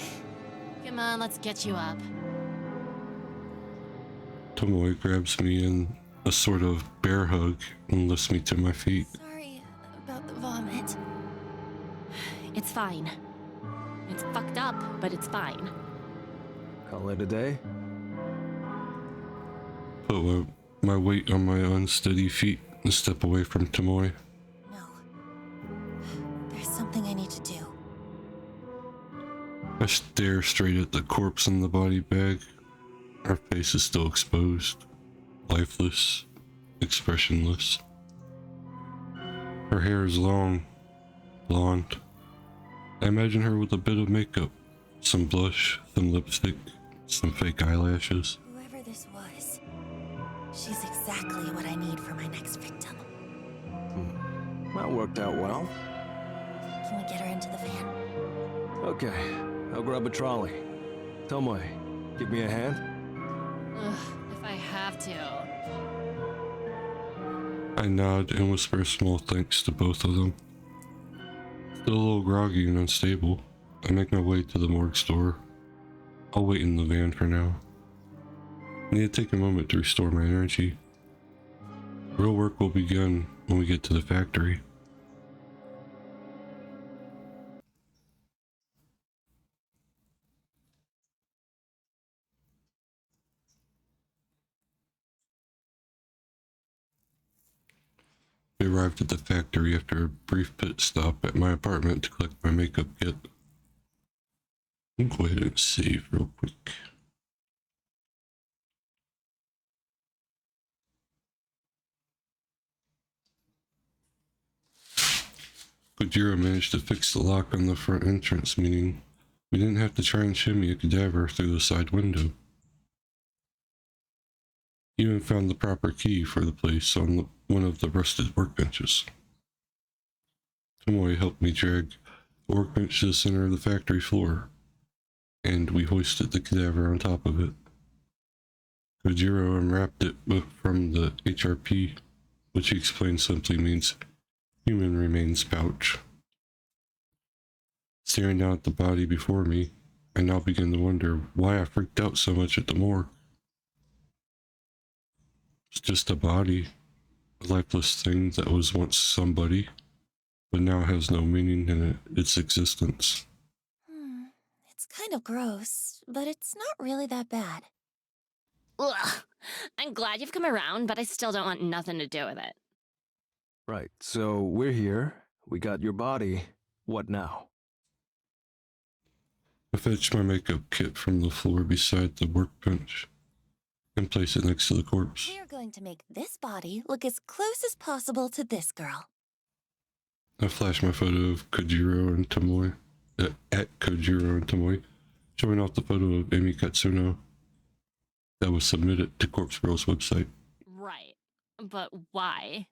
D: Come on, let's get you up.
A: Tomoe grabs me in a sort of bear hug and lifts me to my feet.
B: Sorry about the vomit.
D: It's fine. It's fucked up, but it's fine.
C: Call it a day?
A: Put my weight on my unsteady feet and step away from Tomoe.
B: No. There's something I need to do.
A: I stare straight at the corpse in the body bag. Her face is still exposed, lifeless, expressionless. Her hair is long, blonde. I imagine her with a bit of makeup, some blush, some lipstick, some fake eyelashes.
B: Whoever this was, she's exactly what I need for my next victim.
C: That worked out well.
B: Can we get her into the van?
C: Okay, I'll grab a trolley. Tomoe, give me a hand?
D: Ugh, if I have to.
A: I nod and whisper a small thanks to both of them. Still a little groggy and unstable, I make my way to the morgue store. I'll wait in the van for now. I need to take a moment to restore my energy. Real work will begin when we get to the factory. We arrived at the factory after a brief pit stop at my apartment to collect my makeup kit. I'll go ahead and save real quick. Kojiro managed to fix the lock on the front entrance, meaning we didn't have to try and shimmy a cadaver through the side window. He even found the proper key for the place on one of the rusted workbenches. Tomoe helped me drag the workbench to the center of the factory floor, and we hoisted the cadaver on top of it. Kojiro unwrapped it from the HRP, which he explained simply means human remains pouch. Staring down at the body before me, I now begin to wonder why I freaked out so much at the morgue. It's just a body, a lifeless thing that was once somebody, but now has no meaning in its existence.
B: It's kind of gross, but it's not really that bad.
D: Ugh. I'm glad you've come around, but I still don't want nothing to do with it.
C: Right, so we're here. We got your body. What now?
A: I fetched my makeup kit from the floor beside the workbench and placed it next to the corpse.
B: We are going to make this body look as close as possible to this girl.
A: I flashed my photo of Kojiro and Tomoe, at Kojiro and Tomoe, showing off the photo of Emi Katsuno that was submitted to Corpse Girl's website.
D: Right. But why?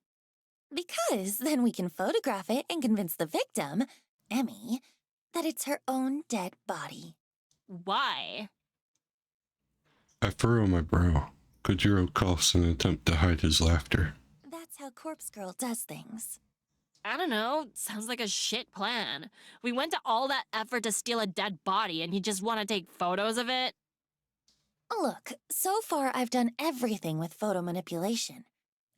B: Because then we can photograph it and convince the victim, Emmy, that it's her own dead body.
D: Why?
A: I furrow my brow. Kojiro coughs in an attempt to hide his laughter.
B: That's how Corpse Girl does things.
D: I don't know. Sounds like a shit plan. We went to all that effort to steal a dead body and you just want to take photos of it?
B: Look, so far I've done everything with photo manipulation.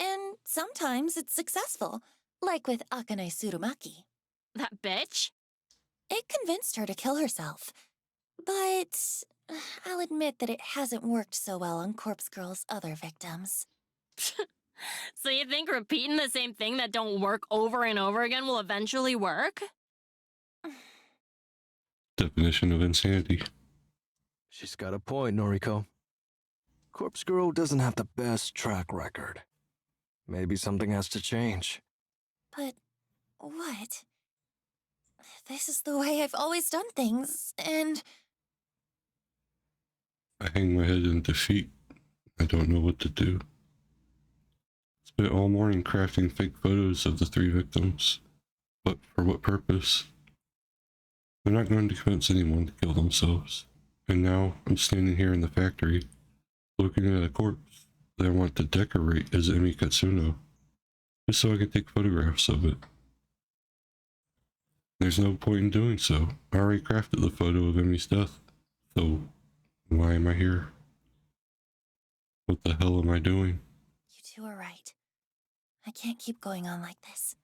B: And sometimes it's successful, like with Akane Tsurumaki.
D: That bitch?
B: It convinced her to kill herself. But I'll admit that it hasn't worked so well on Corpse Girl's other victims.
D: So you think repeating the same thing that don't work over and over again will eventually work?
A: Definition of insanity.
C: She's got a point, Noriko. Corpse Girl doesn't have the best track record. Maybe something has to change.
B: But what? This is the way I've always done things, and...
A: I hang my head in defeat. I don't know what to do. Spent all morning crafting fake photos of the 3 victims. But for what purpose? They're not going to convince anyone to kill themselves. And now I'm standing here in the factory, looking at a corpse that I want to decorate as Emi Katsuno, just so I can take photographs of it. There's no point in doing so. I already crafted the photo of Emi's death, so why am I here? What the hell am I doing?
B: You two are right. I can't keep going on like this.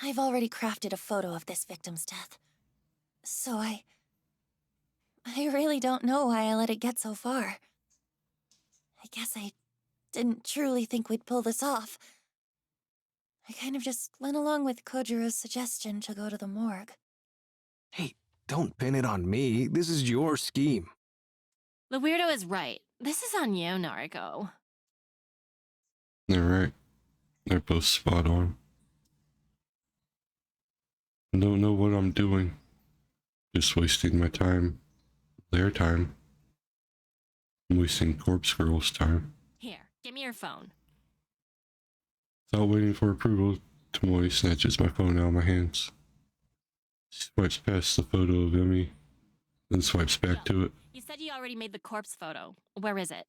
B: I've already crafted a photo of this victim's death. So I really don't know why I let it get so far. I guess I didn't truly think we'd pull this off. I kind of just went along with Kojiro's suggestion to go to the morgue.
C: Hey, don't pin it on me. This is your scheme.
D: The weirdo is right. This is on you, Noriko.
A: They're right. They're both spot on. I don't know what I'm doing. Just wasting my time. Their time. I'm wasting Corpse Girl's time.
D: Here, give me your phone.
A: Without waiting for approval, Tomoe snatches my phone out of my hands. She swipes past the photo of Emi, then swipes back to it.
D: You said you already made the corpse photo. Where is it?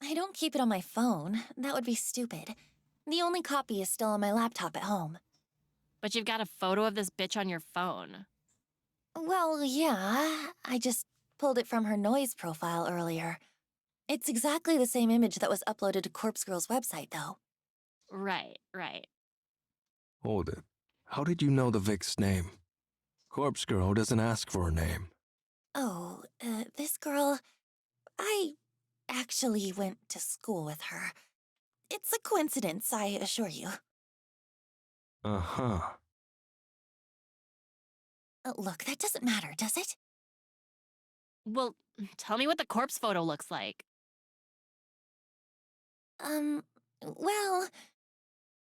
B: I don't keep it on my phone. That would be stupid. The only copy is still on my laptop at home.
D: But you've got a photo of this bitch on your phone.
B: Well, yeah. I just pulled it from her noise profile earlier. It's exactly the same image that was uploaded to Corpse Girl's website, though.
D: Right.
C: Hold it. How did you know the Vic's name? Corpse Girl doesn't ask for a name.
B: Oh, this girl... I actually went to school with her. It's a coincidence, I assure you.
C: Uh-huh.
B: Look, that doesn't matter, does it?
D: Well, tell me what the corpse photo looks like.
B: Well,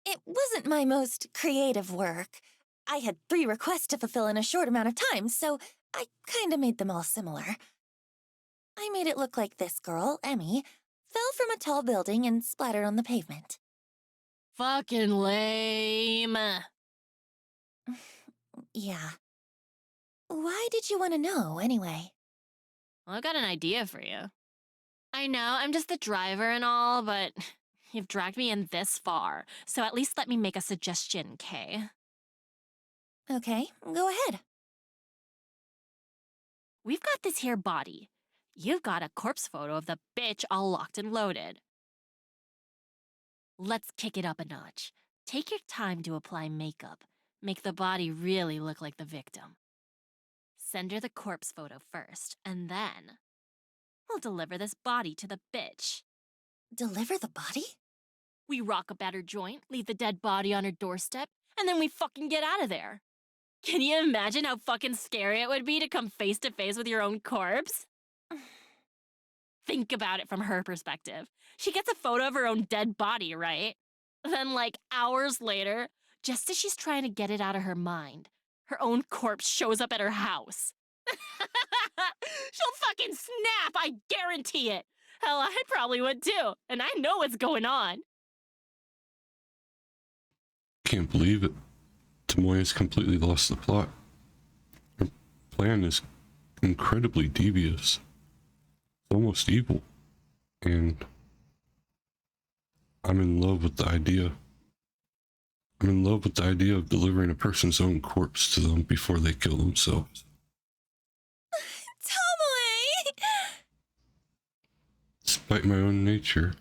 B: it wasn't my most creative work. I had 3 requests to fulfill in a short amount of time, so I kinda made them all similar. I made it look like this girl, Emmy, fell from a tall building and splattered on the pavement.
D: Fucking lame.
B: Yeah. Why did you want to know, anyway?
D: Well, I've got an idea for you. I know, I'm just the driver and all, but you've dragged me in this far, so at least let me make a suggestion, Kay?
B: Okay, go ahead.
D: We've got this here body. You've got a corpse photo of the bitch all locked and loaded. Let's kick it up a notch. Take your time to apply makeup. Make the body really look like the victim. Send her the corpse photo first, and then we'll deliver this body to the bitch.
B: Deliver the body?
D: We rock a battered joint, leave the dead body on her doorstep, and then we fucking get out of there. Can you imagine how fucking scary it would be to come face to face with your own corpse? Think about it from her perspective. She gets a photo of her own dead body, right? Then, like, hours later, just as she's trying to get it out of her mind, her own corpse shows up at her house. She'll fucking snap, I guarantee it. Hell, I probably would too, and I know what's going on.
A: Can't believe it. Tomoya's completely lost the plot. Her plan is incredibly devious. It's almost evil. And I'm in love with the idea. I'm in love with the idea of delivering a person's own corpse to them before they kill themselves.
B: Tomoe!
A: Despite my own nature,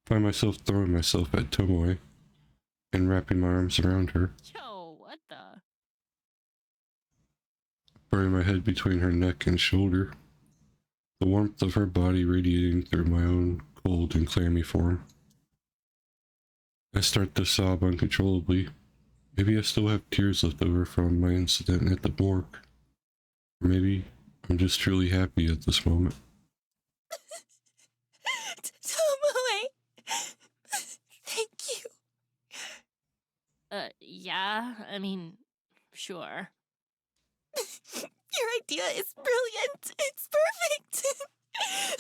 A: I find myself throwing myself at Tomoe and wrapping my arms around her,
D: Yo, what the?
A: burying my head between her neck and shoulder, the warmth of her body radiating through my own cold and clammy form. I start to sob uncontrollably. Maybe I still have tears left over from my incident at the morgue. Or maybe I'm just truly happy at this moment.
B: Tomoe! Thank you.
D: Yeah, I mean, sure.
B: Your idea is brilliant. It's perfect.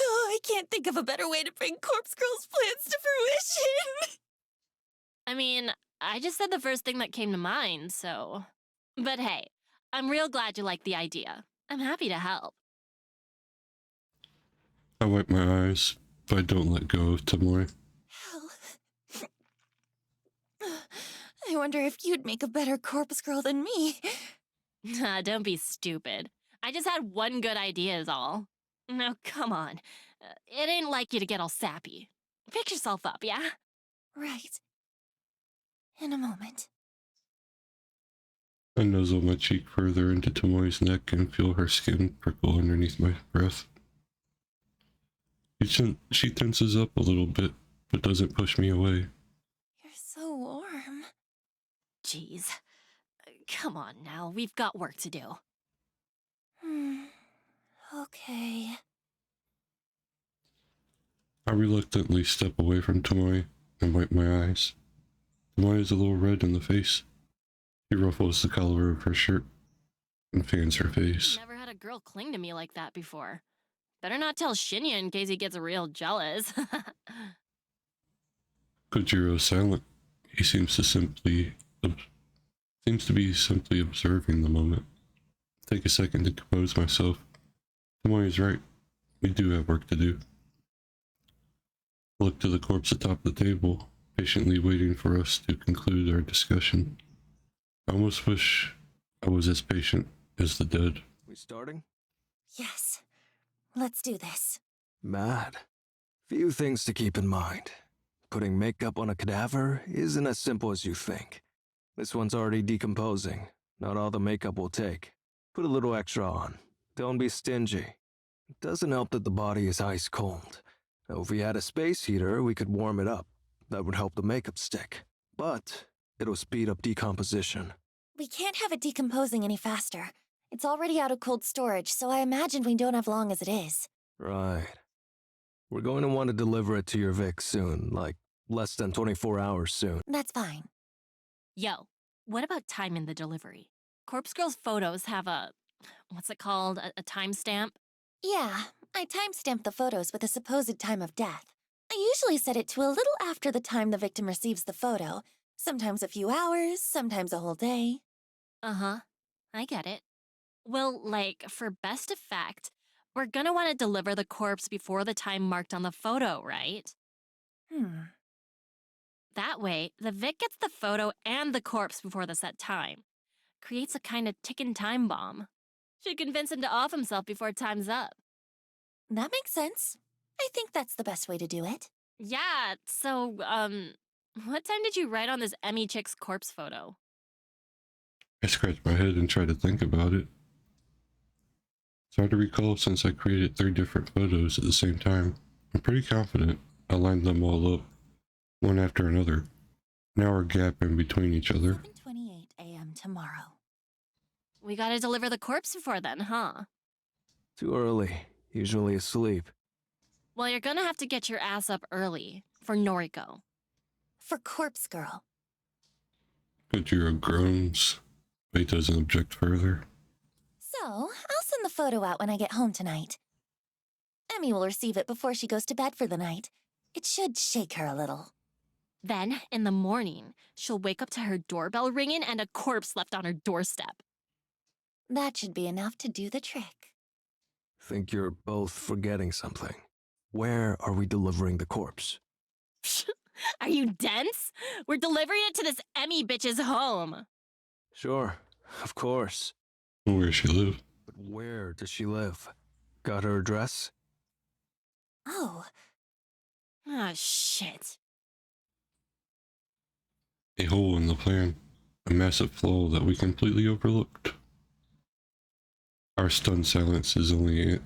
B: Oh, I can't think of a better way to bring Corpse Girl's plans to fruition.
D: I mean, I just said the first thing that came to mind, so. But hey, I'm real glad you like the idea. I'm happy to help.
A: I wipe my eyes, but I don't let go of Tomoe.
B: Hell. I wonder if you'd make a better Corpse Girl than me.
D: Nah, don't be stupid. I just had one good idea is all. No, come on. It ain't like you to get all sappy. Pick yourself up, yeah?
B: Right. In a moment.
A: I nuzzle my cheek further into Tomoe's neck and feel her skin prickle underneath my breath. She tenses up a little bit, but doesn't push me away.
B: You're so warm.
D: Jeez. Come on now, we've got work to do.
B: Okay.
A: I reluctantly step away from Tomoe and wipe my eyes. Tomoe is a little red in the face. She ruffles the collar of her shirt and fans her face.
D: Never had a girl cling to me like that before. Better not tell Shinya in case he gets real jealous.
A: Kojiro is silent. He seems to be simply observing the moment. Take a second to compose myself. Tomoe is right. We do have work to do. I look to the corpse atop the table, patiently waiting for us to conclude our discussion. I almost wish I was as patient as the dead.
C: We starting?
B: Yes. Let's do this.
C: Mad. Few things to keep in mind. Putting makeup on a cadaver isn't as simple as you think. This one's already decomposing. Not all the makeup will take. Put a little extra on. Don't be stingy. It doesn't help that the body is ice cold. Now, if we had a space heater, we could warm it up. That would help the makeup stick. But it'll speed up decomposition.
B: We can't have it decomposing any faster. It's already out of cold storage, so I imagine we don't have long as it is.
C: Right. We're going to want to deliver it to your Vic soon, like less than 24 hours soon.
B: That's fine.
D: Yo, what about time in the delivery? Corpse Girl's photos have a, what's it called, a timestamp?
B: Yeah, I timestamped the photos with the supposed time of death. I usually set it to a little after the time the victim receives the photo. Sometimes a few hours, sometimes a whole day.
D: Uh-huh, I get it. Well, like, for best effect, we're gonna want to deliver the corpse before the time marked on the photo, right? That way, the Vic gets the photo and the corpse before the set time. Creates a kind of ticking time bomb. Should convince him to off himself before time's up.
B: That makes sense. I think that's the best way to do it.
D: Yeah, so, what time did you write on this Emmy chick's corpse photo?
A: I scratch my head and try to think about it. It's hard to recall since I created 3 different photos at the same time. I'm pretty confident I lined them all up, one after another. An hour gap in between each other.
B: 7:28 a.m. tomorrow.
D: We gotta deliver the corpse before then, huh?
C: Too early. Usually asleep.
D: Well, you're gonna have to get your ass up early for Noriko.
B: for Corpse Girl.
A: Kojiro groans, but he doesn't object further.
B: So, I'll send the photo out when I get home tonight. Emmy will receive it before she goes to bed for the night. It should shake her a little.
D: Then, in the morning, she'll wake up to her doorbell ringing and a corpse left on her doorstep.
B: That should be enough to do the trick.
C: Think you're both forgetting something. Where are we delivering the corpse?
D: Are you dense? We're delivering it to this Emmy bitch's home.
C: Sure, of course.
A: Where she live?
C: But where does she live? Got her address?
B: Oh,
D: Ah, shit.
A: A hole in the plan. A massive flaw that we completely overlooked. Our stunned silence is the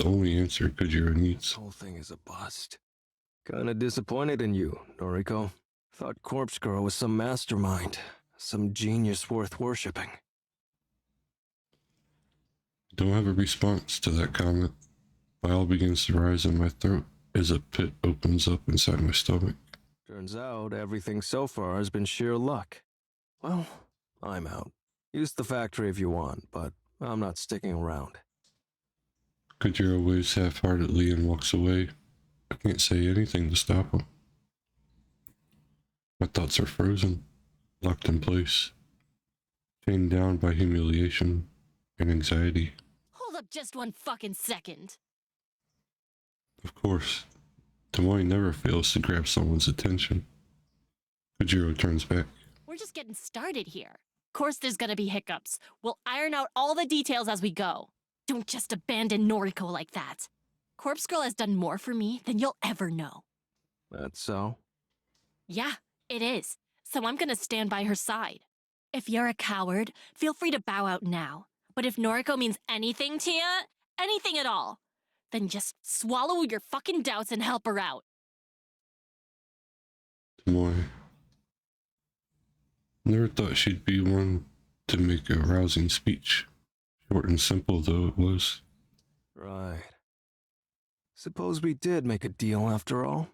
A: only answer Kojiro
C: This
A: needs.
C: whole thing is a bust. Kinda disappointed in you, Noriko. Thought Corpse Girl was some mastermind, some genius worth worshipping.
A: Don't have a response to that comment. Bile begins to rise in my throat as a pit opens up inside my stomach.
C: Turns out everything so far has been sheer luck. Well, I'm out. Use the factory if you want, but I'm not sticking around.
A: Kojiro waves half-heartedly and walks away. I can't say anything to stop him. My thoughts are frozen, locked in place, chained down by humiliation and anxiety.
D: Hold up just one fucking second.
A: Of course, Tomoe never fails to grab someone's attention. Kojiro turns back.
D: We're just getting started here. Of course there's gonna be hiccups. We'll iron out all the details as we go. Don't just abandon Noriko like that. Corpse Girl has done more for me than you'll ever know.
C: That's so?
D: Yeah, it is. So I'm gonna stand by her side. If you're a coward, feel free to bow out now. But if Noriko means anything to you, anything at all, then just swallow your fucking doubts and help her out.
A: Tomoe. Never thought she'd be one to make a rousing speech. Short and simple though it was.
C: Right. Suppose we did make a deal after all?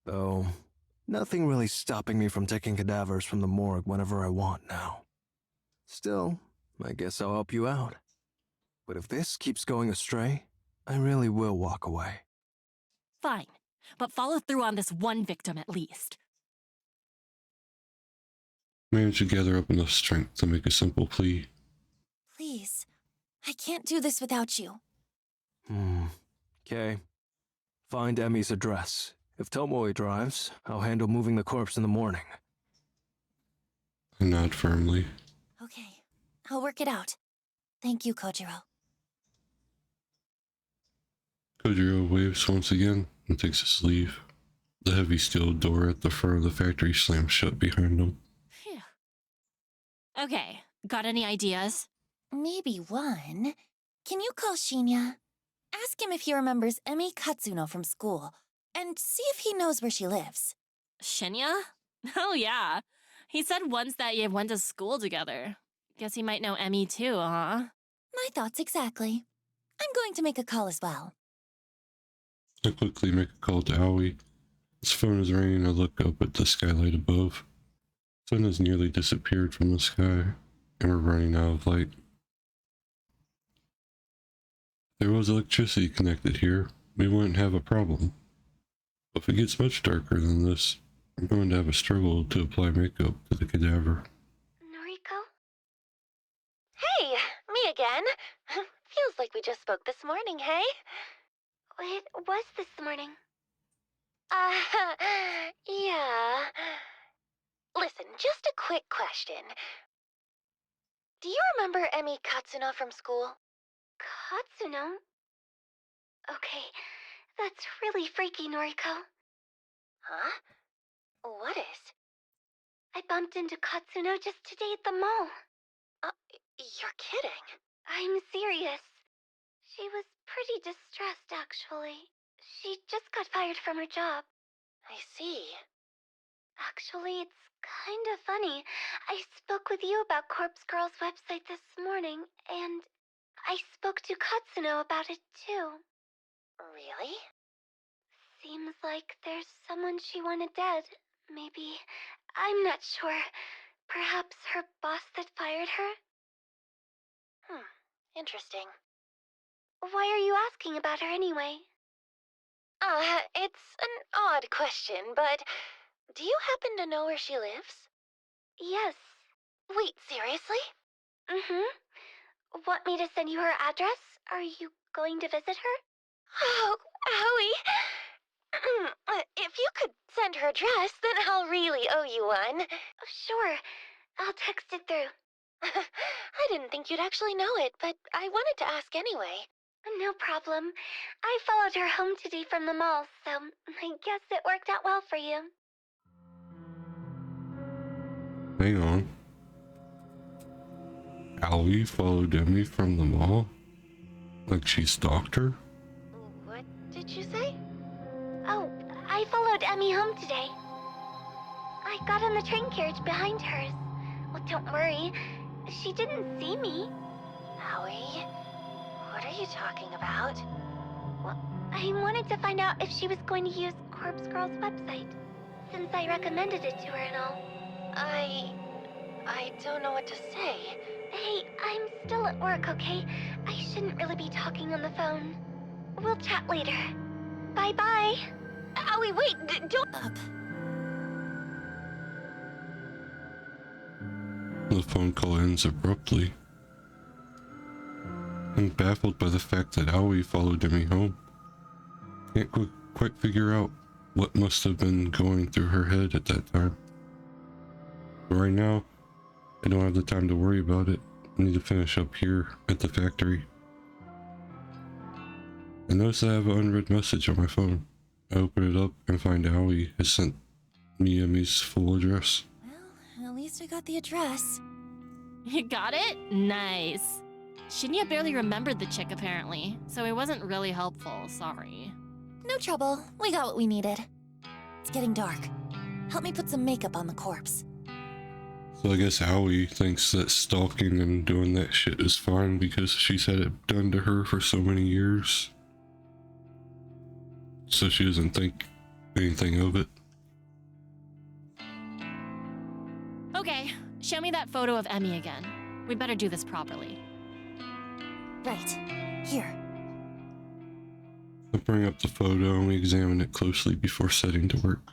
C: Though, nothing really stopping me from taking cadavers from the morgue whenever I want now. Still, I guess I'll help you out. But if this keeps going astray, I really will walk away.
D: Fine, but follow through on this one victim at least.
A: Managed to gather up enough strength to make a simple plea.
B: please. I can't do this without you.
C: Okay. Find Emmy's address. If Tomoe drives, I'll handle moving the corpse in the morning.
A: I nod firmly.
B: Okay, I'll work it out. Thank you, Kojiro.
A: Kojiro waves once again and takes his leave. The heavy steel door at the front of the factory slams shut behind him.
D: Phew. Okay, got any ideas?
B: Maybe one. Can you call Shinya? Ask him if he remembers Emi Katsuno from school, and see if he knows where she lives.
D: Shinya? Oh yeah. He said once that you went to school together. Guess he might know Emmy too, huh?
B: My thoughts exactly. I'm going to make a call as well.
A: I quickly make a call to Aoi. His phone is ringing. I look up at the skylight above. Sun has nearly disappeared from the sky, and we're running out of light. If there was electricity connected here, we wouldn't have a problem. But if it gets much darker than this, I'm going to have a struggle to apply makeup to the cadaver.
B: Noriko? Hey, me again. Feels like we just spoke this morning, hey? It was this morning. Yeah. Listen, just a quick question. Do you remember Emi Katsuno from school? Katsuno? Okay, that's really freaky, Noriko. Huh? What is? I bumped into Katsuno just today at the mall. You're kidding. I'm serious. She was pretty distressed, actually. She just got fired from her job. I see. Actually, it's kind of funny. I spoke with you about Corpse Girl's website this morning, and I spoke to Katsuno about it too. Really?
F: Seems like there's someone she wanted dead. Maybe. I'm not sure. Perhaps her boss that fired her?
B: Interesting.
F: Why are you asking about her anyway?
B: It's an odd question, but do you happen to know where she lives?
F: Yes.
B: Wait, seriously?
F: Mm-hmm. Want me to send you her address? Are you going to visit her?
B: Oh, Howie. If you could send her address, then I'll really owe you one.
F: Sure. I'll text it through.
B: I didn't think you'd actually know it, but I wanted to ask anyway.
F: No problem. I followed her home today from the mall, so I guess it worked out well for you.
A: Hang on. Allie followed Emmy from the mall? Like she stalked her?
B: What did you say?
F: Oh, I followed Emmy home today. I got on the train carriage behind hers. Well, don't worry. She didn't see me.
B: Howie, what are you talking about?
F: Well, I wanted to find out if she was going to use Corpse Girl's website, since I recommended it to her and all.
B: I don't know what to say.
F: Hey, I'm still at work, okay? I shouldn't really be talking on the phone. We'll chat later. Bye-bye.
B: Howie, wait, don't...
A: The phone call ends abruptly. I'm baffled by the fact that Aoi followed Emmy home. Can't quite figure out what must have been going through her head at that time. But right now, I don't have the time to worry about it. I need to finish up here at the factory. I notice I have an unread message on my phone. I open it up and find Aoi has sent me Emmy's full address.
B: Well, at least I got the address.
D: You got it? Nice. Shinya barely remembered the chick, apparently, so it wasn't really helpful, sorry.
B: No trouble. We got what we needed. It's getting dark. Help me put some makeup on the corpse.
A: So I guess Aoi thinks that stalking and doing that shit is fine because she's had it done to her for so many years. So she doesn't think anything of it.
D: Okay, show me that photo of Emmy again. We better do this properly.
B: Right. Here.
A: I bring up the photo and we examine it closely before setting to work.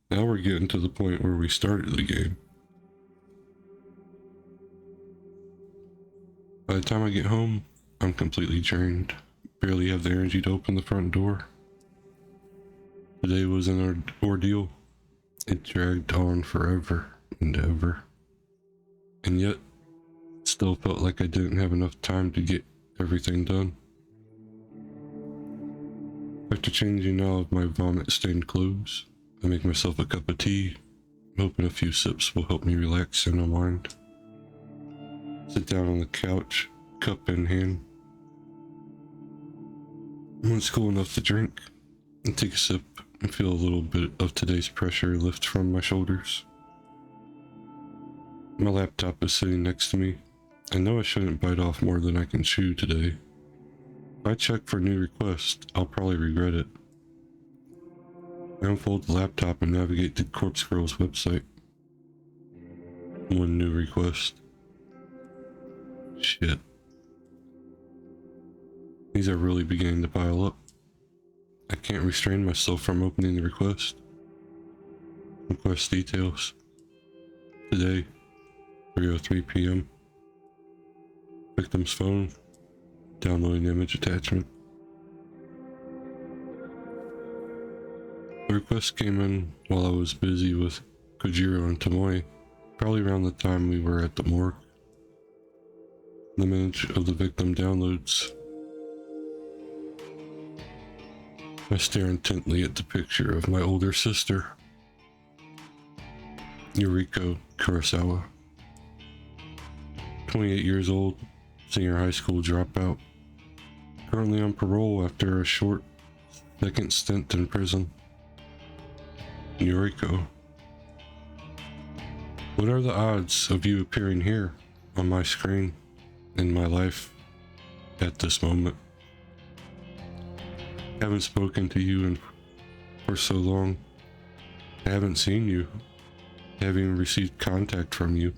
A: Now we're getting to the point where we started the game. By the time I get home, I'm completely drained. Barely have the energy to open the front door. Today was an ordeal. It dragged on forever and ever. And yet, still felt like I didn't have enough time to get everything done. After changing all of my vomit-stained clothes, I make myself a cup of tea, hoping a few sips will help me relax and unwind. Sit down on the couch, cup in hand. When it's cool enough to drink, I take a sip and feel a little bit of today's pressure lift from my shoulders. My laptop is sitting next to me. I know I shouldn't bite off more than I can chew today. If I check for new requests, I'll probably regret it. I unfold the laptop and navigate to Corpse Girl's website. One new request. Shit. These are really beginning to pile up. I can't restrain myself from opening the request. Request details. Today, 3:03 p.m. Victim's phone. Downloading image attachment. The request came in while I was busy with Kojiro and Tomoe, probably around the time we were at the morgue. The image of the victim downloads. I stare intently at the picture of my older sister, Yuriko Kurosawa. 28 years old, senior high school dropout. Currently on parole after a short second stint in prison. Yuriko. What are the odds of you appearing here on my screen in my life at this moment? Haven't spoken to you for so long. I haven't seen you. I haven't even received contact from you.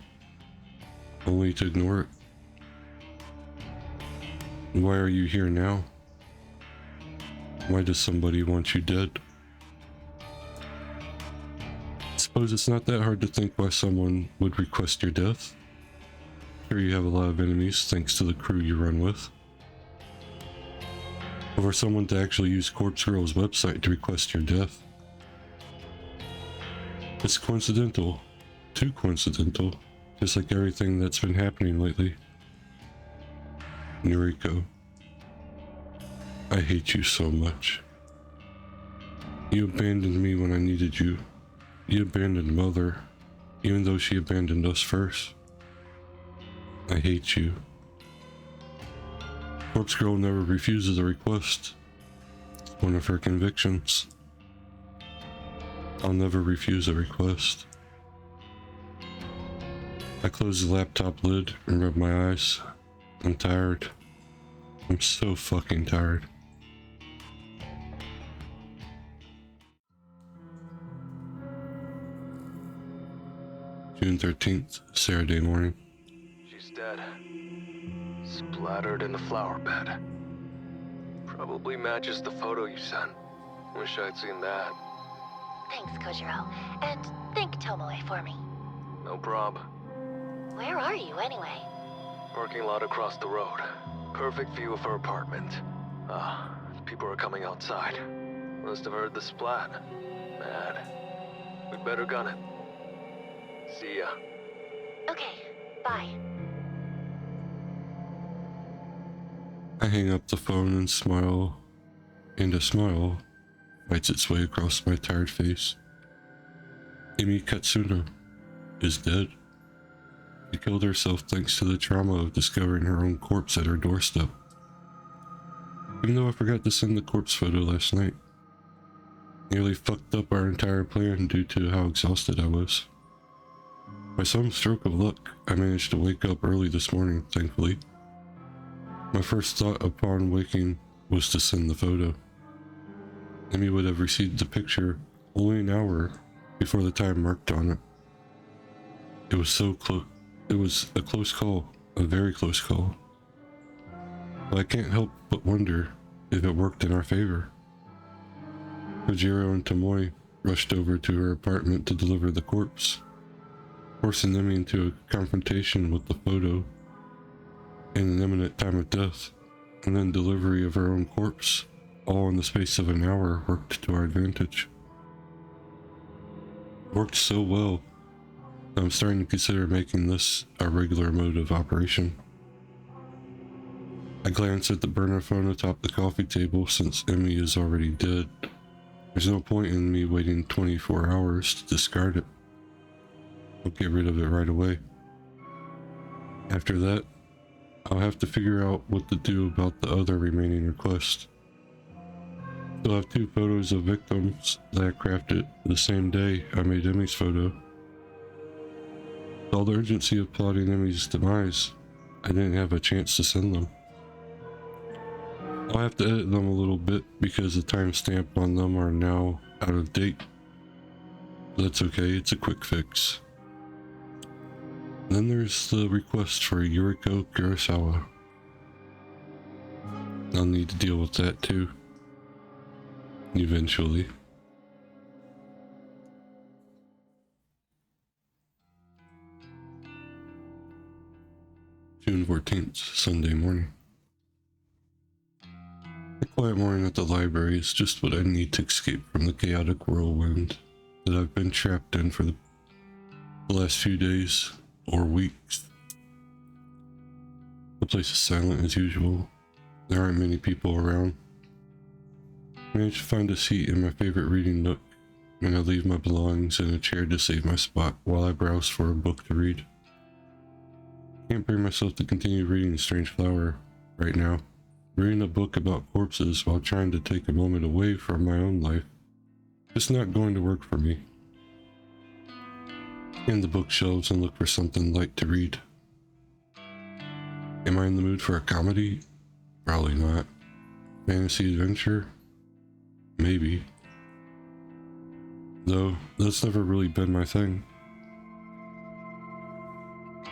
A: Only to ignore it. Why are you here now? Why does somebody want you dead? Suppose it's not that hard to think why someone would request your death. Sure, you have a lot of enemies thanks to the crew you run with. But for someone to actually use Corpse Girl's website to request your death, it's coincidental. Too coincidental. Just like everything that's been happening lately. Noriko, I hate you so much. You abandoned me when I needed you. You abandoned Mother, even though she abandoned us first. I hate you. Corpse Girl never refuses a request. It's one of her convictions. I'll never refuse a request. I close the laptop lid and rub my eyes. I'm tired. I'm so fucking tired. June 13th, Saturday morning.
C: She's dead. Splattered in the flower bed. Probably matches the photo you sent. Wish I'd seen that.
B: Thanks, Kojiro. And thank Tomoe for me.
C: No prob.
B: Where are you, anyway?
C: Parking lot across the road. Perfect view of her apartment. People are coming outside. Must have heard the splat. Mad. We'd better gun it. See ya.
B: Okay, bye.
A: I hang up the phone and smile, and a smile fights its way across my tired face. Emi Katsuna is dead. She killed herself thanks to the trauma of discovering her own corpse at her doorstep. Even though I forgot to send the corpse photo last night. Nearly fucked up our entire plan due to how exhausted I was. By some stroke of luck, I managed to wake up early this morning, thankfully. My first thought upon waking was to send the photo. Emi would have received the picture only an hour before the time marked on it. It was so close. It was a close call, a very close call. But I can't help but wonder if it worked in our favor. Kojiro and Tomoe rushed over to her apartment to deliver the corpse, forcing Emi into a confrontation with the photo in an imminent time of death, and then delivery of her own corpse, all in the space of an hour, worked to our advantage. Worked so well that I'm starting to consider making this our regular mode of operation. I glance at the burner phone atop the coffee table since Emi is already dead. There's no point in me waiting 24 hours to discard it. I'll get rid of it right away. After that, I'll have to figure out what to do about the other remaining request. Still have 2 photos of victims that I crafted the same day I made Emi's photo. With all the urgency of plotting Emi's demise, I didn't have a chance to send them. I'll have to edit them a little bit because the timestamp on them are now out of date. But that's okay, it's a quick fix. Then there's the request for Yuriko Kurosawa. I'll need to deal with that too. Eventually. June 14th, Sunday morning. A quiet morning at the library is just what I need to escape from the chaotic whirlwind that I've been trapped in for the last few days or weeks. The place is silent as usual. There aren't many people around. I managed to find a seat in my favorite reading nook, and I leave my belongings in a chair to save my spot while I browse for a book to read. Can't bring myself to continue reading Strange Flower right now. Reading a book about corpses while trying to take a moment away from my own life. It's not going to work for me. Scan the bookshelves and look for something light to read. Am I in the mood for a comedy? Probably not. Fantasy adventure? Maybe. Though, that's never really been my thing.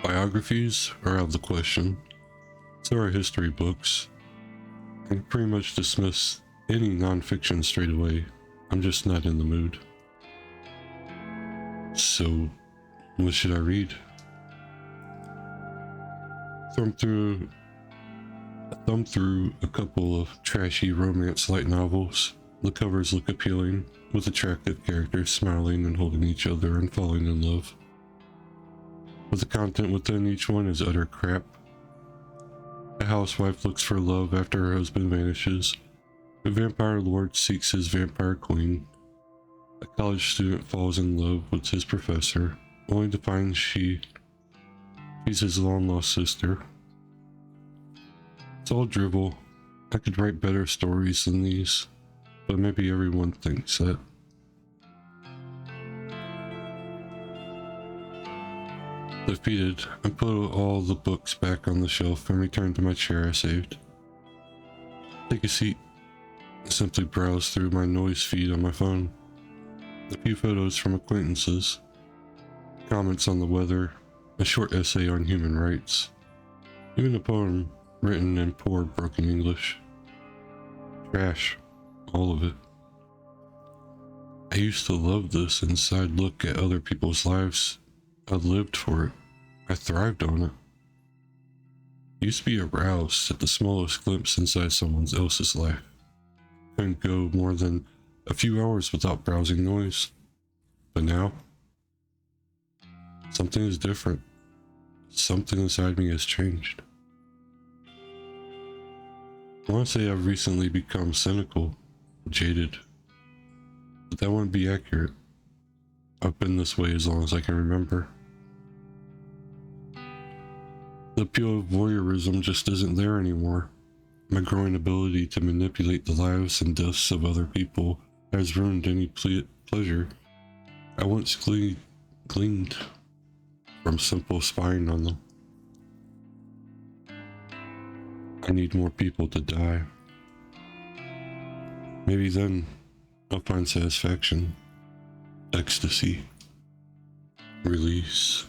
A: Biographies are out of the question. So are history books. I can pretty much dismiss any non-fiction straight away. I'm just not in the mood. So, what should I read? Thumb through a couple of trashy romance light novels. The covers look appealing, with attractive characters smiling and holding each other and falling in love. But the content within each one is utter crap. A housewife looks for love after her husband vanishes. A vampire lord seeks his vampire queen. A college student falls in love with his professor, only to find she's his long-lost sister. It's all drivel. I could write better stories than these, but maybe everyone thinks that. Defeated, I put all the books back on the shelf and returned to my chair I saved. Take a seat. Simply browse through my noise feed on my phone. A few photos from acquaintances. Comments on the weather. A short essay on human rights. Even a poem written in poor broken English. Trash. All of it. I used to love this inside look at other people's lives. I lived for it. I thrived on it. Used to be aroused at the smallest glimpse inside someone else's life. Couldn't go more than a few hours without browsing noise. But now, something is different. Something inside me has changed. I want to say I've recently become cynical, jaded, but that wouldn't be accurate. I've been this way as long as I can remember. The appeal of voyeurism just isn't there anymore. My growing ability to manipulate the lives and deaths of other people has ruined any pleasure I once gleaned from simple spying on them. I need more people to die. Maybe then I'll find satisfaction, ecstasy, release.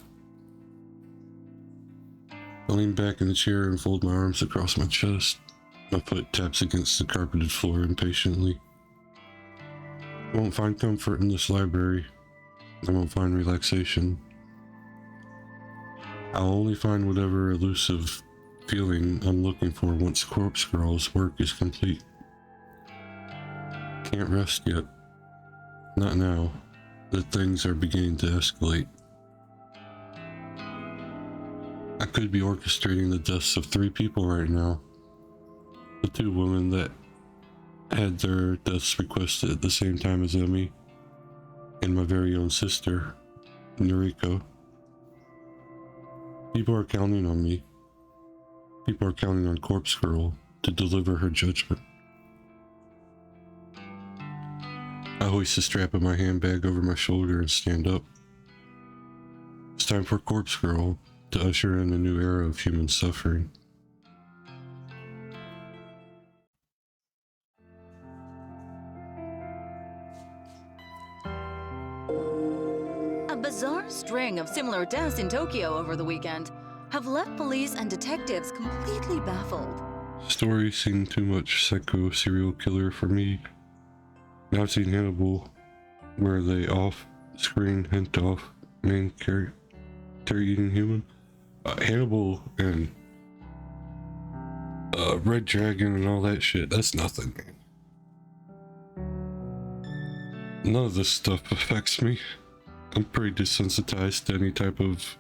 A: I lean back in the chair and fold my arms across my chest. My foot taps against the carpeted floor impatiently. I won't find comfort in this library. I won't find relaxation. I'll only find whatever elusive feeling I'm looking for once Corpse Girl's work is complete. Can't rest yet. Not now, that things are beginning to escalate. I could be orchestrating the deaths of 3 people right now. The 2 women that had their deaths requested at the same time as Emmy, and my very own sister, Noriko. People are counting on me. People are counting on Corpse Girl to deliver her judgment. I hoist the strap of my handbag over my shoulder and stand up. It's time for Corpse Girl to usher in a new era of human suffering.
G: A bizarre string of similar deaths in Tokyo over the weekend have left police and detectives completely baffled.
A: Stories seem too much psycho serial killer for me. Now I've seen Hannibal, where they off-screen hint off main character eating human. Hannibal and Red Dragon and all that shit, that's nothing, man. None of this stuff affects me. I'm pretty desensitized to any type of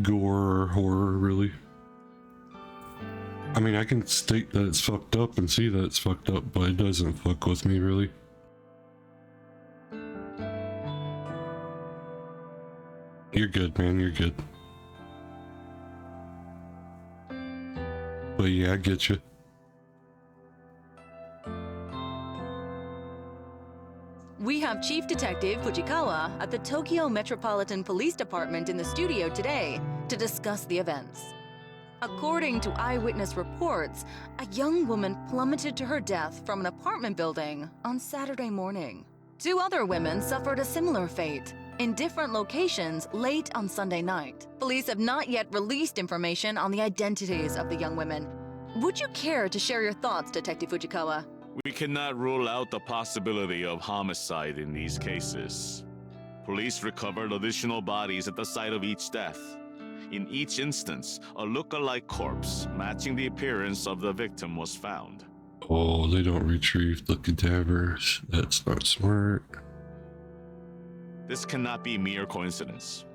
A: gore or horror, really. I mean, I can state that it's fucked up and see that it's fucked up, but it doesn't fuck with me, really. You're good, man, you're good. But yeah, I get you.
G: We have Chief Detective Fujikawa at the Tokyo Metropolitan Police Department in the studio today to discuss the events. According to eyewitness reports, a young woman plummeted to her death from an apartment building on Saturday morning. 2 other women suffered a similar fate in different locations late on Sunday night. Police have not yet released information on the identities of the young women. Would you care to share your thoughts, Detective Fujikawa?
H: We cannot rule out the possibility of homicide in these cases. Police recovered additional bodies at the site of each death. In each instance, a look-alike corpse matching the appearance of the victim was found.
A: Oh, they don't retrieve the cadavers. That's not smart.
H: This cannot be mere coincidence.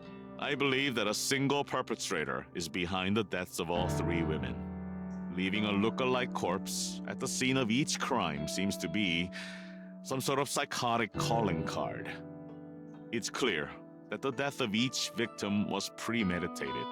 H: I believe that a single perpetrator is behind the deaths of all 3 women. Leaving a look-alike corpse at the scene of each crime seems to be some sort of psychotic calling card. It's clear that the death of each victim was premeditated.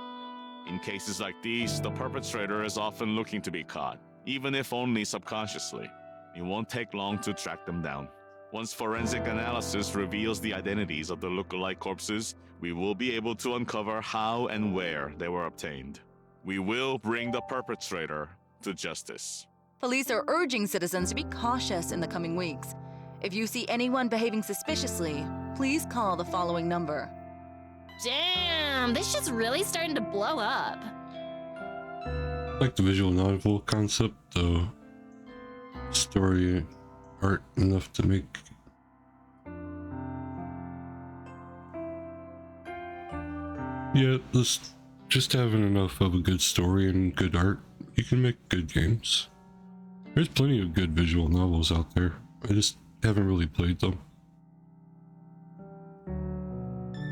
H: In cases like these, the perpetrator is often looking to be caught, even if only subconsciously. It won't take long to track them down. Once forensic analysis reveals the identities of the look-alike corpses, we will be able to uncover how and where they were obtained. We will bring the perpetrator to justice.
G: Police are urging citizens to be cautious in the coming weeks. If you see anyone behaving suspiciously, please call the following number.
D: Damn, this shit's really starting to blow up.
A: I like the visual novel concept, though. Story art enough to make. Yeah, this just having enough of a good story and good art, you can make good games. There's plenty of good visual novels out there. I just haven't really played them.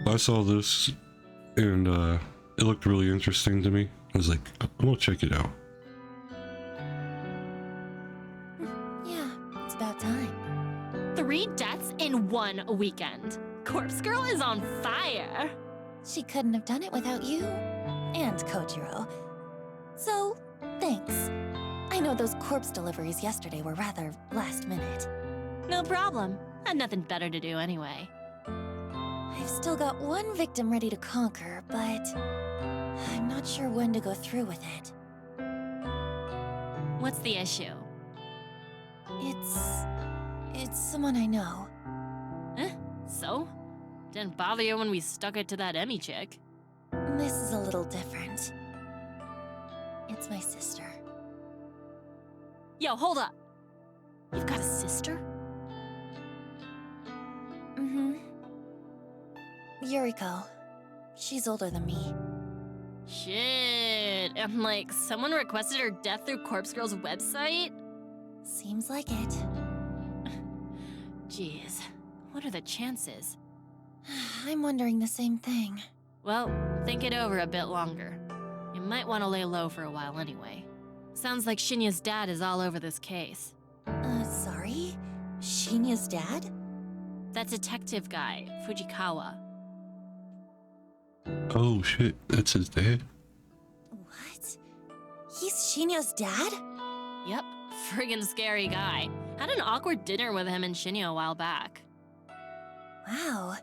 A: I saw this and it looked really interesting to me. I was like, I'm gonna check it out.
B: Yeah, it's about time.
D: 3 deaths in 1 weekend. Corpse Girl is on fire.
B: She couldn't have done it without you and Kojiro. So, thanks. I know those corpse deliveries yesterday were rather last minute.
D: No problem. Had nothing better to do anyway.
B: I've still got 1 victim ready to conquer, but I'm not sure when to go through with it.
D: What's the issue?
B: It's someone I know.
D: So? Didn't bother you when we stuck it to that Emmy chick.
B: This is a little different. It's my sister.
D: Yo, hold up. You've got a sister?
B: Mm-hmm. Yuriko. She's older than me.
D: Shit. And like, someone requested her death through Corpse Girl's website?
B: Seems like it.
D: Jeez. What are the chances?
B: I'm wondering the same thing.
D: Well, think it over a bit longer. You might want to lay low for a while anyway. Sounds like Shinya's dad is all over this case.
B: Sorry? Shinya's dad?
D: That detective guy, Fujikawa.
A: Oh shit, that's his dad?
B: What? He's Shinya's dad?
D: Yep, friggin' scary guy. Had an awkward dinner with him and Shinya a while back.
B: Wow.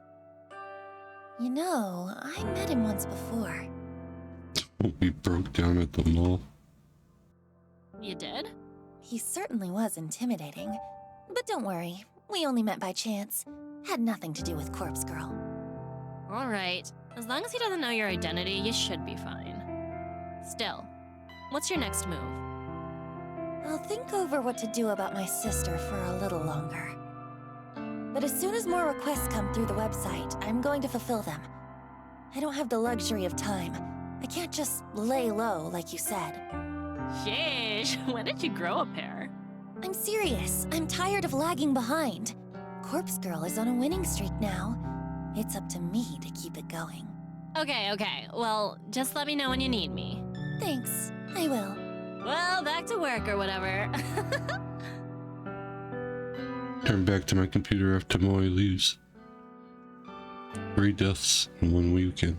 B: You know, I met him once before.
A: We broke down at the mall.
D: You did?
B: He certainly was intimidating. But don't worry, we only met by chance. Had nothing to do with Corpse Girl.
D: Alright, as long as he doesn't know your identity, you should be fine. Still, what's your next move?
B: I'll think over what to do about my sister for a little longer. But as soon as more requests come through the website, I'm going to fulfill them. I don't have the luxury of time. I can't just lay low like you said.
D: Sheesh, when did you grow a pair?
B: I'm serious. I'm tired of lagging behind. Corpse Girl is on a winning streak now. It's up to me to keep it going.
D: Okay, well, just let me know when you need me.
B: Thanks. I will.
D: Well, back to work or whatever.
A: Turn back to my computer after Tomoe leaves. 3 deaths in 1 weekend.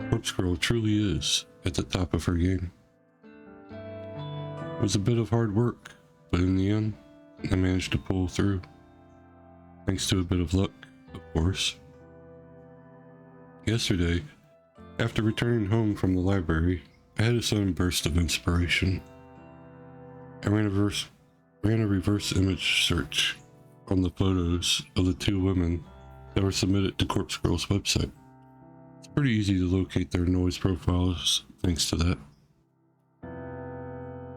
A: Corpse Girl truly is at the top of her game. It was a bit of hard work, but in the end, I managed to pull through. Thanks to a bit of luck, of course. Yesterday, After returning home from the library, I had a sudden burst of inspiration. I ran a reverse image search on the photos of the two women that were submitted to Corpse Girl's website. It's pretty easy to locate their noise profiles thanks to that.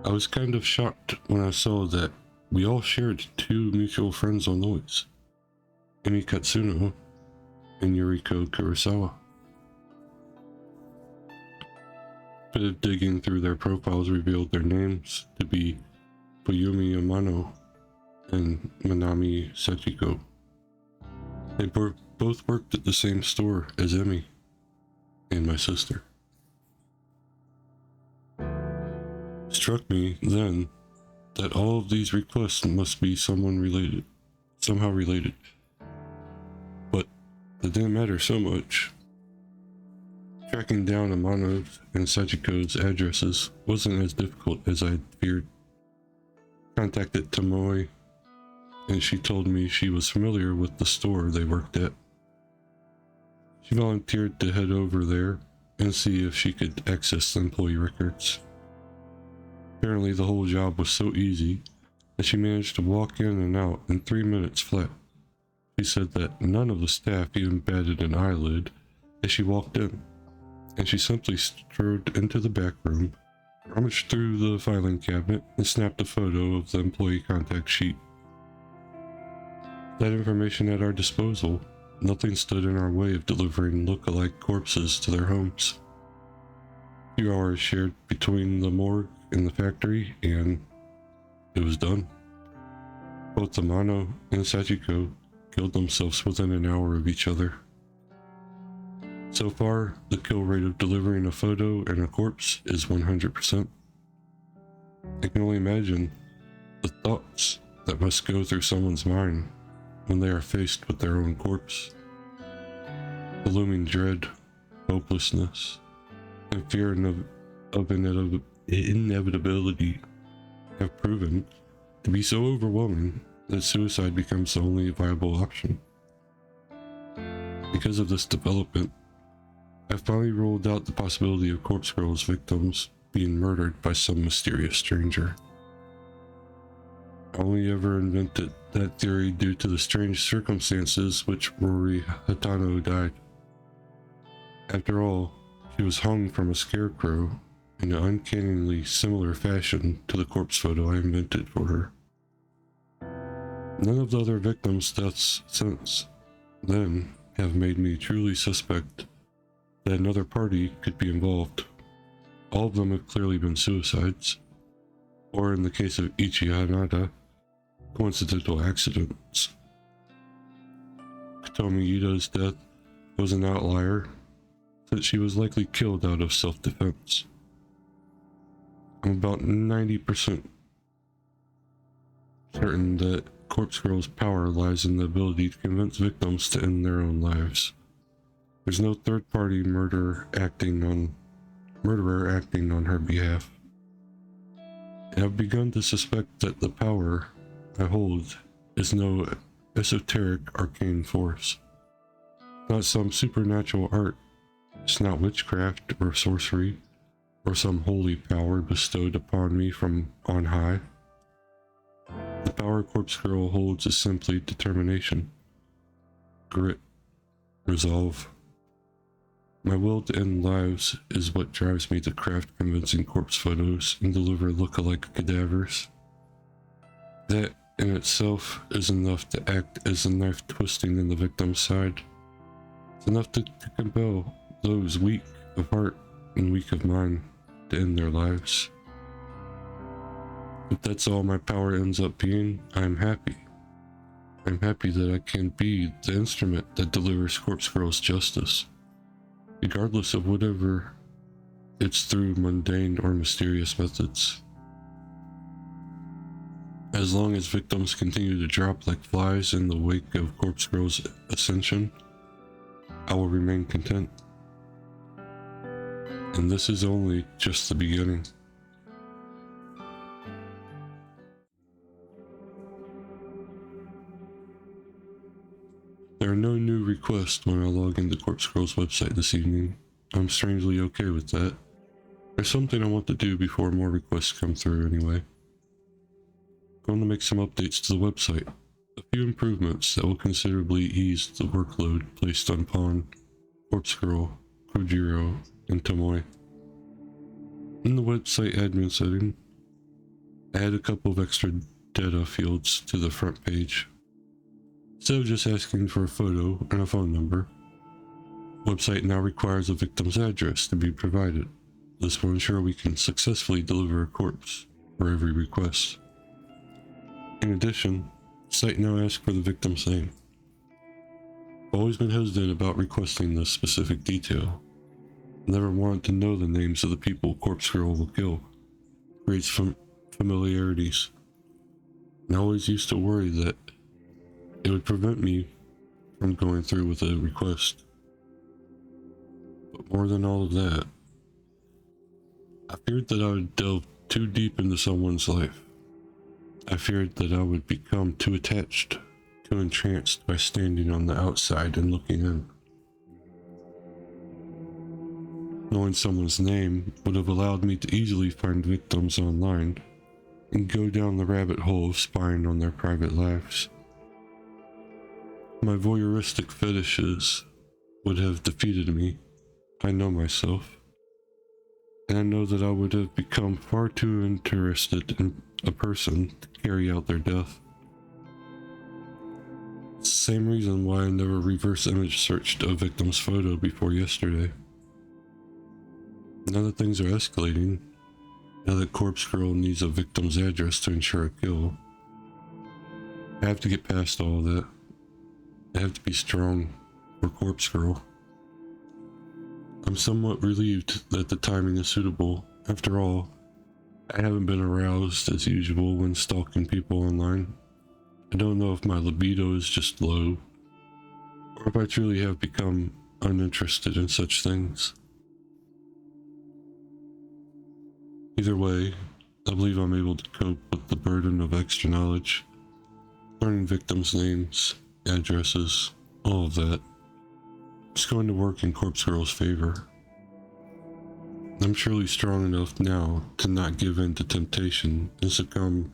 A: I was kind of shocked when I saw that we all shared two mutual friends on noise, Emi Katsuno and Yuriko Kurosawa. A bit of digging through their profiles revealed their names to be Fuyumi Amano and Manami Sachiko. They both worked at the same store as Emi and my sister. It struck me then that all of these requests must be somehow related. But it didn't matter so much. Tracking down Amano's and Sachiko's addresses wasn't as difficult as I feared. Contacted Tomoe, and she told me she was familiar with the store they worked at. She volunteered to head over there and see if she could access the employee records. Apparently the whole job was so easy that she managed to walk in and out in 3 minutes flat. She said that none of the staff even batted an eyelid as she walked in, and she simply strode into the back room, rummaged through the filing cabinet, and snapped a photo of the employee contact sheet. That information at our disposal, nothing stood in our way of delivering look-alike corpses to their homes. A few hours shared between the morgue and the factory, and it was done. Both Amano and Sachiko killed themselves within an hour of each other. So far, the kill rate of delivering a photo and a corpse is 100%. I can only imagine the thoughts that must go through someone's mind when they are faced with their own corpse. The looming dread, hopelessness, and fear of inevitability have proven to be so overwhelming that suicide becomes the only viable option. Because of this development, I finally ruled out the possibility of Corpse Girl's victims being murdered by some mysterious stranger. I only ever invented that theory due to the strange circumstances which Rory Hatano died. After all, she was hung from a scarecrow in an uncannily similar fashion to the corpse photo I invented for her. None of the other victims' deaths since then have made me truly suspect that another party could be involved. All of them have clearly been suicides, or in the case of Ichi Hanada, coincidental accidents. Kotomi Ida's death was an outlier, since she was likely killed out of self-defense. I'm about 90% certain that Corpse Girl's power lies in the ability to convince victims to end their own lives. There's no third-party murderer acting on her behalf. And I've begun to suspect that the power I hold is no esoteric arcane force. Not some supernatural art. It's not witchcraft or sorcery, or some holy power bestowed upon me from on high. The power Corpse Girl holds is simply determination, grit, resolve. My will to end lives is what drives me to craft convincing corpse photos and deliver look-alike cadavers. That in itself is enough to act as a knife twisting in the victim's side. It's enough to compel those weak of heart and weak of mind to end their lives. If that's all my power ends up being, I'm happy. I'm happy that I can be the instrument that delivers Corpse Girl's justice, regardless of whatever it's through mundane or mysterious methods. As long as victims continue to drop like flies in the wake of Corpse Girl's ascension, I will remain content. And this is only just the beginning. There are no new requests when I log into Corpse Girl's website this evening, I'm strangely okay with that. There's something I want to do before more requests come through anyway. Going to make some updates to the website. A few improvements that will considerably ease the workload placed on Pawn, Corpse Girl, Kojiro, and Tomoe. In the website admin setting, add a couple of extra data fields to the front page. Instead of just asking for a photo and a phone number, the website now requires a victim's address to be provided. This will ensure we can successfully deliver a corpse for every request. In addition, the site now asks for the victim's name. I've always been hesitant about requesting this specific detail. Never wanted to know the names of the people Corpse Girl will kill. Creates familiarities. And I always used to worry that it would prevent me from going through with a request. But more than all of that, I feared that I would delve too deep into someone's life. I feared that I would become too attached, too entranced by standing on the outside and looking in. Knowing someone's name would have allowed me to easily find victims online and go down the rabbit hole of spying on their private lives. My voyeuristic fetishes would have defeated me. I know myself. And I know that I would have become far too interested in a person to carry out their death. It's the same reason why I never reverse image searched a victim's photo before yesterday. Now that things are escalating, now that Corpse Girl needs a victim's address to ensure a kill, I have to get past all of that. I have to be strong for Corpse Girl. I'm somewhat relieved that the timing is suitable. After all, I haven't been aroused as usual when stalking people online. I don't know if my libido is just low, or if I truly have become uninterested in such things. Either way, I believe I'm able to cope with the burden of extra knowledge, learning victims' names, addresses, all of that. It's going to work in Corpse Girl's favor. I'm surely strong enough now to not give in to temptation and succumb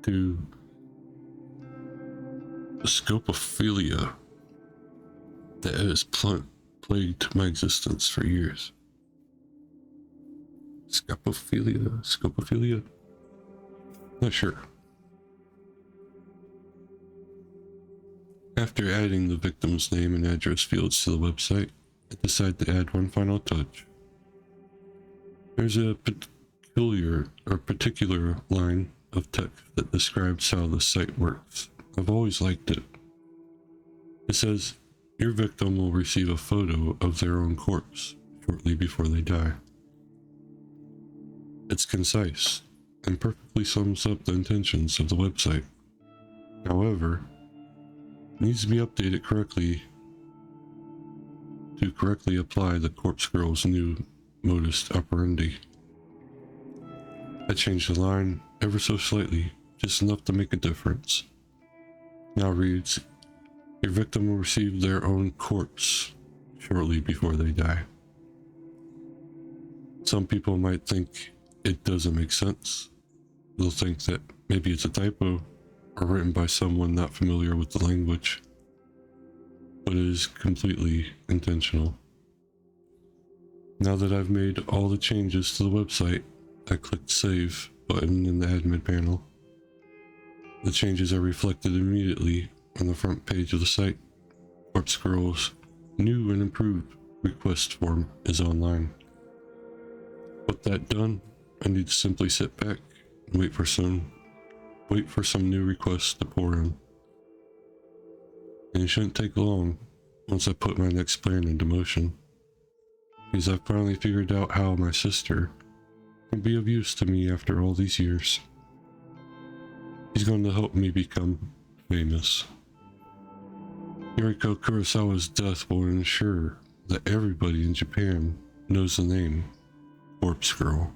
A: to the scopophilia that has plagued my existence for years. Scopophilia? Not sure. After adding the victim's name and address fields to the website, I decide to add one final touch. There's a particular line of text that describes how the site works. I've always liked it. It says, your victim will receive a photo of their own corpse shortly before they die. It's concise and perfectly sums up the intentions of the website. However, it needs to be updated correctly to correctly apply the Corpse Girl's new modus operandi. I changed the line ever so slightly, just enough to make a difference. Now reads, your victim will receive their own corpse shortly before they die. Some people might think it doesn't make sense. They'll think that maybe it's a typo or written by someone not familiar with the language, but it is completely intentional. Now that I've made all the changes to the website, I clicked Save button in the admin panel. The changes are reflected immediately on the front page of the site. Corpse Girl's new and improved request form is online. With that done, I need to simply sit back and wait for some new requests to pour in. And it shouldn't take long once I put my next plan into motion, because I've finally figured out how my sister can be of use to me after all these years. She's going to help me become famous. Yuriko Kurosawa's death will ensure that everybody in Japan knows the name Corpse Girl.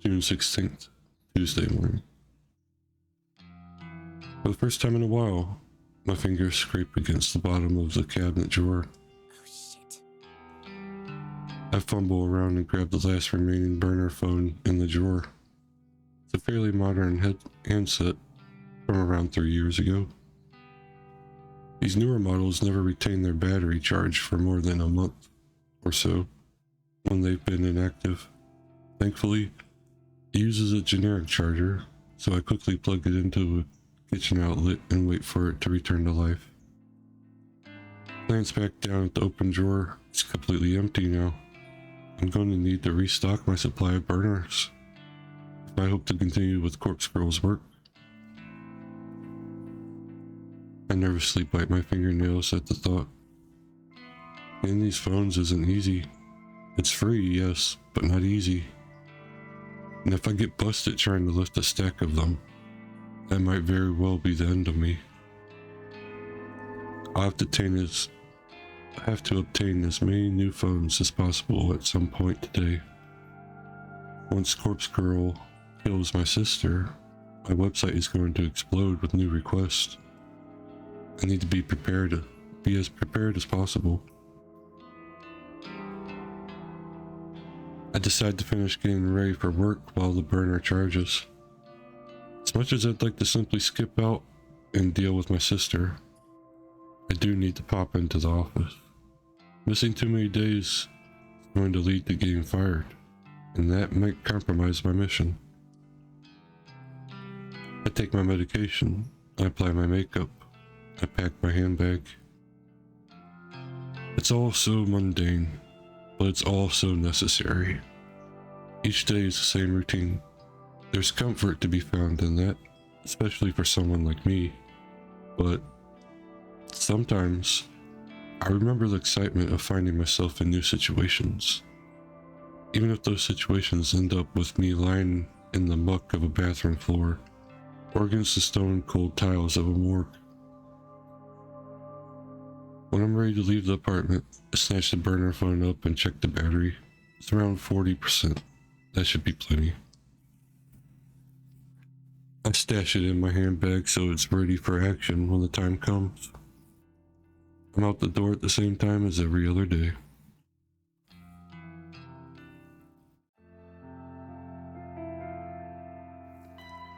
A: June 16th, Tuesday morning. For the first time in a while, my fingers scrape against the bottom of the cabinet drawer.
B: Oh shit.
A: I fumble around and grab the last remaining burner phone in the drawer. It's a fairly modern handset from around 3 years ago. These newer models never retain their battery charge for more than a month or so when they've been inactive. Thankfully, it uses a generic charger, so I quickly plug it into a kitchen outlet and wait for it to return to life. Glance back down at the open drawer. It's completely empty now. I'm going to need to restock my supply of burners if I hope to continue with Corpse Girl's work. I nervously bite my fingernails at the thought. Getting these phones isn't easy. It's free, yes, but not easy. And if I get busted trying to lift a stack of them, that might very well be the end of me. I'll have to obtain as many new phones as possible at some point today. Once Corpse Girl kills my sister, my website is going to explode with new requests. I need to be as prepared as possible. I decide to finish getting ready for work while the burner charges. As much as I'd like to simply skip out and deal with my sister, I do need to pop into the office. Missing too many days is going to lead to getting fired, and that might compromise my mission. I take my medication, I apply my makeup, I pack my handbag. It's all so mundane, but it's all so necessary. Each day is the same routine. There's comfort to be found in that, especially for someone like me, but sometimes I remember the excitement of finding myself in new situations. Even if those situations end up with me lying in the muck of a bathroom floor or against the stone cold tiles of a morgue. When I'm ready to leave the apartment, I snatch the burner phone up and check the battery. It's around 40%. That should be plenty. I stash it in my handbag so it's ready for action when the time comes. I'm out the door at the same time as every other day.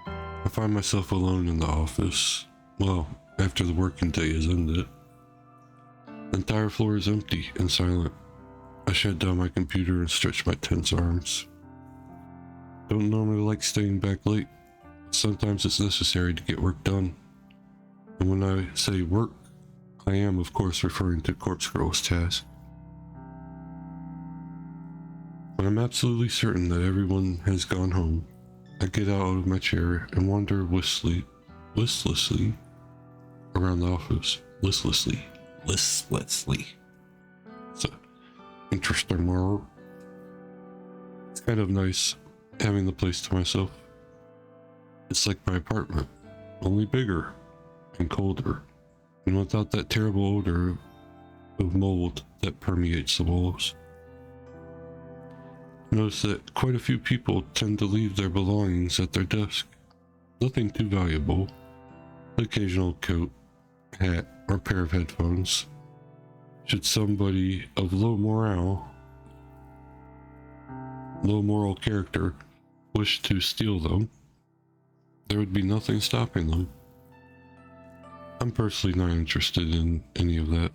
A: I find myself alone in the office. Well, after the working day is ended. The entire floor is empty and silent. I shut down my computer and stretch my tense arms. Don't normally like staying back late. Sometimes it's necessary to get work done. And when I say work, I am of course referring to Corpse Girl's task. When I'm absolutely certain that everyone has gone home, I get out of my chair and wander listlessly around the office. Listlessly. It's an interesting word. It's kind of nice having the place to myself. It's like my apartment, only bigger and colder, and without that terrible odor of mold that permeates the walls. Notice that quite a few people tend to leave their belongings at their desk. Nothing too valuable. The occasional coat, hat, or pair of headphones. Should somebody of low moral character wish to steal them, there would be nothing stopping them. I'm personally not interested in any of that.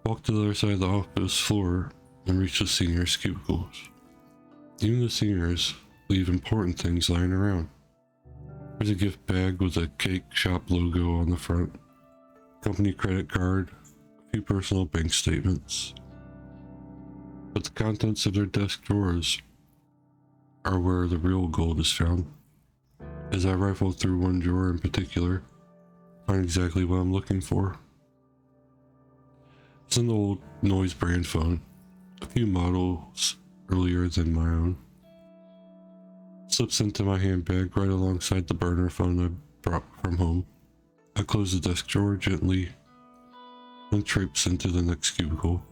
A: Walk to the other side of the office floor and reach the seniors' cubicles. Even the seniors leave important things lying around. There's a gift bag with a cake shop logo on the front, company credit card, a few personal bank statements. But the contents of their desk drawers are where the real gold is found. As I rifle through one drawer in particular, I find exactly what I'm looking for. It's an old Noise brand phone, a few models earlier than my own. It slips into my handbag right alongside the burner phone I brought from home. I close the desk drawer gently and traipse into the next cubicle.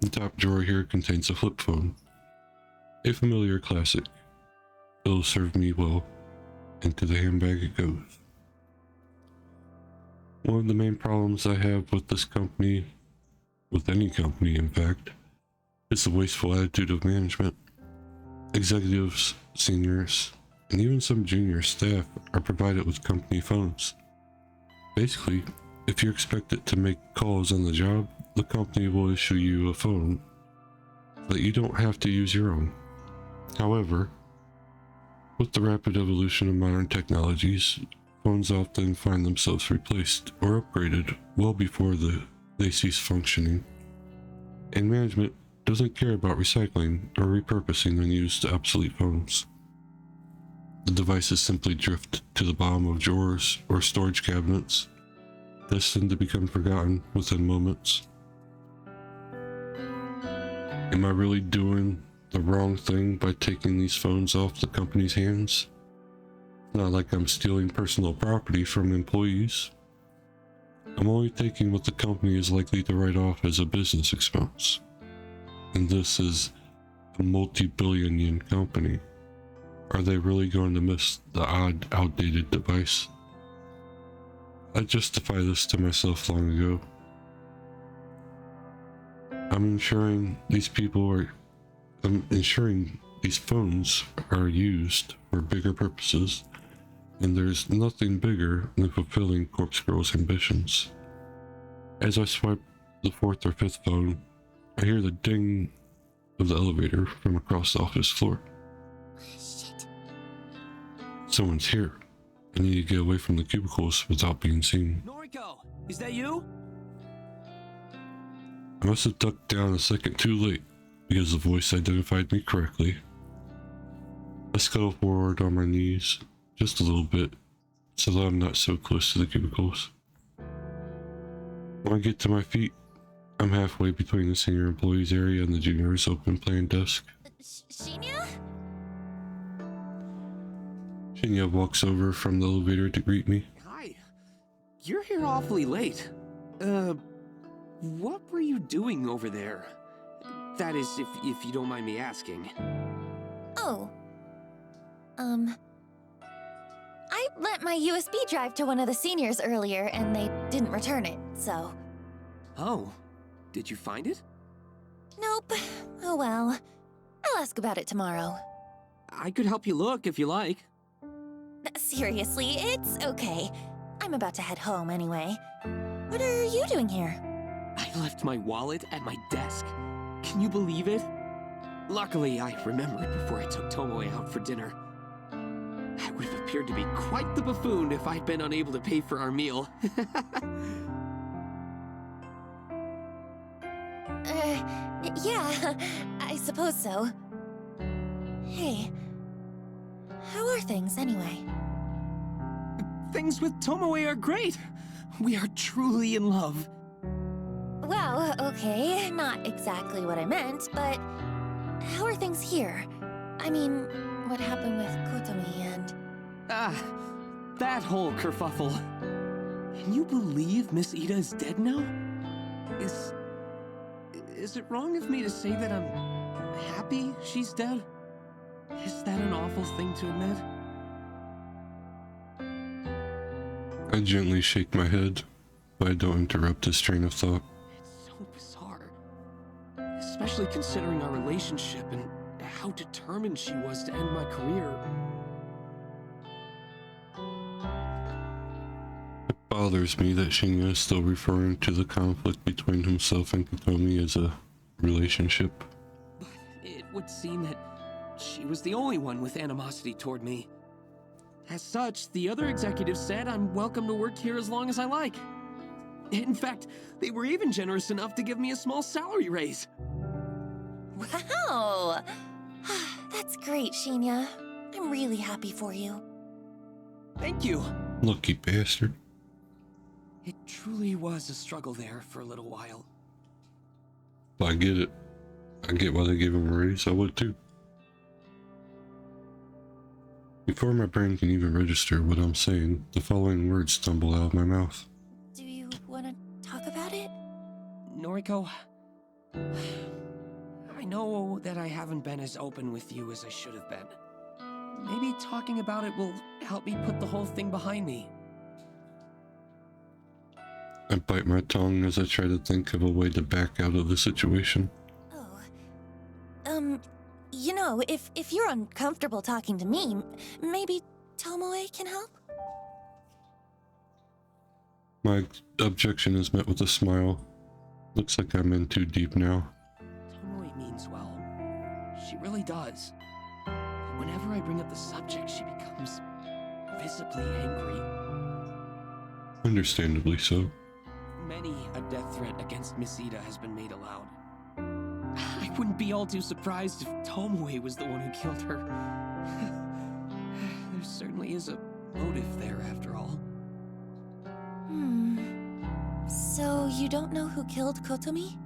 A: The top drawer here contains a flip phone, a familiar classic. It'll serve me well. Into the handbag it goes. One of the main problems I have with this company, with any company in fact, is the wasteful attitude of management. Executives, seniors, and even some junior staff are provided with company phones. Basically, if you're expected to make calls on the job, the company will issue you a phone, but you don't have to use your own. However, with the rapid evolution of modern technologies, phones often find themselves replaced or upgraded well before they cease functioning, and management doesn't care about recycling or repurposing unused obsolete phones. The devices simply drift to the bottom of drawers or storage cabinets, destined to become forgotten within moments. Am I really doing the wrong thing by taking these phones off the company's hands? Not like I'm stealing personal property from employees. I'm only taking what the company is likely to write off as a business expense. And this is a multi-billion yen company. Are they really going to miss the odd, outdated device? I justified this to myself long ago. I'm ensuring these phones are used for bigger purposes, and there's nothing bigger than fulfilling Corpse Girl's ambitions. As I swipe the fourth or fifth phone, I hear the ding of the elevator from across the office floor.
B: Shit.
A: Someone's here. I need to get away from the cubicles without being seen.
I: Noriko, is that you?
A: I must have ducked down a second too late, because the voice identified me correctly. I scuttle forward on my knees, just a little bit, so that I'm not so close to the cubicles. When I get to my feet, I'm halfway between the senior employees area and the juniors open plan desk.
B: Shinya?
A: Shinya walks over from the elevator to greet me.
I: Hi. You're here awfully late. What were you doing over there? That is, if you don't mind me asking.
B: Oh. I lent my USB drive to one of the seniors earlier and they didn't return it, so.
I: Oh. Did you find it?
B: Nope. Oh well. I'll ask about it tomorrow.
I: I could help you look if you like.
B: Seriously, it's okay. I'm about to head home anyway. What are you doing here?
I: I left my wallet at my desk. Can you believe it? Luckily, I remembered before I took Tomoe out for dinner. I would have appeared to be quite the buffoon if I'd been unable to pay for our meal.
B: Yeah, I suppose so. Hey, how are things anyway?
I: Things with Tomoe are great. We are truly in love.
B: Well, okay, not exactly what I meant, but how are things here? I mean, what happened with Kotomi and...
I: Ah, that whole kerfuffle. Can you believe Miss Ida is dead now? Is it wrong of me to say that I'm happy she's dead? Is that an awful thing to admit?
A: I gently shake my head, but I don't interrupt his train of thought.
I: It's so bizarre. Especially considering our relationship and how determined she was to end my career.
A: It bothers me that Shinya is still referring to the conflict between himself and Kotomi as a relationship.
I: But it would seem that she was the only one with animosity toward me. As such, the other executives said I'm welcome to work here as long as I like. In fact, they were even generous enough to give me a small salary raise.
B: Wow! That's great, Shinya. I'm really happy for you.
I: Thank you.
A: Lucky bastard.
I: It truly was a struggle there for a little while.
A: I get it. I get why they gave him a raise. I would too. Before my brain can even register what I'm saying, the following words tumble out of my mouth.
B: Do you want to talk about it?
I: Noriko, I know that I haven't been as open with you as I should have been. Maybe talking about it will help me put the whole thing behind me.
A: I bite my tongue as I try to think of a way to back out of the situation.
B: Oh. You know, if you're uncomfortable talking to me, maybe Tomoe can help?
A: My objection is met with a smile. Looks like I'm in too deep now.
I: Tomoe means well. She really does. But whenever I bring up the subject, she becomes visibly angry.
A: Understandably so.
I: Many a death threat against Miss Ida has been made aloud. I wouldn't be all too surprised if Tomoe was the one who killed her. There certainly is a motive there, after all.
B: So you don't know who killed Kotomi?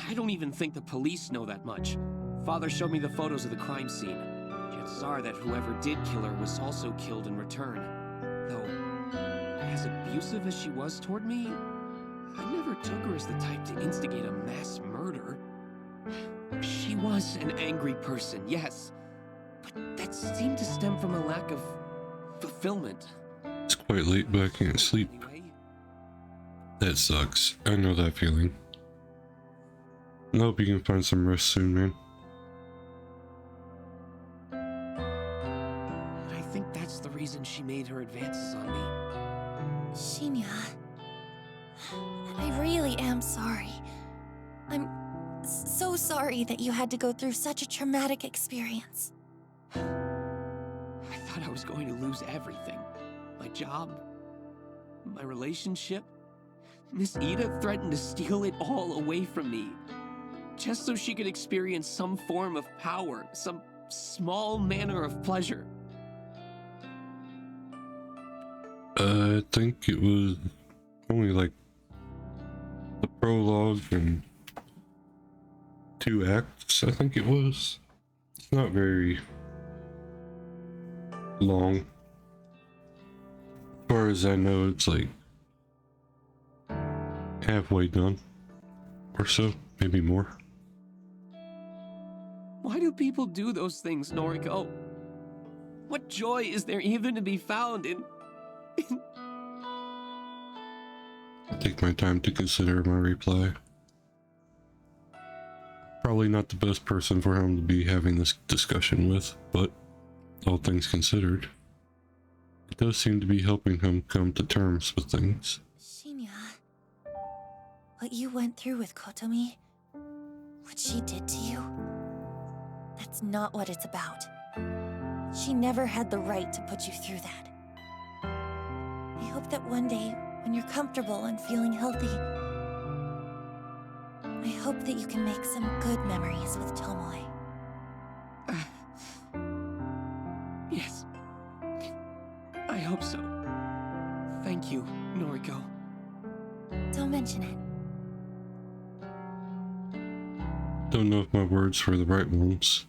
I: I don't even think the police know that much. Father showed me the photos of the crime scene. Chances are that whoever did kill her was also killed in return. Though, as abusive as she was toward me, I never took her as the type to instigate a mass murder. She was an angry person, yes, but that seemed to stem from a lack of fulfillment.
A: It's quite late, but I can't sleep. That sucks. I know that feeling. I hope you can find some rest soon, man.
I: And I think that's the reason she made her advances on me.
B: Shinya, I really am sorry. I'm so sorry that you had to go through such a traumatic experience.
I: I thought I was going to lose everything. My job, my relationship. Miss Ida threatened to steal it all away from me. Just so she could experience some form of power, some small manner of pleasure.
A: I think it was only like the prologue and 2 acts, I think it was. It's not very long. As far as I know, it's like halfway done or so, maybe more.
I: Why do people do those things, Noriko? What joy is there even to be found in...
A: Take my time to consider my reply. Probably not the best person for him to be having this discussion with, but all things considered, it does seem to be helping him come to terms with things.
B: Shinya, what you went through with Kotomi, what she did to you, that's not what it's about. She never had the right to put you through that. I hope that one day, when you're comfortable and feeling healthy, I hope that you can make some good memories with Tomoe.
I: Yes. I hope so. Thank you, Noriko.
B: Don't mention it.
A: Don't know if my words were the right ones.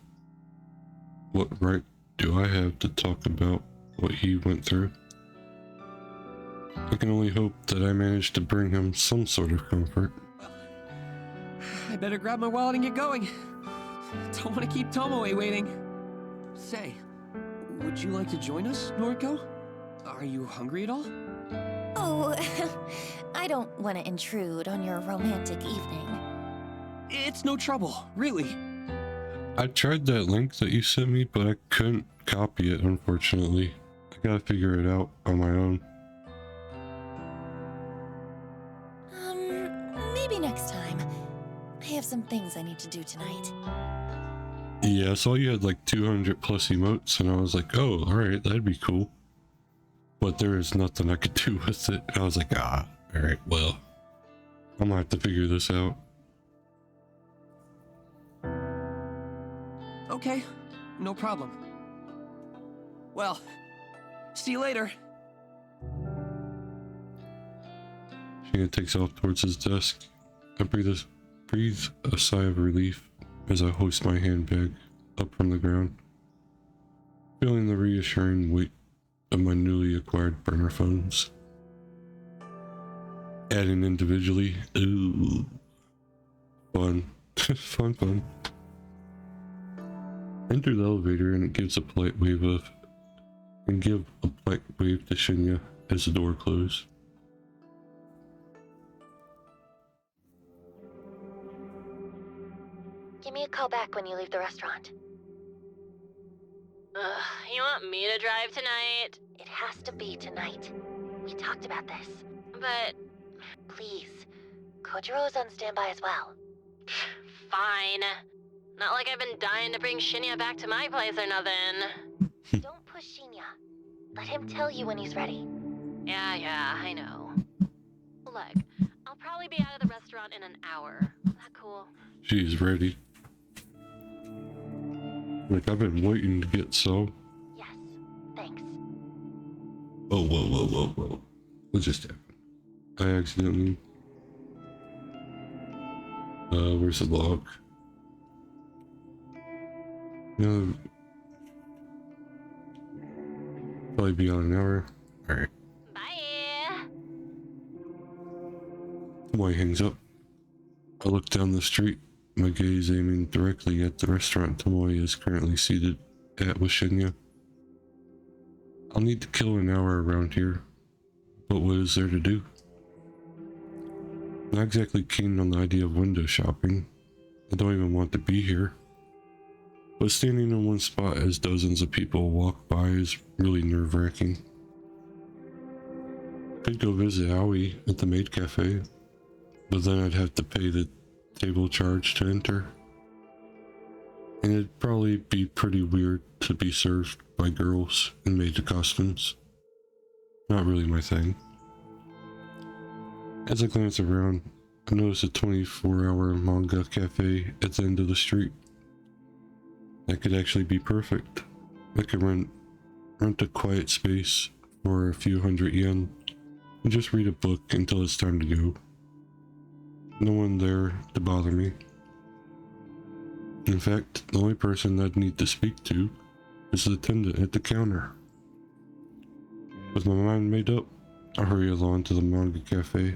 A: What right do I have to talk about what he went through? I can only hope that I managed to bring him some sort of comfort.
I: I better grab my wallet and get going. Don't want to keep Tomoe waiting. Say, would you like to join us, Noriko? Are you hungry at all?
B: Oh, I don't want to intrude on your romantic evening.
I: It's no trouble, really.
A: I tried that link that you sent me, but I couldn't copy it, unfortunately. I gotta figure it out on my own.
B: Maybe next time. I have some things I need to do tonight.
A: Yeah, I saw you had like 200 plus emotes, and I was like, oh, alright, that'd be cool. But there is nothing I could do with it. I was like, alright, well, I'm gonna have to figure this out.
I: Okay, no problem. Well, see you later.
A: Shinya takes off towards his desk. I breathe a sigh of relief as I hoist my handbag up from the ground, feeling the reassuring weight of my newly acquired burner phones. Adding individually, ooh, fun, fun. Enter the elevator and it gives a polite wave to Shinya as the door closed.
F: Give me a call back when you leave the restaurant.
D: Ugh, you want me to drive tonight?
F: It has to be tonight. We talked about this.
D: But
F: Please. Kojiro is on standby as well.
D: fine. Not like I've been dying to bring Shinya back to my place or nothing.
F: Don't push Shinya. Let him tell you when he's ready.
D: Yeah, I know. Look, I'll probably be out of the restaurant in an hour. Is that cool?
A: She's ready. Like, I've been waiting to get so.
F: Yes. Thanks.
A: Whoa. What just happened? I accidentally... where's the log? No. Probably be on an hour. Alright.
D: Bye.
A: Tomoe hangs up. I look down the street, my gaze aiming directly at the restaurant Tomoe is currently seated at with Shinya. I'll need to kill an hour around here, but what is there to do? Not exactly keen on the idea of window shopping. I don't even want to be here. But standing in one spot as dozens of people walk by is really nerve-wracking. Could go visit Aoi at the maid cafe, but then I'd have to pay the table charge to enter. And it'd probably be pretty weird to be served by girls in maid costumes. Not really my thing. As I glance around, I notice a 24-hour manga cafe at the end of the street. That could actually be perfect. I could rent a quiet space for a few hundred yen and just read a book until it's time to go. No one there to bother me. In fact, the only person I'd need to speak to is the attendant at the counter. With my mind made up, I hurry along to the manga cafe.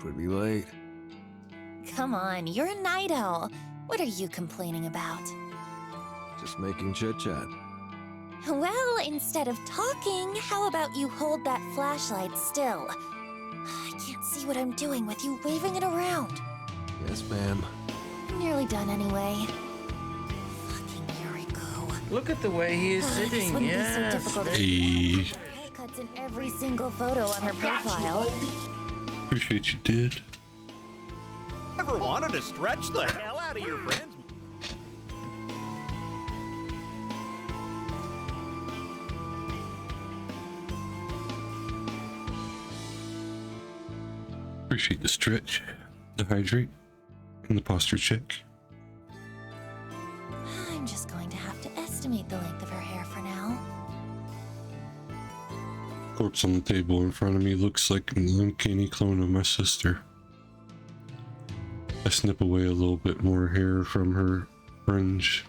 C: Pretty late.
B: Come on, you're a night owl. What are you complaining about?
C: Just making chit-chat.
B: Well, instead of talking, how about you hold that flashlight still? I can't see what I'm doing with you waving it around.
C: Yes, ma'am.
B: I'm nearly done anyway. Fucking Yuriko.
J: Look at the way he is
B: This
J: sitting.
B: wouldn't be so
J: Yes.
B: difficult if
A: Hey,
B: haircuts in every single photo on her profile.
A: appreciate you, did.
J: Ever wanted to stretch the hell out of your friends?
A: Appreciate the stretch, the hydrate, and the posture check.
B: I'm just going to have to estimate the length of her hair for now.
A: Corpse on the table in front of me looks like an uncanny clone of my sister. I snip away a little bit more hair from her fringe,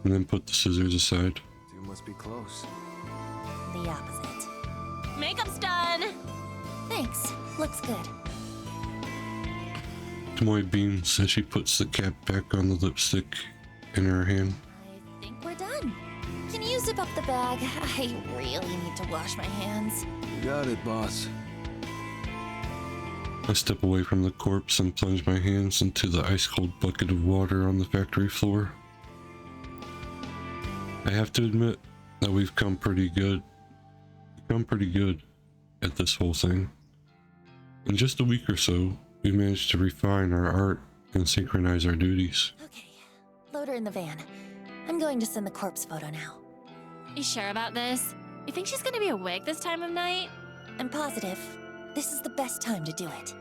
A: and then put the scissors aside.
C: You must be close.
B: The opposite.
D: Makeup's done.
B: Thanks. Looks good.
A: Tomoe beams as she puts the cap back on the lipstick in her hand.
B: I think we're done. Can you zip up the bag? I really need to wash my hands.
C: You got it, boss.
A: I step away from the corpse and plunge my hands into the ice-cold bucket of water on the factory floor. I have to admit that we've come pretty good at this whole thing. In just a week or so, we managed to refine our art and synchronize our duties.
B: Okay. Load her in the van. I'm going to send the corpse photo now.
D: You sure about this? You think she's gonna be awake this time of night?
B: I'm positive. This is the best time to do it.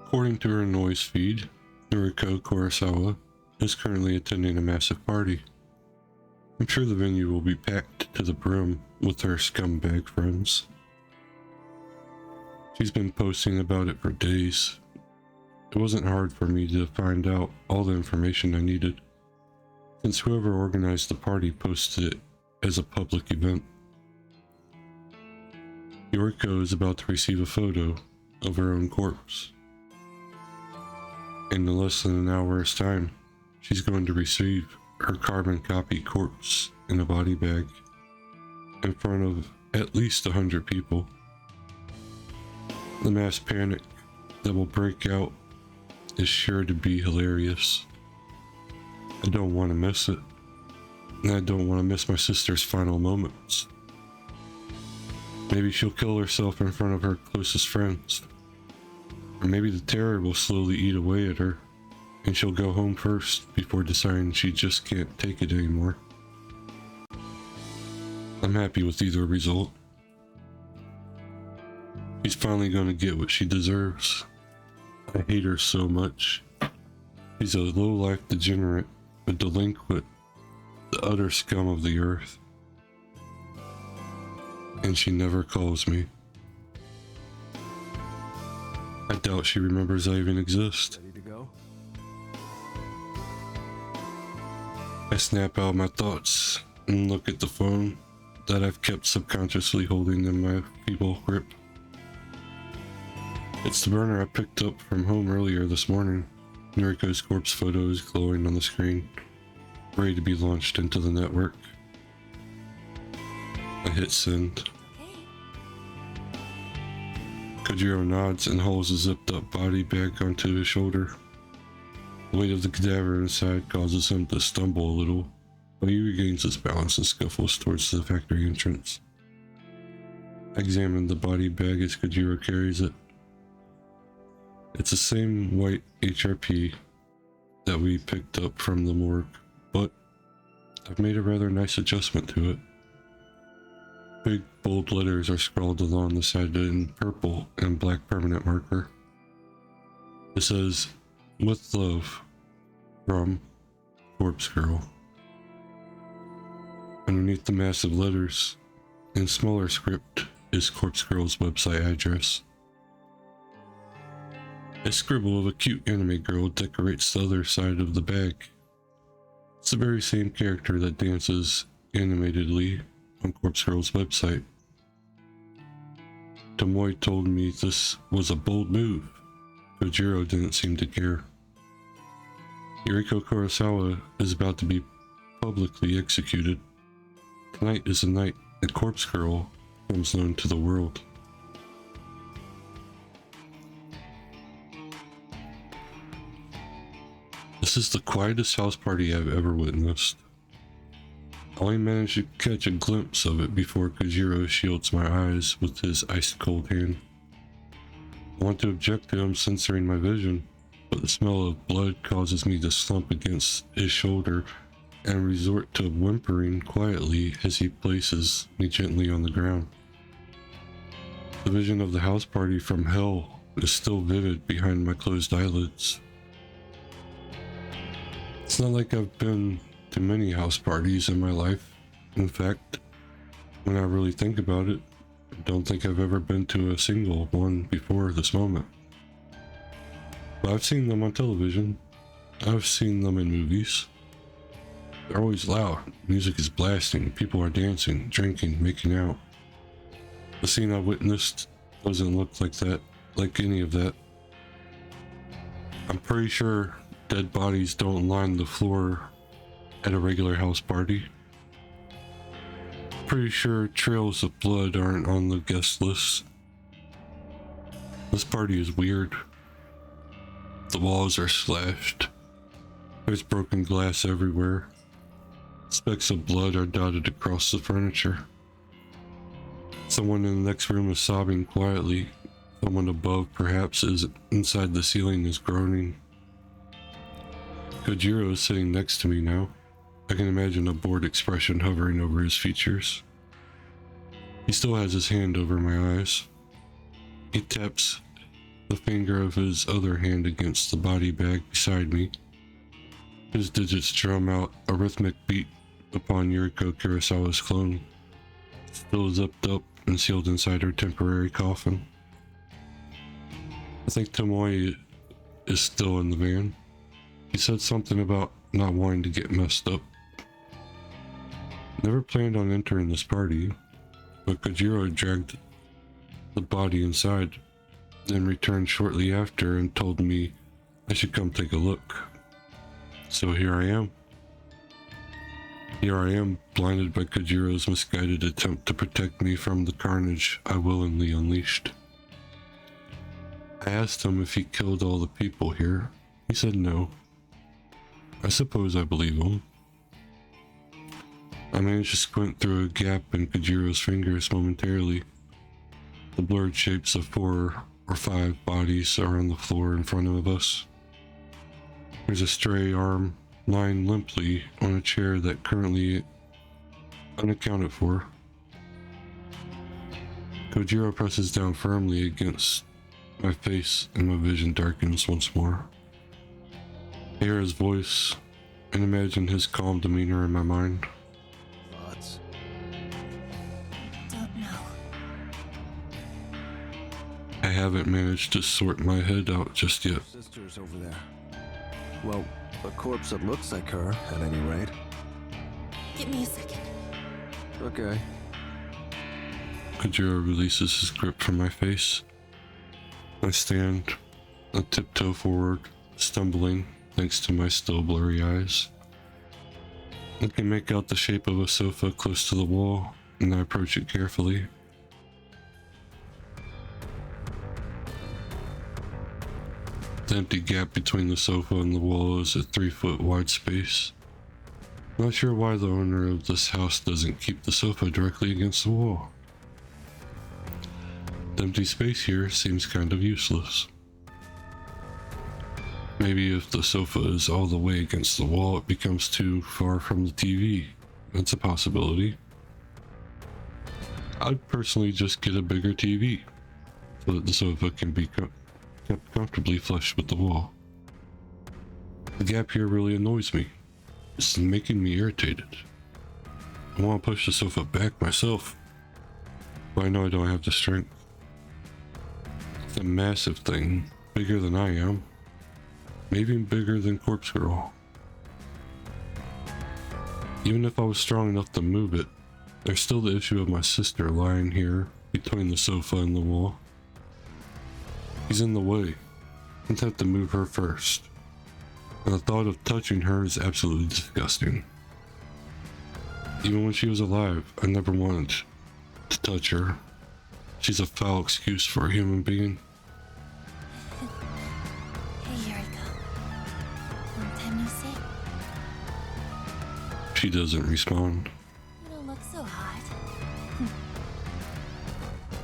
A: According to her noise feed, Noriko Kurosawa is currently attending a massive party. I'm sure the venue will be packed to the brim with her scumbag friends. She's been posting about it for days. It wasn't hard for me to find out all the information I needed, since whoever organized the party posted it as a public event. Yoriko is about to receive a photo of her own corpse. In less than an hour's time, she's going to receive her carbon copy corpse in a body bag in front of at least 100 people. The mass panic that will break out is sure to be hilarious. I don't want to miss it. And I don't want to miss my sister's final moments. Maybe she'll kill herself in front of her closest friends. Or maybe the terror will slowly eat away at her, and she'll go home first before deciding she just can't take it anymore. I'm happy with either result. She's finally gonna get what she deserves. I hate her so much. She's a low-life degenerate, a delinquent, the utter scum of the earth. And she never calls me. I doubt she remembers I even exist.
C: Ready to go?
A: I snap out my thoughts and look at the phone that I've kept subconsciously holding in my feeble grip. It's the burner I picked up from home earlier this morning. Noriko's corpse photo is glowing on the screen, ready to be launched into the network. I hit send. Kojiro nods and hauls a zipped up body bag onto his shoulder. The weight of the cadaver inside causes him to stumble a little, but he regains his balance and scuffles towards the factory entrance. I examine the body bag as Kojiro carries it. It's the same white HRP that we picked up from the morgue, but I've made a rather nice adjustment to it. Big bold letters are scrawled along the side in purple and black permanent marker. It says, "With love, from Corpse Girl." Underneath the massive letters, in smaller script, is Corpse Girl's website address. A scribble of a cute anime girl decorates the other side of the bag. It's the very same character that dances animatedly on Corpse Girl's website. Tomoe told me this was a bold move. Kojiro didn't seem to care. Yuriko Kurosawa is about to be publicly executed. Tonight is the night that Corpse Girl becomes known to the world. This is the quietest house party I've ever witnessed. I only managed to catch a glimpse of it before Kojiro shields my eyes with his ice-cold hand. I want to object to him censoring my vision, but the smell of blood causes me to slump against his shoulder and resort to whimpering quietly as he places me gently on the ground. The vision of the house party from hell is still vivid behind my closed eyelids. It's not like I've been to many house parties in my life. In fact, when I really think about it, I don't think I've ever been to a single one before this moment. But I've seen them on television. I've seen them in movies. They're always loud. Music is blasting. People are dancing, drinking, making out. The scene I witnessed doesn't look like that, like any of that. I'm pretty sure dead bodies don't line the floor at a regular house party. Pretty sure trails of blood aren't on the guest list. This party is weird. The walls are slashed. There's broken glass everywhere. Specks of blood are dotted across the furniture. Someone in the next room is sobbing quietly. Someone above, perhaps, is inside the ceiling, is groaning. Kojiro is sitting next to me now. I can imagine a bored expression hovering over his features. He still has his hand over my eyes. He taps the finger of his other hand against the body bag beside me. His digits drum out a rhythmic beat upon Yuriko Kurosawa's clone, still zipped up and sealed inside her temporary coffin. I think Tomoe is still in the van. He said something about not wanting to get messed up. Never planned on entering this party, but Kojiro dragged the body inside, then returned shortly after and told me I should come take a look. So here I am. Here I am, blinded by Kojiro's misguided attempt to protect me from the carnage I willingly unleashed. I asked him if he killed all the people here. He said no. I suppose I believe him. I managed to squint through a gap in Kojiro's fingers momentarily. The blurred shapes of 4 or 5 bodies are on the floor in front of us. There's a stray arm lying limply on a chair that currently unaccounted for. Kojiro presses down firmly against my face and my vision darkens once more. I hear his voice and imagine his calm demeanor in my mind.
C: Thoughts?
B: Don't know.
A: I haven't managed to sort my head out just yet.
C: Sister's over there. Well, a corpse that looks like her, at any rate.
B: Give me a second.
C: Okay.
A: Kojiro releases his grip from my face. I stand, a tiptoe forward, stumbling thanks to my still blurry eyes. I can make out the shape of a sofa close to the wall, and I approach it carefully. The empty gap between the sofa and the wall is a 3-foot wide space. Not sure why the owner of this house doesn't keep the sofa directly against the wall. The empty space here seems kind of useless. Maybe if the sofa is all the way against the wall, it becomes too far from the TV. That's a possibility. I'd personally just get a bigger TV so that the sofa can be kept comfortably flush with the wall. The gap here really annoys me. It's making me irritated. I want to push the sofa back myself, but I know I don't have the strength. It's a massive thing, bigger than I am, maybe bigger than Corpse Girl. Even if I was strong enough to move it, there's still the issue of my sister lying here between the sofa and the wall. He's in the way. I'd have to move her first. And the thought of touching her is absolutely disgusting. Even when she was alive, I never wanted to touch her. She's a foul excuse for a human being.
B: Hey, Yuriko. Long time no see.
A: She doesn't respond.
B: You don't look so hot.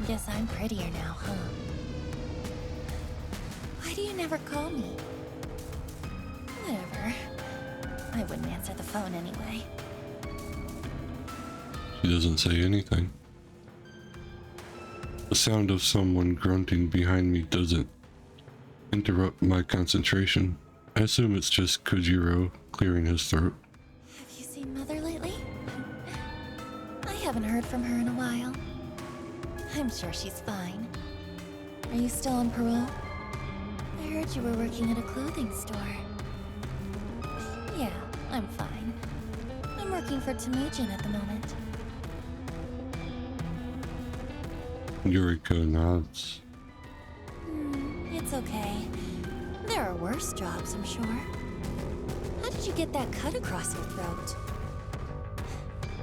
B: Guess I'm prettier now, huh? Why do you never call me? Whatever. I wouldn't answer the phone anyway.
A: She doesn't say anything. The sound of someone grunting behind me doesn't interrupt my concentration. I assume it's just Kojiro clearing his throat.
B: Have you seen Mother lately? I haven't heard from her in a while. I'm sure she's fine. Are you still on parole? I heard you were working at a clothing store. Yeah, I'm fine. I'm working for Temujin at the moment.
A: Yuriko nods.
B: It's okay. There are worse jobs, I'm sure. How did you get that cut across your throat?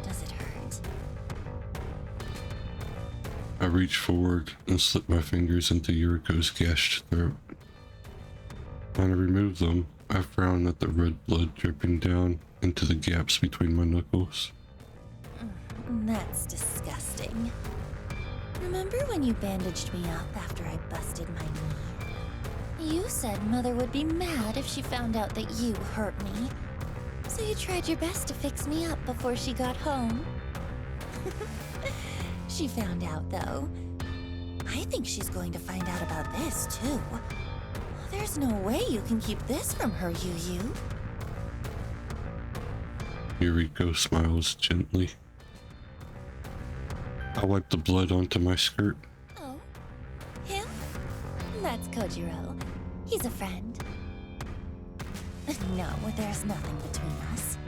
B: Does it hurt?
A: I reach forward and slip my fingers into Yuriko's gashed throat. When I remove them, I frown at the red blood dripping down into the gaps between my knuckles.
B: That's disgusting. Remember when you bandaged me up after I busted my knee? You said Mother would be mad if she found out that you hurt me. So you tried your best to fix me up before she got home. She found out, though. I think she's going to find out about this, too. There's no way you can keep this from her, Yu.
A: Yuriko smiles gently. I wipe the blood onto my skirt.
B: Oh? Him? That's Kojiro. He's a friend. No, there's nothing between us.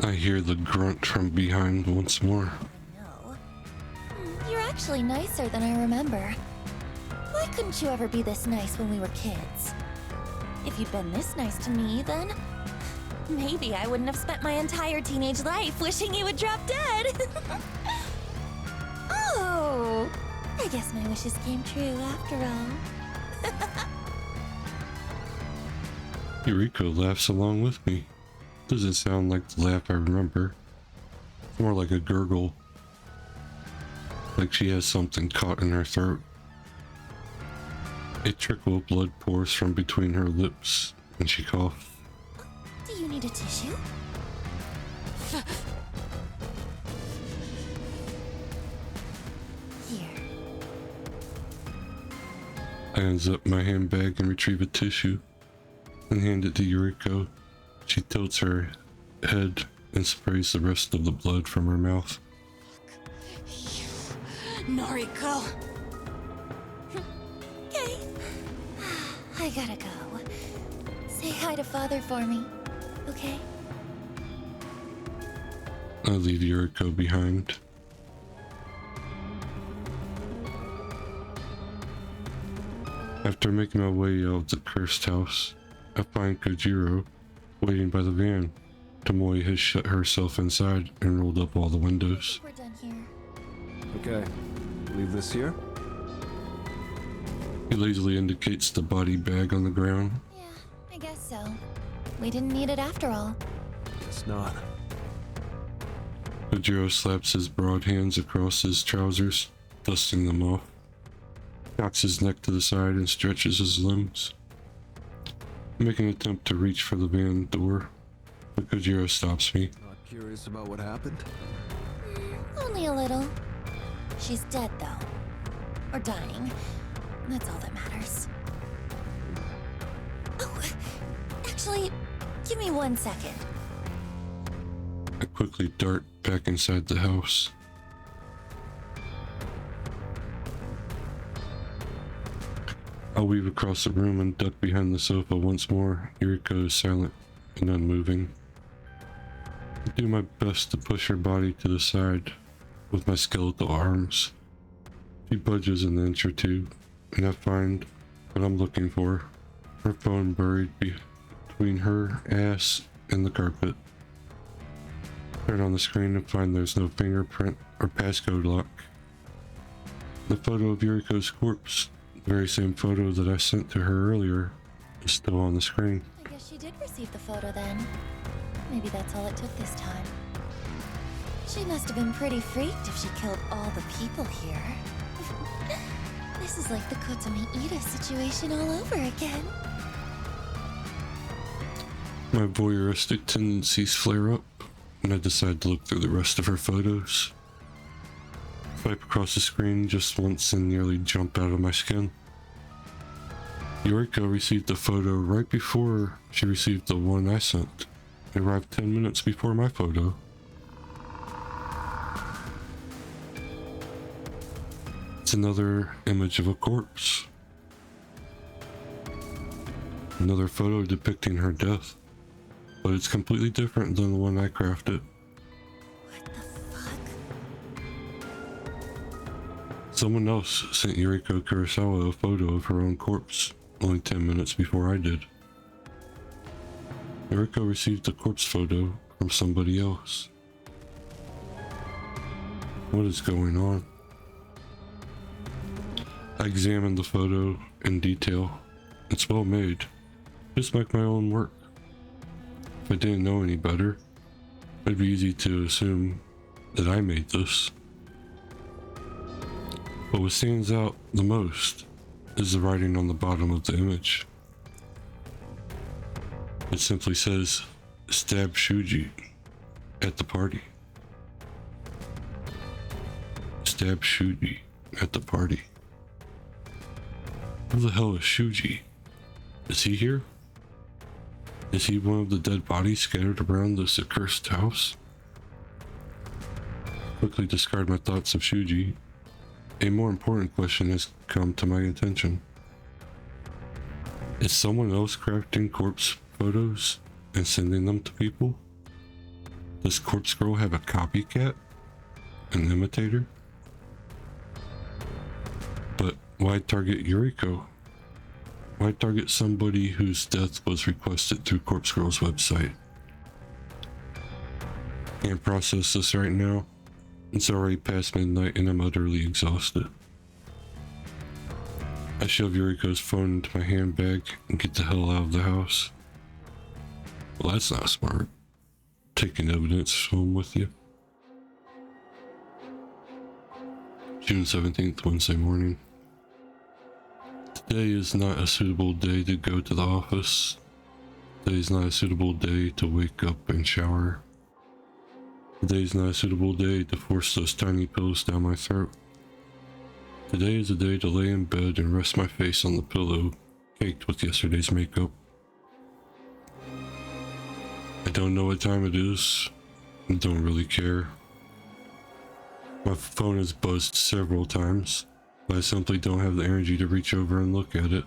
A: I hear the grunt from behind once more.
B: No. You're actually nicer than I remember. Why couldn't you ever be this nice when we were kids? If you'd been this nice to me, then maybe I wouldn't have spent my entire teenage life wishing you would drop dead. Oh, I guess my wishes came true after all.
A: Yuriko laughs along with me. Doesn't sound like the laugh I remember. It's more like a gurgle. Like she has something caught in her throat. A trickle of blood pours from between her lips, and she coughs.
B: Do you need a tissue? Here.
A: I unzip my handbag and retrieve a tissue, and hand it to Yuriko. She tilts her head and sprays the rest of the blood from her mouth.
G: Noriko!
B: Okay. I gotta go. Say hi to Father for me, okay?
A: I leave Yuriko behind. After making my way out of the cursed house, I find Kojiro waiting by the van. Tomoe has shut herself inside and rolled up all the windows.
B: We're done here.
C: Okay, leave this here?
A: He lazily indicates the body bag on the ground.
B: Yeah, I guess so. We didn't need it after all.
C: Guess not.
A: Kojiro slaps his broad hands across his trousers, dusting them off. Cocks his neck to the side and stretches his limbs. I make an attempt to reach for the van door, but Kojiro stops me.
C: Not curious about what happened?
B: Only a little. She's dead, though. Or dying. That's all that matters. Oh, actually, give me 1 second.
A: I quickly dart back inside the house. I'll weave across the room and duck behind the sofa once more. Yuriko is silent and unmoving. I do my best to push her body to the side with my skeletal arms. She budges an inch or two, and I find what I'm looking for. Her phone buried between her ass and the carpet. Turn on the screen and find there's no fingerprint or passcode lock. The photo of Yuriko's corpse, the very same photo that I sent to her earlier, is still on the screen.
B: I guess she did receive the photo then. Maybe that's all it took this time. She must have been pretty freaked if she killed all the people here. This is like the Kotomi Ida situation all over again.
A: My voyeuristic tendencies flare up, and I decide to look through the rest of her photos. Swipe across the screen just once and nearly jump out of my skin. Yuriko received the photo right before she received the one I sent. It arrived 10 minutes before my photo. It's another image of a corpse. Another photo depicting her death, but it's completely different than the one I crafted.
B: What the fuck?
A: Someone else sent Yuriko Kurosawa a photo of her own corpse only 10 minutes before I did. Yuriko received a corpse photo from somebody else. What is going on? I examined the photo in detail. It's well made, just like my own work. If I didn't know any better, it'd be easy to assume that I made this. But what stands out the most is the writing on the bottom of the image. It simply says, "Stab Shuji at the party." Stab Shuji at the party. Who the hell is Shuji? Is he here? Is he one of the dead bodies scattered around this accursed house? Quickly discard my thoughts of Shuji. A more important question has come to my attention. Is someone else crafting corpse photos and sending them to people? Does Corpse Girl have a copycat? An imitator? But why target Yuriko? Why target somebody whose death was requested through Corpse Girl's website? Can't process this right now. It's already past midnight and I'm utterly exhausted. I shove Yuriko's phone into my handbag and get the hell out of the house. Well, that's not smart. Taking evidence home with you. June 17th, Wednesday morning. Today is not a suitable day to go to the office. Today is not a suitable day to wake up and shower. Today is not a suitable day to force those tiny pills down my throat. Today is a day to lay in bed and rest my face on the pillow, caked with yesterday's makeup. I don't know what time it is, and don't really care. My phone has buzzed several times, but I simply don't have the energy to reach over and look at it.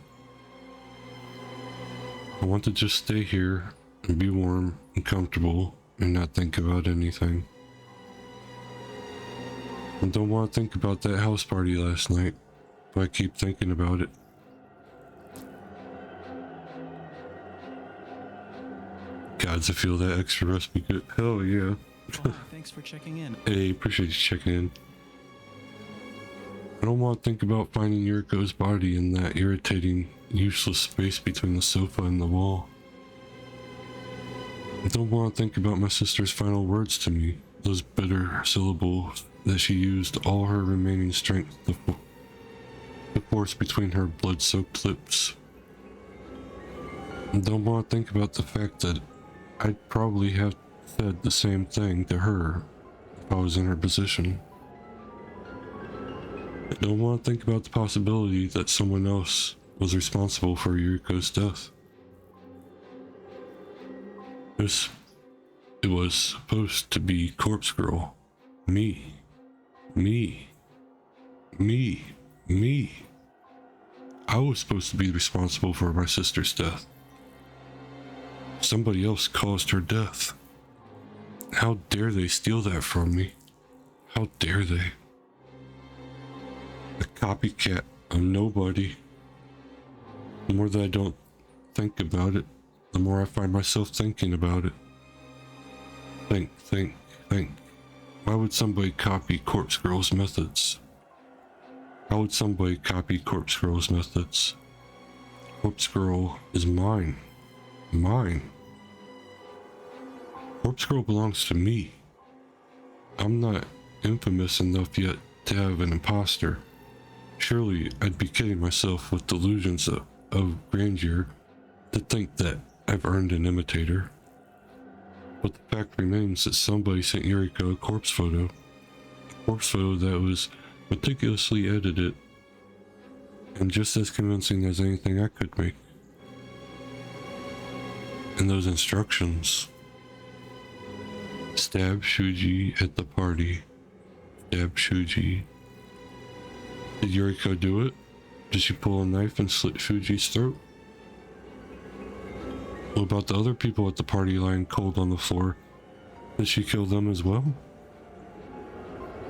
A: I want to just stay here and be warm and comfortable and not think about anything. I don't want to think about that house party last night, but I keep thinking about it. Gods, I feel that extra rest be good. Hell yeah.
K: Oh, thanks for checking in.
A: Hey, appreciate you checking in. I don't want to think about finding Yuriko's body in that irritating, useless space between the sofa and the wall. I don't want to think about my sister's final words to me, those bitter syllables that she used all her remaining strength to force between her blood-soaked lips. I don't want to think about the fact that I'd probably have said the same thing to her if I was in her position. I don't want to think about the possibility that someone else was responsible for Yuriko's death. It was supposed to be Corpse Girl. Me. I was supposed to be responsible for my sister's death. Somebody else caused her death. How dare they steal that from me? How dare they? A copycat of nobody. The more that I don't think about it, the more I find myself thinking about it. Think. Why would somebody copy Corpse Girl's methods? How would somebody copy Corpse Girl's methods? Corpse Girl is mine. Corpse Girl belongs to me. I'm not infamous enough yet to have an imposter. Surely I'd be kidding myself with delusions of grandeur to think that I've earned an imitator. But the fact remains that somebody sent Yuriko a corpse photo that was meticulously edited and just as convincing as anything I could make. And those instructions: stab Shuji at the party. Stab Shuji. Did Yuriko do it? Did she pull a knife and slit Shuji's throat? What about the other people at the party lying cold on the floor? Did she kill them as well?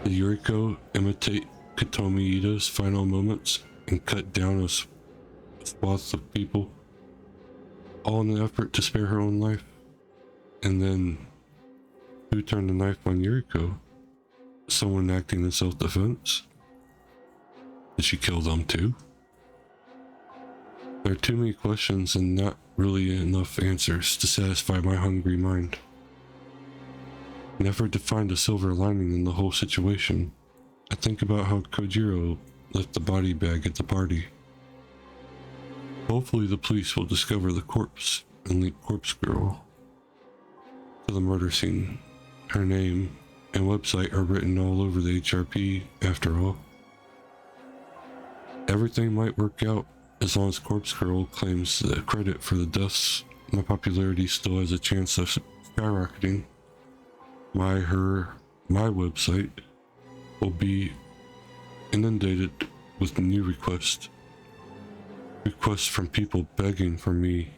A: Did Yuriko imitate Katomi Ida's final moments and cut down a swath of people, all in an effort to spare her own life? And then, who turned the knife on Yuriko? Someone acting in self-defense? Did she kill them too? There are too many questions and not really enough answers to satisfy my hungry mind. In an effort to find a silver lining in the whole situation, I think about how Kojiro left the body bag at the party. Hopefully the police will discover the corpse and lead Corpse Girl to the murder scene. Her name and website are written all over the HRP after all. Everything might work out as long as Corpse Girl claims the credit for the deaths. My popularity still has a chance of skyrocketing. My website will be inundated with new requests. Requests from people begging for me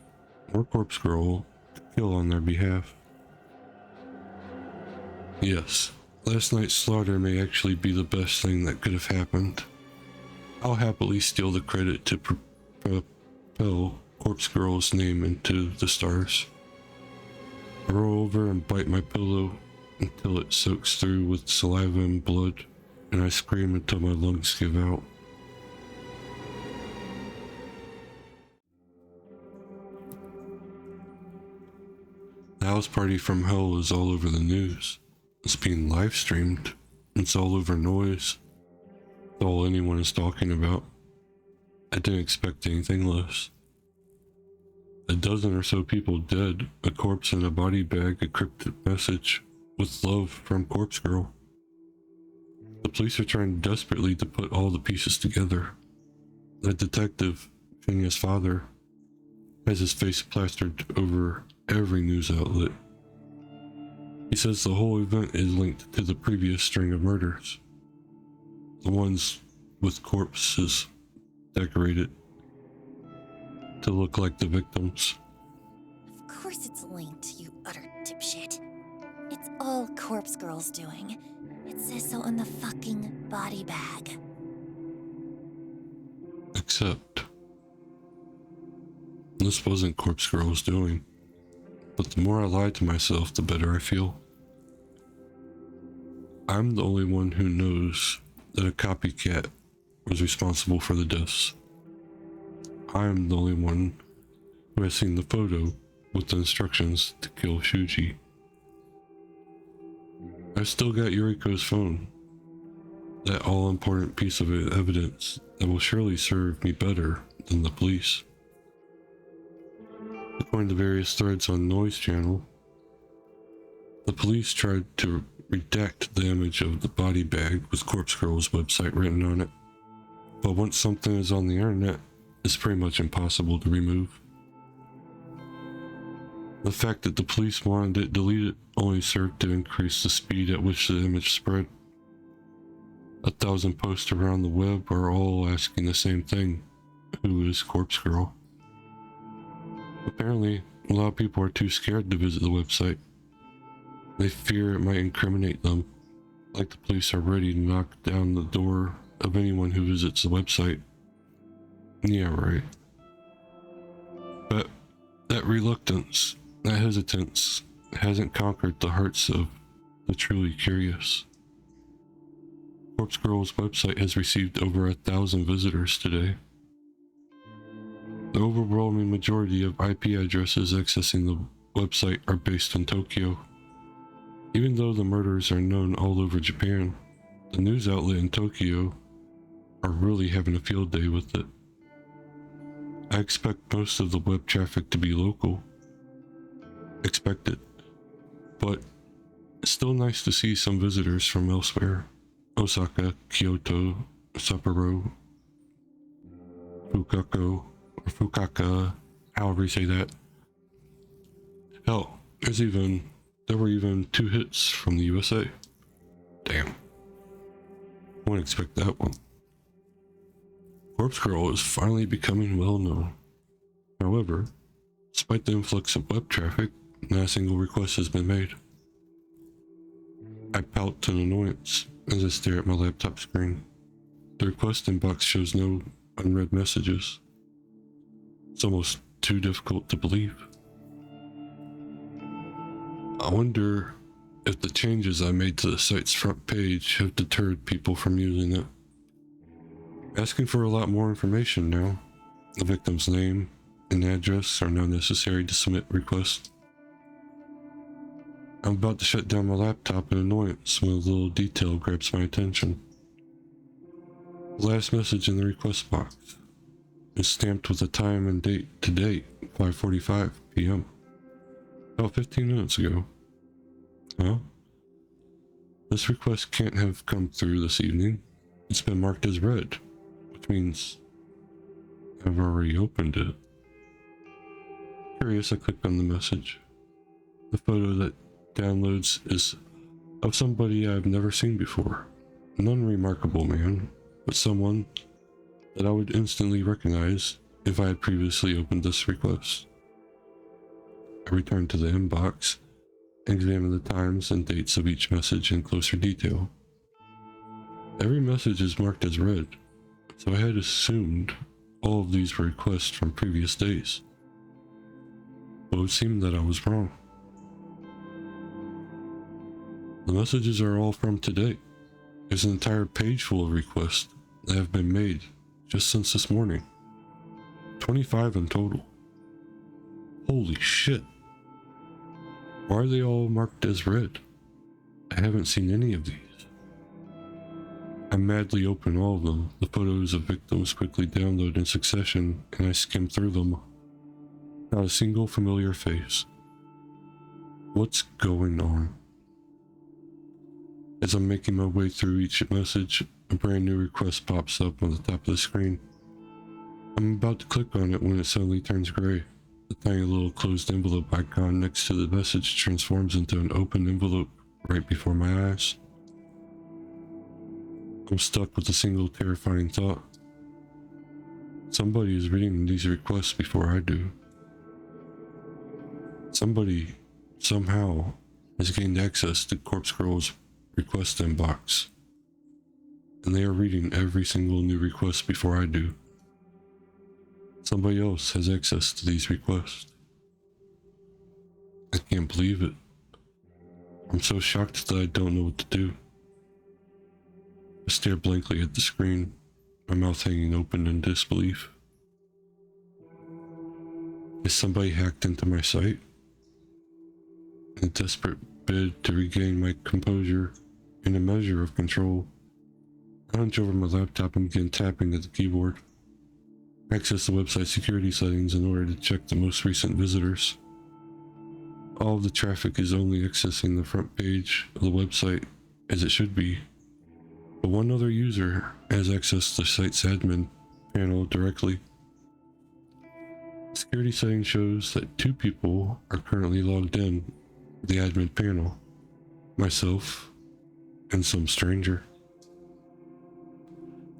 A: or Corpse Girl to kill on their behalf. Yes, last night's slaughter may actually be the best thing that could have happened. I'll happily steal the credit to propel Corpse Girl's name into the stars. I roll over and bite my pillow until it soaks through with saliva and blood, and I scream until my lungs give out. house party from hell is all over the news. It's being live streamed. It's all over noise. It's all anyone is talking about. I didn't expect anything less. A dozen or so people dead, a corpse in a body bag, a cryptic message with love from Corpse Girl. The police are trying desperately to put all the pieces together. The detective, Phineas' father, has his face plastered over every news outlet. He says the whole event is linked to the previous string of murders. The ones with corpses decorated to look like the victims.
B: Of course it's linked, you utter dipshit. It's all Corpse Girl's doing. It says so on the fucking body bag.
A: Except, this wasn't Corpse Girl's doing. But the more I lie to myself, the better I feel. I'm the only one who knows that a copycat was responsible for the deaths. I'm the only one who has seen the photo with the instructions to kill Shuji. I've still got Yuriko's phone, that all-important piece of evidence that will surely serve me better than the police. According to various threads on Noise Channel, the police tried to redact the image of the body bag with Corpse Girl's website written on it, but once something is on the internet, it's pretty much impossible to remove. The fact that the police wanted it deleted only served to increase the speed at which the image spread. 1,000 posts around the web are all asking the same thing: who is Corpse Girl? Apparently, a lot of people are too scared to visit the website. They fear it might incriminate them, like the police are ready to knock down the door of anyone who visits the website. Yeah, right. But that reluctance, that hesitance, hasn't conquered the hearts of the truly curious. Corpse Girl's website has received over 1,000 visitors today. The overwhelming majority of IP addresses accessing the website are based in Tokyo. Even though the murders are known all over Japan, the news outlet in Tokyo are really having a field day with it. I expect most of the web traffic to be local. Expect it. But it's still nice to see some visitors from elsewhere. Osaka, Kyoto, Sapporo, Fukuoka, or Fukaka, however you say that. Hell, there were even 2 hits from the USA. Damn. I wouldn't expect that one. Corpse Girl is finally becoming well known. However, despite the influx of web traffic, not a single request has been made. I pout in annoyance as I stare at my laptop screen. The request inbox shows no unread messages. It's almost too difficult to believe. I wonder if the changes I made to the site's front page have deterred people from using it. Asking for a lot more information now. The victim's name and address are now necessary to submit requests. I'm about to shut down my laptop in annoyance when a little detail grabs my attention. The last message in the request box is stamped with the time and date to date, 5:45 p.m. About 15 minutes ago. Huh? This request can't have come through this evening. It's been marked as read, which means I've already opened it. Curious, I click on the message. The photo that downloads is of somebody I've never seen before. An unremarkable man, but someone that I would instantly recognize if I had previously opened this request. I return to the inbox and examine the times and dates of each message in closer detail. Every message is marked as read, so I had assumed all of these were requests from previous days. But it would seem that I was wrong. The messages are all from today. There's an entire page full of requests that have been made just since this morning. 25 in total. Holy shit. Why are they all marked as red? I haven't seen any of these. I madly open all of them. The photos of victims quickly download in succession, and I skim through them. Not a single familiar face. What's going on? As I'm making my way through each message, a brand new request pops up on the top of the screen. I'm about to click on it when it suddenly turns gray. The tiny little closed envelope icon next to the message transforms into an open envelope right before my eyes. I'm stuck with a single terrifying thought. Somebody is reading these requests before I do. Somebody, somehow, has gained access to Corpse Girl's request inbox. And they are reading every single new request before I do. Somebody else has access to these requests. I can't believe it. I'm so shocked that I don't know what to do. I stare blankly at the screen, my mouth hanging open in disbelief. Is somebody hacked into my site? In a desperate bid to regain my composure and a measure of control, I hunch over my laptop and begin tapping at the keyboard. Access the website security settings in order to check the most recent visitors. All of the traffic is only accessing the front page of the website, as it should be. But one other user has access to the site's admin panel directly. Security settings shows that 2 people are currently logged in to the admin panel. Myself and some stranger.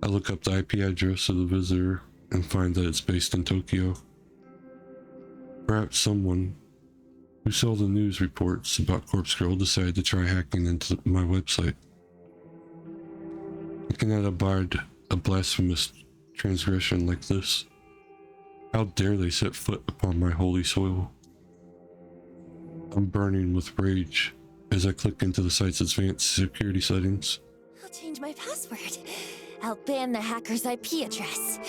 A: I look up the IP address of the visitor and find that it's based in Tokyo. Perhaps someone who saw the news reports about Corpse Girl decided to try hacking into my website. I cannot abide a blasphemous transgression like this. How dare they set foot upon my holy soil? I'm burning with rage as I click into the site's advanced security settings.
B: I'll change my password. I'll ban the hacker's IP address.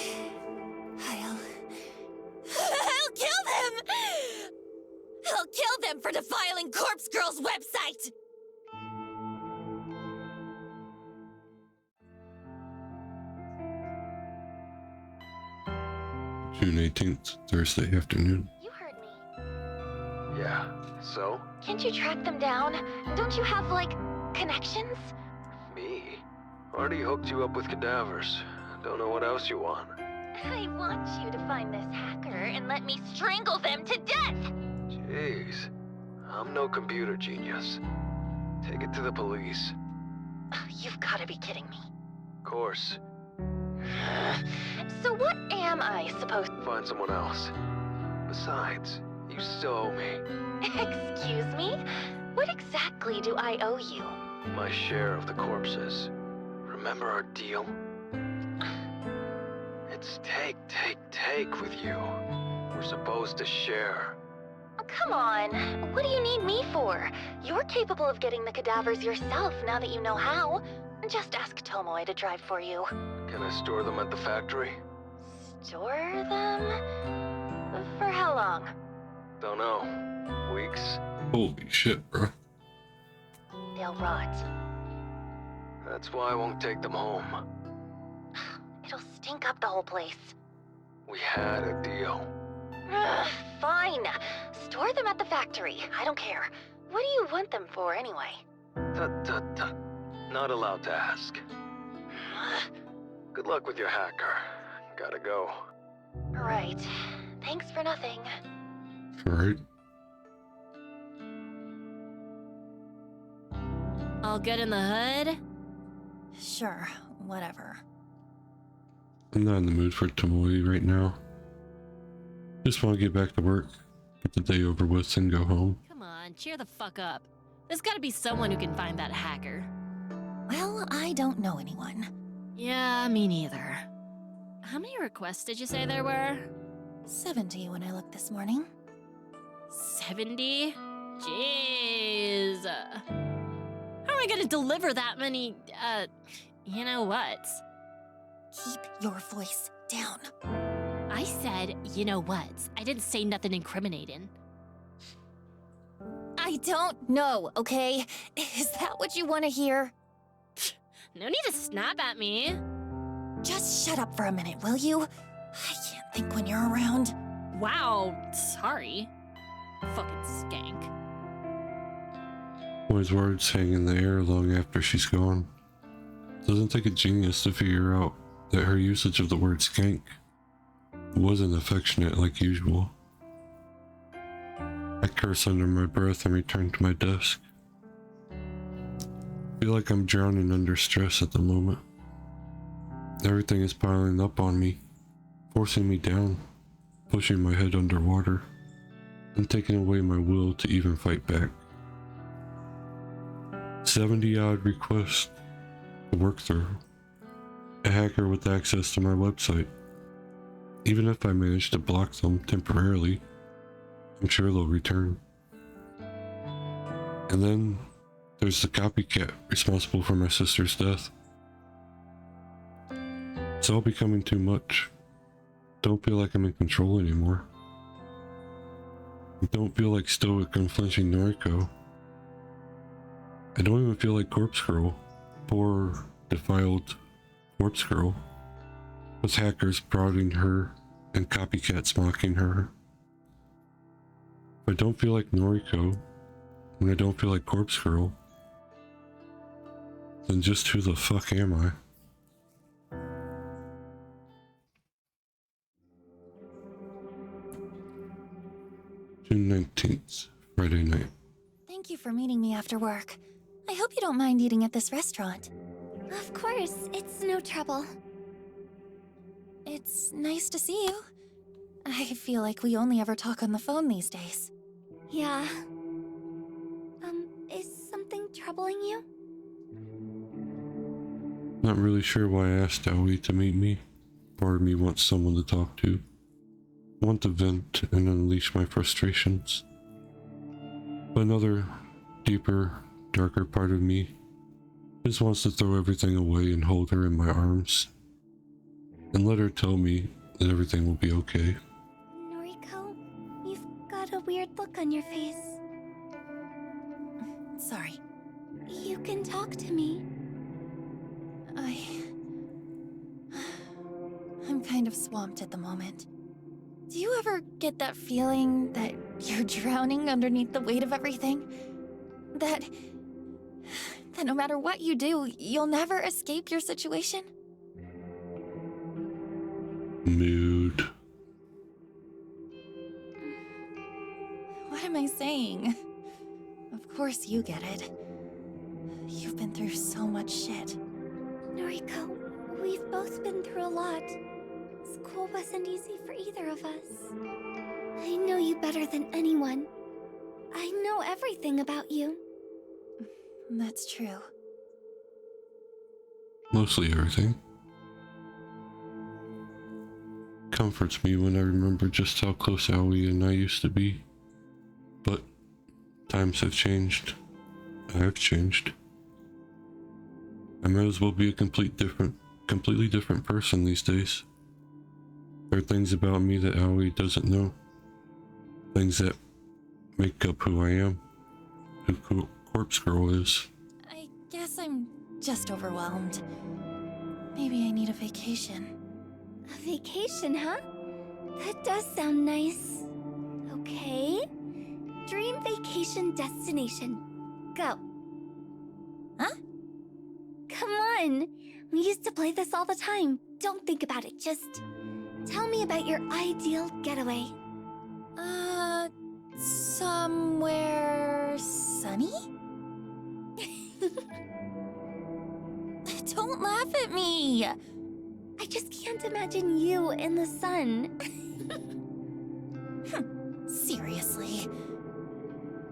B: I'll kill them! I'll kill them for defiling Corpse Girl's website!
A: June 18th, Thursday afternoon.
F: You heard me.
C: Yeah, so?
F: Can't you track them down? Don't you have, like, connections?
C: Me? Already hooked you up with cadavers. Don't know what else you want.
F: I want you to find this hacker and let me strangle them to death!
C: Jeez. I'm no computer genius. Take it to the police.
F: You've gotta be kidding me.
C: Of course.
F: So what am I supposed to...
C: Find someone else. Besides, you still owe me.
F: Excuse me? What exactly do I owe you?
C: My share of the corpses. Remember our deal? It's take with you. We're supposed to share.
F: Come on, what do you need me for? You're capable of getting the cadavers yourself now that you know how. Just ask Tomoe to drive for you.
C: Can I store them at the factory?
F: Store them? For how long?
C: Don't know. Weeks?
A: Holy shit, bro.
F: They'll rot.
C: That's why I won't take them home.
F: It'll stink up the whole place.
C: We had a deal.
F: Fine. Store them at the factory. I don't care. What do you want them for, anyway?
C: Tut. Not allowed to ask. Good luck with your hacker. Gotta go.
F: Right. Thanks for nothing.
A: Right.
D: All good in the hood?
B: Sure, whatever.
A: I'm not in the mood for Tomoe right now. Just want to get back to work, get the day over with, and go home.
D: Come on, cheer the fuck up. There's gotta be someone who can find that hacker.
B: Well, I don't know anyone.
D: Yeah, me neither. How many requests did you say there were?
B: 70 when I looked this morning.
D: 70? Jeez. How am I gonna deliver that many, you know what?
B: Keep your voice down.
D: I said, you know what? I didn't say nothing incriminating. I
B: I don't know, okay? Is that what you want to hear?
D: No need to snap at me.
B: Just shut up for a minute, will you? I can't think when you're around.
D: Wow, sorry. Fucking skank.
A: Always words hang in the air long after she's gone. Doesn't take a genius to figure out that her usage of the word skank wasn't affectionate like usual. I curse under my breath and return to my desk. Feel like I'm drowning under stress at the moment. Everything is piling up on me, forcing me down, pushing my head underwater, and taking away my will to even fight back. 70-odd requests to work through. A hacker with access to my website. Even if I manage to block them temporarily, I'm sure they'll return. And then there's the copycat responsible for my sister's death. It's all becoming too much. Don't feel like I'm in control anymore. I don't feel like stoic, unflinching Noriko. I don't even feel like Corpse Girl. Poor, defiled Corpse Girl. With hackers prodding her and copycats mocking her. If I don't feel like Noriko, and I don't feel like Corpse Girl, then just who the fuck am I? June 19th, Friday night.
B: Thank you for meeting me after work. I hope you don't mind eating at this restaurant.
F: Of course, it's no trouble.
B: It's nice to see you. I feel like we only ever talk on the phone these days.
F: Yeah. Is something troubling you?
A: Not really sure why I asked Aoi to meet me. Part of me wants someone to talk to. I want to vent and unleash my frustrations. But another, deeper, darker part of me just wants to throw everything away and hold her in my arms. And let her tell me that everything will be okay.
F: Noriko, you've got a weird look on your face.
B: Sorry.
F: You can talk to me.
B: I'm kind of swamped at the moment. Do you ever get that feeling that you're drowning underneath the weight of everything? That no matter what you do, you'll never escape your situation?
A: Mood.
B: What am I saying? Of course you get it. You've been through so much shit.
F: Noriko, we've both been through a lot. School wasn't easy for either of us. I know you better than anyone. I know everything about you.
B: That's true.
A: Mostly everything. Comforts me when I remember just how close Aoi and I used to be. But times have changed. I have changed. I might as well be a completely different person these days. There are things about me that Aoi doesn't know. Things that make up who I am. Who Corpse Girl is.
B: I guess I'm just overwhelmed. Maybe I need a vacation.
F: A vacation, huh? That does sound nice. Okay. Dream vacation destination. Go.
B: Huh?
F: Come on. We used to play this all the time. Don't think about it. Just tell me about your ideal getaway.
B: Somewhere sunny? Don't laugh at me!
F: I just can't imagine you in the sun.
B: Seriously.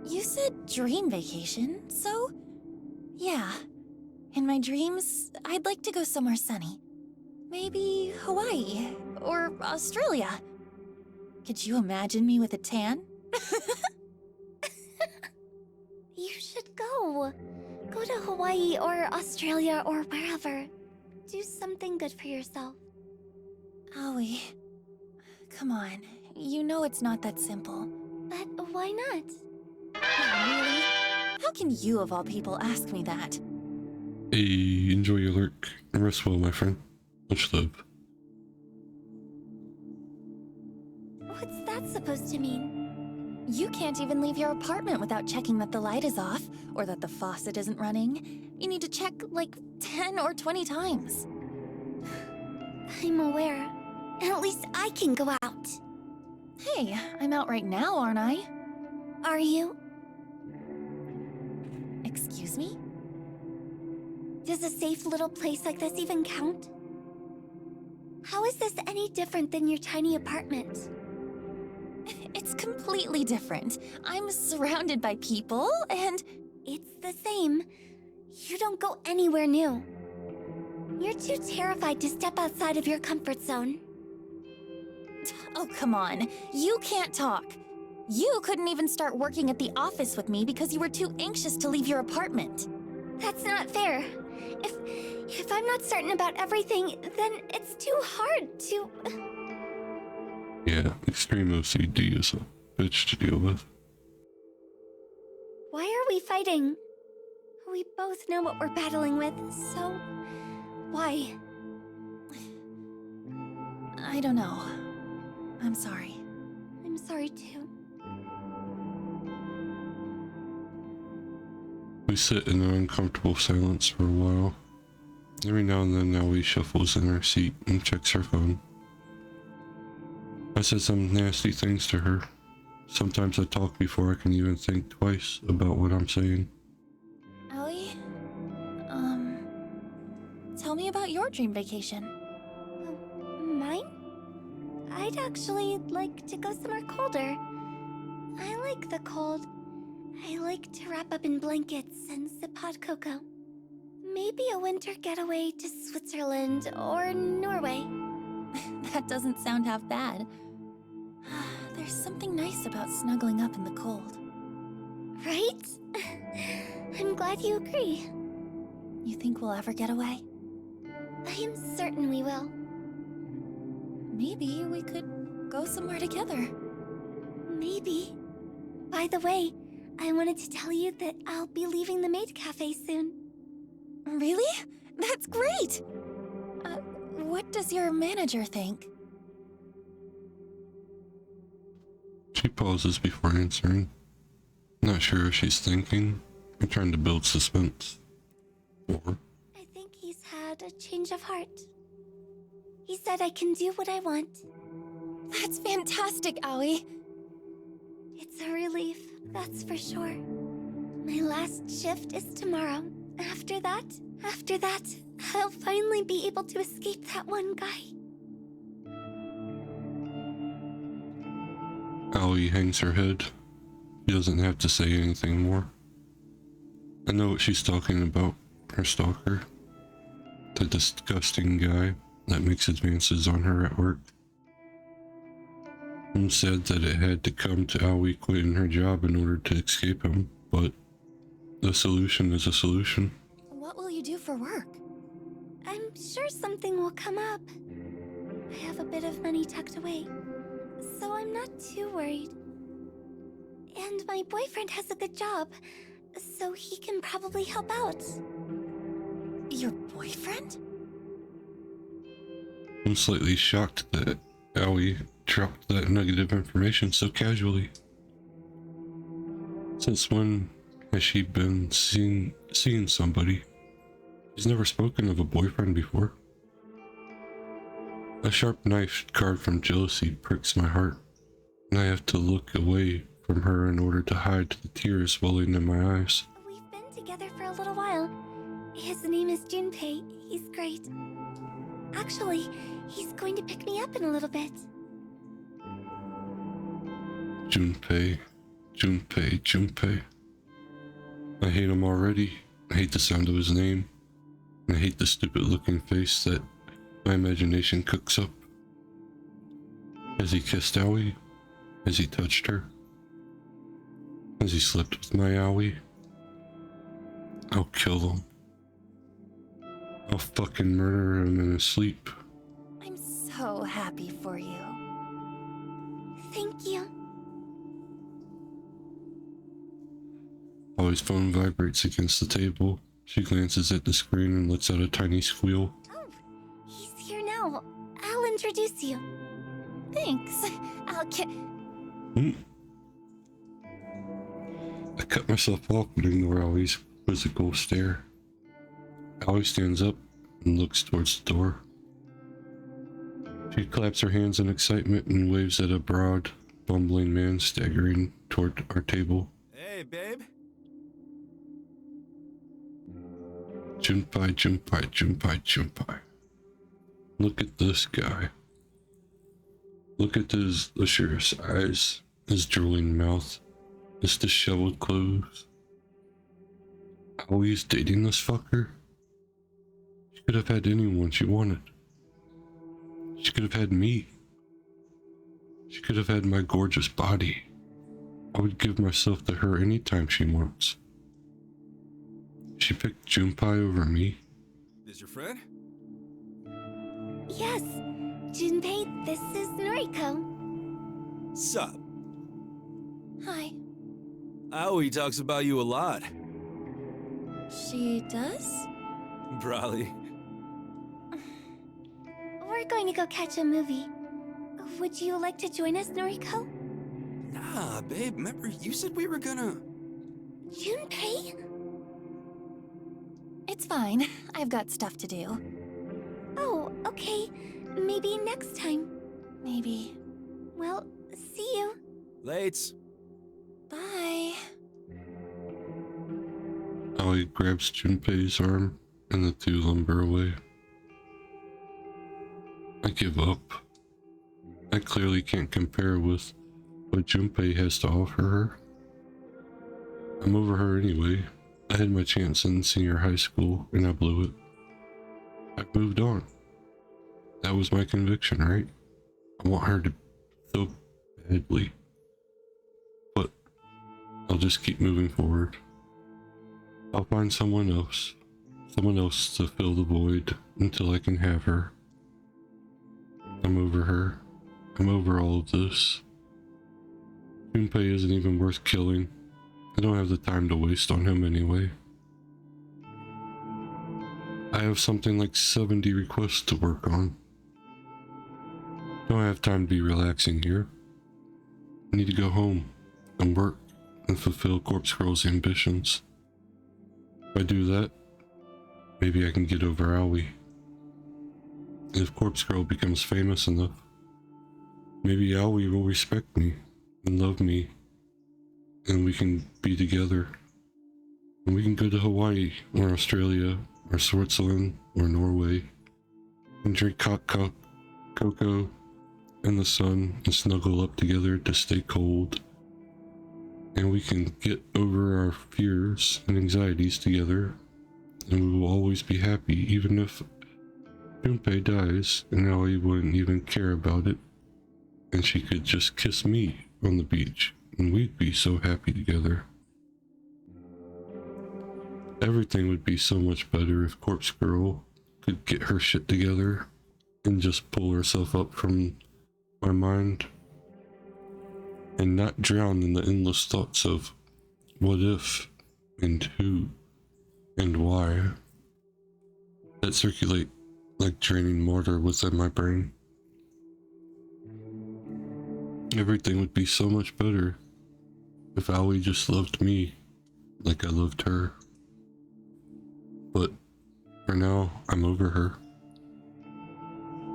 B: You said dream vacation, so... Yeah. In my dreams, I'd like to go somewhere sunny. Maybe Hawaii or Australia. Could you imagine me with a tan?
F: You should go. Go to Hawaii or Australia or wherever. Do something good for yourself.
B: Aoi. Come on. You know it's not that simple.
F: But why not?
B: Really? How can you, of all people, ask me that?
A: Hey, enjoy your lurk. Rest well, my friend. Much love.
F: What's that supposed to mean?
B: You can't even leave your apartment without checking that the light is off, or that the faucet isn't running. You need to check like 10 or 20 times.
F: I'm aware. At least I can go out.
B: Hey, I'm out right now, aren't I?
F: Are you?
B: Excuse me?
F: Does a safe little place like this even count? How is this any different than your tiny apartment?
B: It's completely different. I'm surrounded by people, and
F: It's the same. You don't go anywhere new. You're too terrified to step outside of your comfort zone.
B: oh, come on. You can't talk. You couldn't even start working at the office with me because you were too anxious to leave your apartment.
F: That's not fair. If I'm not certain about everything, then it's too hard to...
A: Yeah, extreme OCD is a bitch to deal with.
F: Why are we fighting? We both know what we're battling with, so... Why?
B: I don't know. I'm sorry.
F: I'm sorry too.
A: We sit in an uncomfortable silence for a while. Every now and then Naui shuffles in her seat and checks her phone. I said some nasty things to her. Sometimes I talk before I can even think twice about what I'm saying.
B: Aoi? Tell me about your dream vacation.
F: Mine? I'd actually like to go somewhere colder. I like the cold. I like to wrap up in blankets and sip hot cocoa. Maybe a winter getaway to Switzerland or Norway.
B: That doesn't sound half bad. There's something nice about snuggling up in the cold.
F: Right? I'm glad you agree.
B: You think we'll ever get away?
F: I am certain we will.
B: Maybe we could go somewhere together.
F: Maybe. By the way, I wanted to tell you that I'll be leaving the maid cafe soon.
B: Really? That's great! What does your manager think?
A: She pauses before answering. Not sure if she's thinking or trying to build suspense. Or
F: I think he's had a change of heart. He said I can do what I want.
B: That's fantastic, Aoi.
F: It's a relief, that's for sure. My last shift is tomorrow. After that, I'll finally be able to escape that one guy.
A: Aoi hangs her head. She doesn't have to say anything more. I know what she's talking about. Her stalker. The disgusting guy that makes advances on her at work. Him said that it had to come to Aoi quitting her job in order to escape him, but the solution is a solution.
B: What will you do for work?
F: I'm sure something will come up. I have a bit of money tucked away, so I'm not too worried. And my boyfriend has a good job, so he can probably help out.
B: Your boyfriend?
A: I'm slightly shocked that Aoi dropped that negative information so casually. Since when has she been seeing somebody? She's never spoken of a boyfriend before. A sharp knife carved from jealousy pricks my heart, and I have to look away from her in order to hide the tears welling in my eyes.
F: We've been together for a little while. His name is Junpei. He's great. Actually, he's going to pick me up in a little bit.
A: Junpei. I hate him already. I hate the sound of his name. And I hate the stupid looking face that my imagination cooks up. Has he kissed Aoi? Has he touched her? Has he slept with my Aoi? I'll kill him. I'll fucking murder him in his sleep.
B: I'm so happy for you.
F: Thank you.
A: Aoi Allie's phone vibrates against the table. She glances at the screen and lets out a tiny squeal.
F: Oh, he's here now. I'll introduce you.
B: Thanks.
A: I cut myself off and ignore Allie's quizzical stare. Allie stands up and looks towards the door. She claps her hands in excitement and waves at a broad, bumbling man staggering toward our table.
C: Hey, babe.
A: Junpei, Junpei, Junpei, Junpei. Look at this guy. Look at his lustrous eyes, his drooling mouth, his disheveled clothes. Allie's dating this fucker? She could have had anyone she wanted. She could have had me. She could have had my gorgeous body. I would give myself to her anytime she wants. She picked Junpei over me.
C: Is your friend?
F: Yes. Junpei, this is Noriko.
C: Sup?
B: Hi.
C: Aoi talks about you a lot.
B: She does?
C: Probably.
F: We're going to go catch a movie. Would you like to join us, Noriko?
C: Nah, babe, remember you said we were gonna...
F: Junpei?
B: It's fine. I've got stuff to do.
F: Oh, okay. Maybe next time.
B: Maybe.
F: Well, see you.
C: Lates.
B: Bye.
A: Allie grabs Junpei's arm and the two lumber away. I give up. I clearly can't compare with what Junpei has to offer her. I'm over her anyway. I had my chance in senior high school and I blew it. I've moved on. That was my conviction, right? I want her to so badly. But I'll just keep moving forward. I'll find someone else to fill the void until I can have her. I'm over her. I'm over all of this. Junpei isn't even worth killing. I don't have the time to waste on him anyway. I have something like 70 requests to work on. Don't have time to be relaxing here. I need to go home and work and fulfill Corpse Girl's ambitions. If I do that, maybe I can get over Aoi. And if Corpse Girl becomes famous enough, maybe Aoi will respect me and love me, and we can be together. And we can go to Hawaii, or Australia, or Switzerland, or Norway, and drink cocoa in the sun and snuggle up together to stay cold. And we can get over our fears and anxieties together, and we will always be happy, even if Junpei dies and Aoi wouldn't even care about it, and she could just kiss me on the beach, and we'd be so happy together. Everything would be so much better if Corpse Girl could get her shit together and just pull herself up from my mind and not drown in the endless thoughts of what if and who and why that circulate like draining mortar within my brain. Everything would be so much better if Aoi just loved me like I loved her. But for now, I'm over her.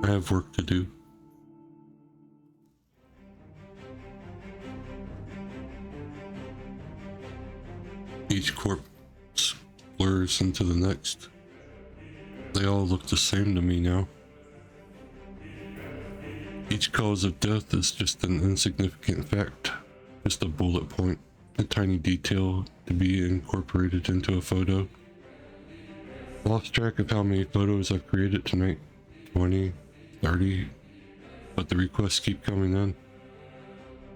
A: I have work to do. Each corpse blurs into the next. They all look the same to me now. Each cause of death is just an insignificant fact, just a bullet point, a tiny detail to be incorporated into a photo. I lost track of how many photos I've created tonight, 20, 30, but the requests keep coming in.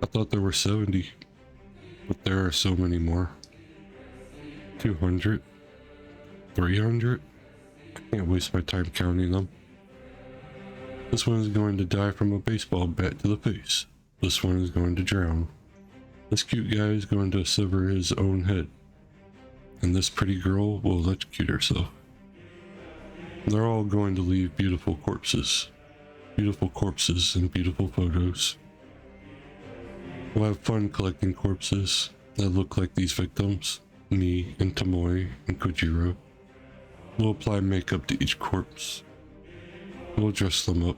A: I thought there were 70, but there are so many more. 200, 300, I can't waste my time counting them. This one is going to die from a baseball bat to the face. This one is going to drown. This cute guy is going to sever his own head. and this pretty girl will electrocute herself. They're all going to leave beautiful corpses and beautiful photos. We'll have fun collecting corpses that look like these victims, me and Tomoe and Kojiro. We'll apply makeup to each corpse. We'll dress them up,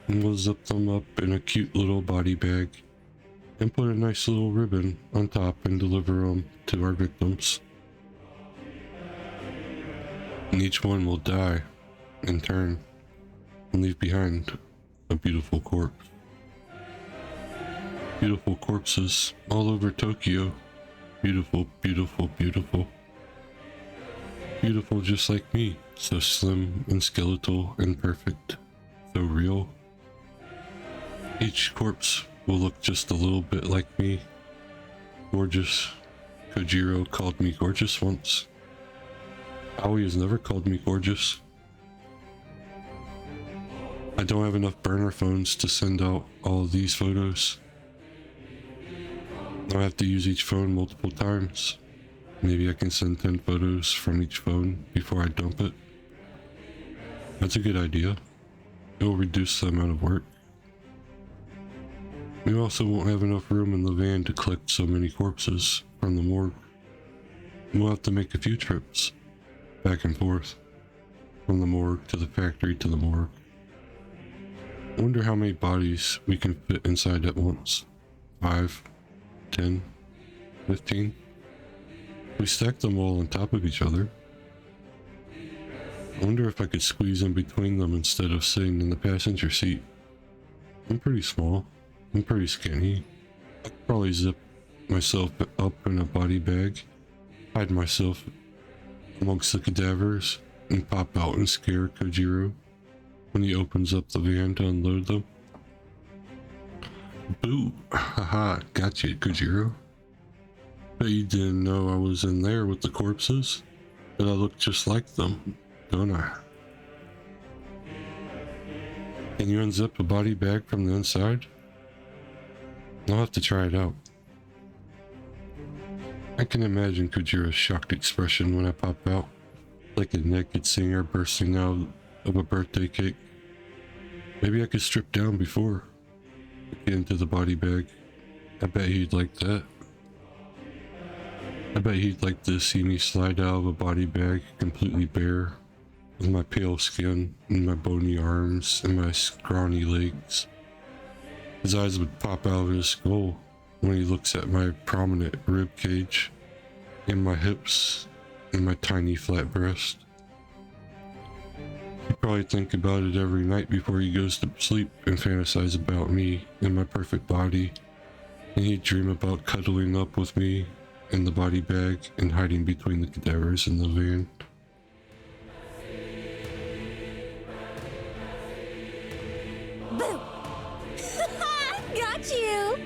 A: and we'll zip them up in a cute little body bag and put a nice little ribbon on top and deliver them to our victims. And each one will die in turn and leave behind a beautiful corpse. Beautiful corpses all over Tokyo. Beautiful, beautiful, beautiful. Beautiful just like me. So slim and skeletal and perfect. So real. Each corpse will look just a little bit like me. Gorgeous. Kojiro called me gorgeous once. Aoi has never called me gorgeous. I don't have enough burner phones to send out all of these photos. I'll have to use each phone multiple times. Maybe I can send 10 photos from each phone before I dump it. That's a good idea. It will reduce the amount of work. We also won't have enough room in the van to collect so many corpses from the morgue. We'll have to make a few trips, back and forth, from the morgue to the factory to the morgue. I wonder how many bodies we can fit inside at once. 5, 10, 15. We stack them all on top of each other. I wonder if I could squeeze in between them instead of sitting in the passenger seat. I'm pretty small. I'm pretty skinny. I could probably zip myself up in a body bag, hide myself amongst the cadavers, and pop out and scare Kojiro when he opens up the van to unload them. Boo! Haha, gotcha, Kojiro. Bet you didn't know I was in there with the corpses? That I look just like them, don't I? Can you unzip a body bag from the inside? I'll have to try it out. I can imagine Kojiro's shocked expression when I pop out, like a naked singer bursting out of a birthday cake. Maybe I could strip down before I get into the body bag. I bet he'd like that. I bet he'd like to see me slide out of a body bag completely bare, with my pale skin and my bony arms and my scrawny legs. His eyes would pop out of his skull when he looks at my prominent rib cage and my hips and my tiny flat breast. He'd probably think about it every night before he goes to sleep and fantasize about me and my perfect body, and he'd dream about cuddling up with me in the body bag and hiding between the cadavers in the van.
B: Boo! Got you!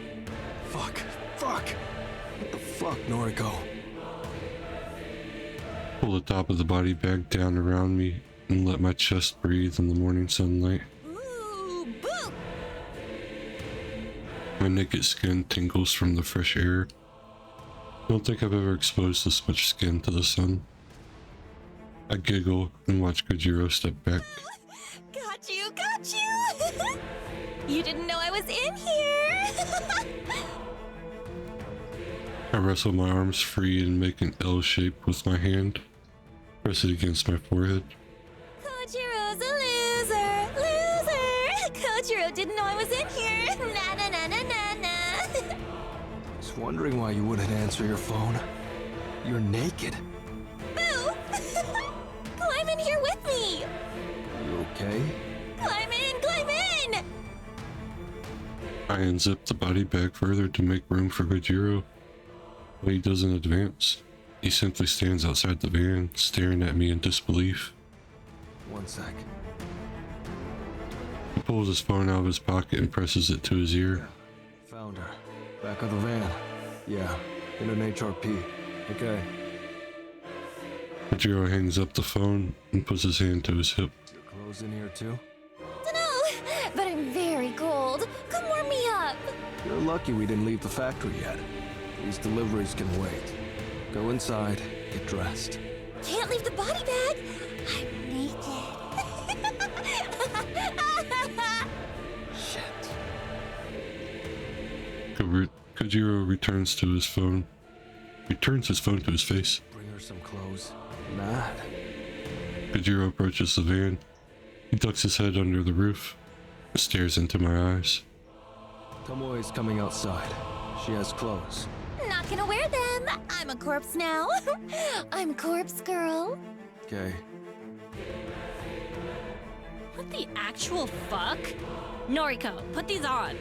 C: Fuck. What the fuck, Noriko?
A: Pull the top of the body bag down around me and let my chest breathe in the morning sunlight.
B: Ooh, boo!
A: My naked skin tingles from the fresh air. I don't think I've ever exposed this much skin to the sun. I giggle and watch Kojiro step back.
B: Got you! You didn't know I was in here!
A: I wrestle my arms free and make an L shape with my hand. Press it against my forehead.
B: Kojiro's a loser! Kojiro didn't know I was in here! Na.
C: I was wondering why you wouldn't answer your phone. You're naked.
B: Boo! Climb in here with me!
C: You okay?
B: Climb in!
A: I unzip the body bag further to make room for Kojiro, but he doesn't advance. He simply stands outside the van, staring at me in disbelief.
C: One sec.
A: He pulls his phone out of his pocket and presses it to his ear.
C: Found her. Back of the van. Yeah, in an HRP. Okay.
A: Kojiro hangs up the phone and puts his hand to his hip.
C: Your clothes in here too?
B: Dunno, but I'm very cold. Come warm me up.
C: You're lucky we didn't leave the factory yet. These deliveries can wait. Go inside, get dressed.
B: Can't leave the body bag. I'm naked.
C: Shit.
A: Kojiro returns his phone to his face.
C: Bring her some clothes. Mad.
A: Kojiro approaches the van. He ducks his head under the roof, stares into my eyes.
C: Tomoe's coming outside. She has clothes.
B: Not gonna wear them. I'm a corpse now. I'm corpse girl.
C: Okay.
D: What the actual fuck? Noriko, put these on.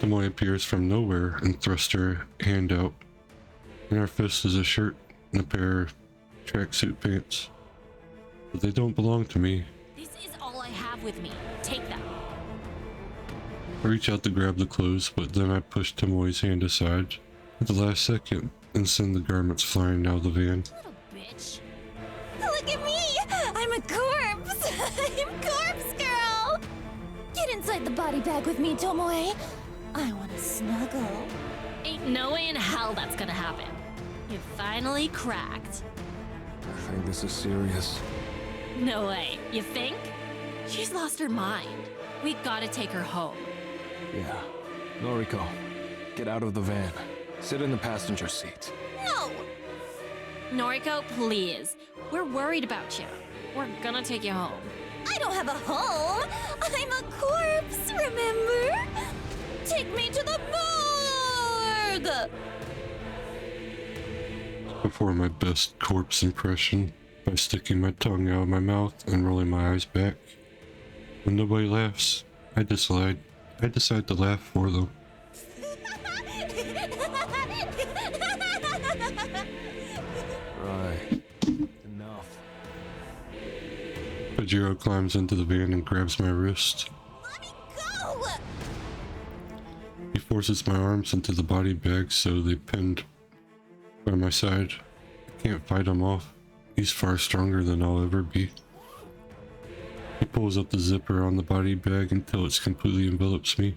A: Tomoe appears from nowhere and thrusts her hand out. In her fist is a shirt and a pair of tracksuit pants. But they don't belong to me.
D: This is all I have with me. Take them.
A: I reach out to grab the clothes, but then I push Tomoe's hand aside at the last second and send the garments flying out of the van.
D: Little bitch.
B: Look at me. I'm a corpse. I'm corpse girl. Get inside the body bag with me, Tomoe. I want to snuggle.
D: Ain't no way in hell that's gonna happen. You finally cracked.
C: I think this is serious.
D: No way. You think? She's lost her mind. We gotta take her home.
C: Yeah. Noriko, get out of the van. Sit in the passenger seat.
B: No.
D: Noriko, please. We're worried about you. We're gonna take you home.
B: I don't have a home. I'm a corpse, remember? Take me to the morgue.
A: Before my best corpse impression by sticking my tongue out of my mouth and rolling my eyes back. When nobody laughs, I decide to laugh for them.
C: Right. Enough.
A: Kojiro climbs into the van and grabs my wrist.
B: Let me go.
A: He forces my arms into the body bag so they pinned by my side. I can't fight him off. He's far stronger than I'll ever be. He pulls up the zipper on the body bag until it completely envelops me.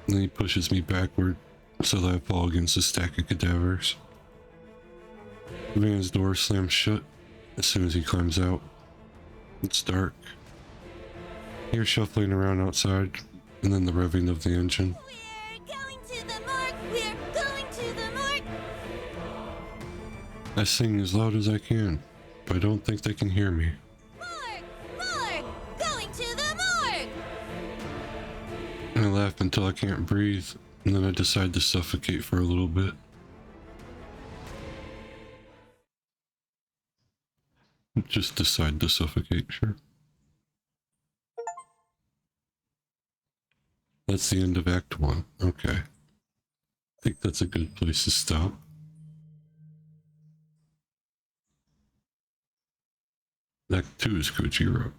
A: And then he pushes me backward so that I fall against a stack of cadavers. The van's door slams shut as soon as he climbs out. It's dark. I hear shuffling around outside and then the revving of the engine.
B: We're going to the morgue. We're going to the morgue.
A: I sing as loud as I can, but I don't think they can hear me.
B: Morgue. Morgue. Going to the morgue.
A: I laugh until I can't breathe, and then I decide to suffocate for a little bit. Just decide to suffocate, sure. That's the end of Act 1. Okay. I think that's a good place to stop. Act 2 is Kojiro.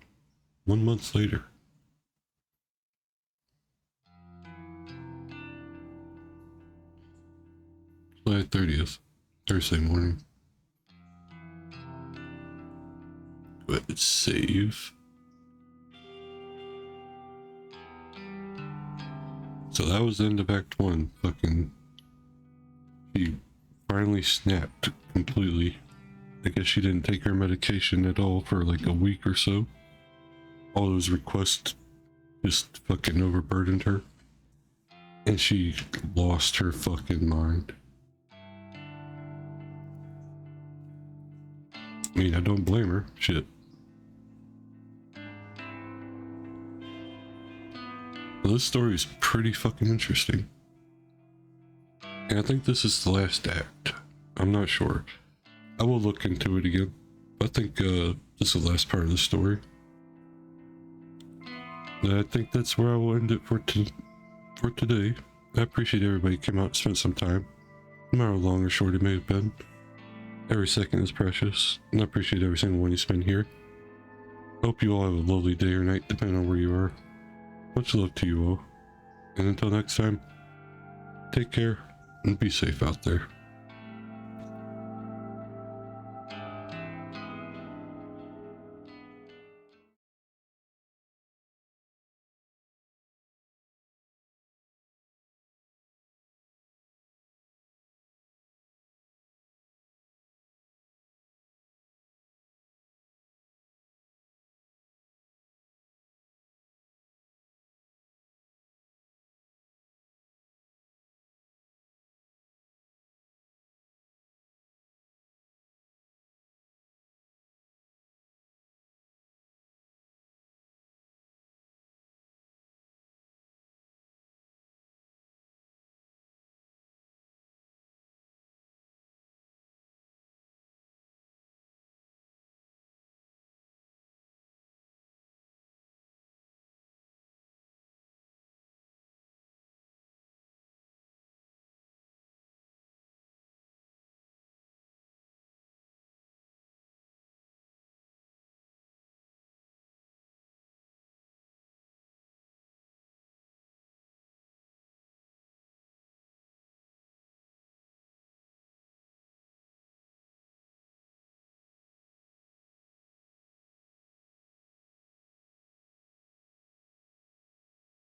A: 1 month later. July 30th, Thursday morning. Go ahead and save. So that was the end of Act 1. Fucking... She finally snapped completely. I guess she didn't take her medication at all for like a week or so. All those requests just fucking overburdened her. And she lost her fucking mind. I mean, I don't blame her. Shit. Well, this story is pretty fucking interesting. And I think this is the last act. I'm not sure. I will look into it again. I think this is the last part of the story. And I think that's where I will end it for today. I appreciate everybody who came out and spent some time. No matter how long or short it may have been. Every second is precious, and I appreciate every single one you spend here. Hope you all have a lovely day or night, depending on where you are. Much love to you all. And until next time, take care and be safe out there.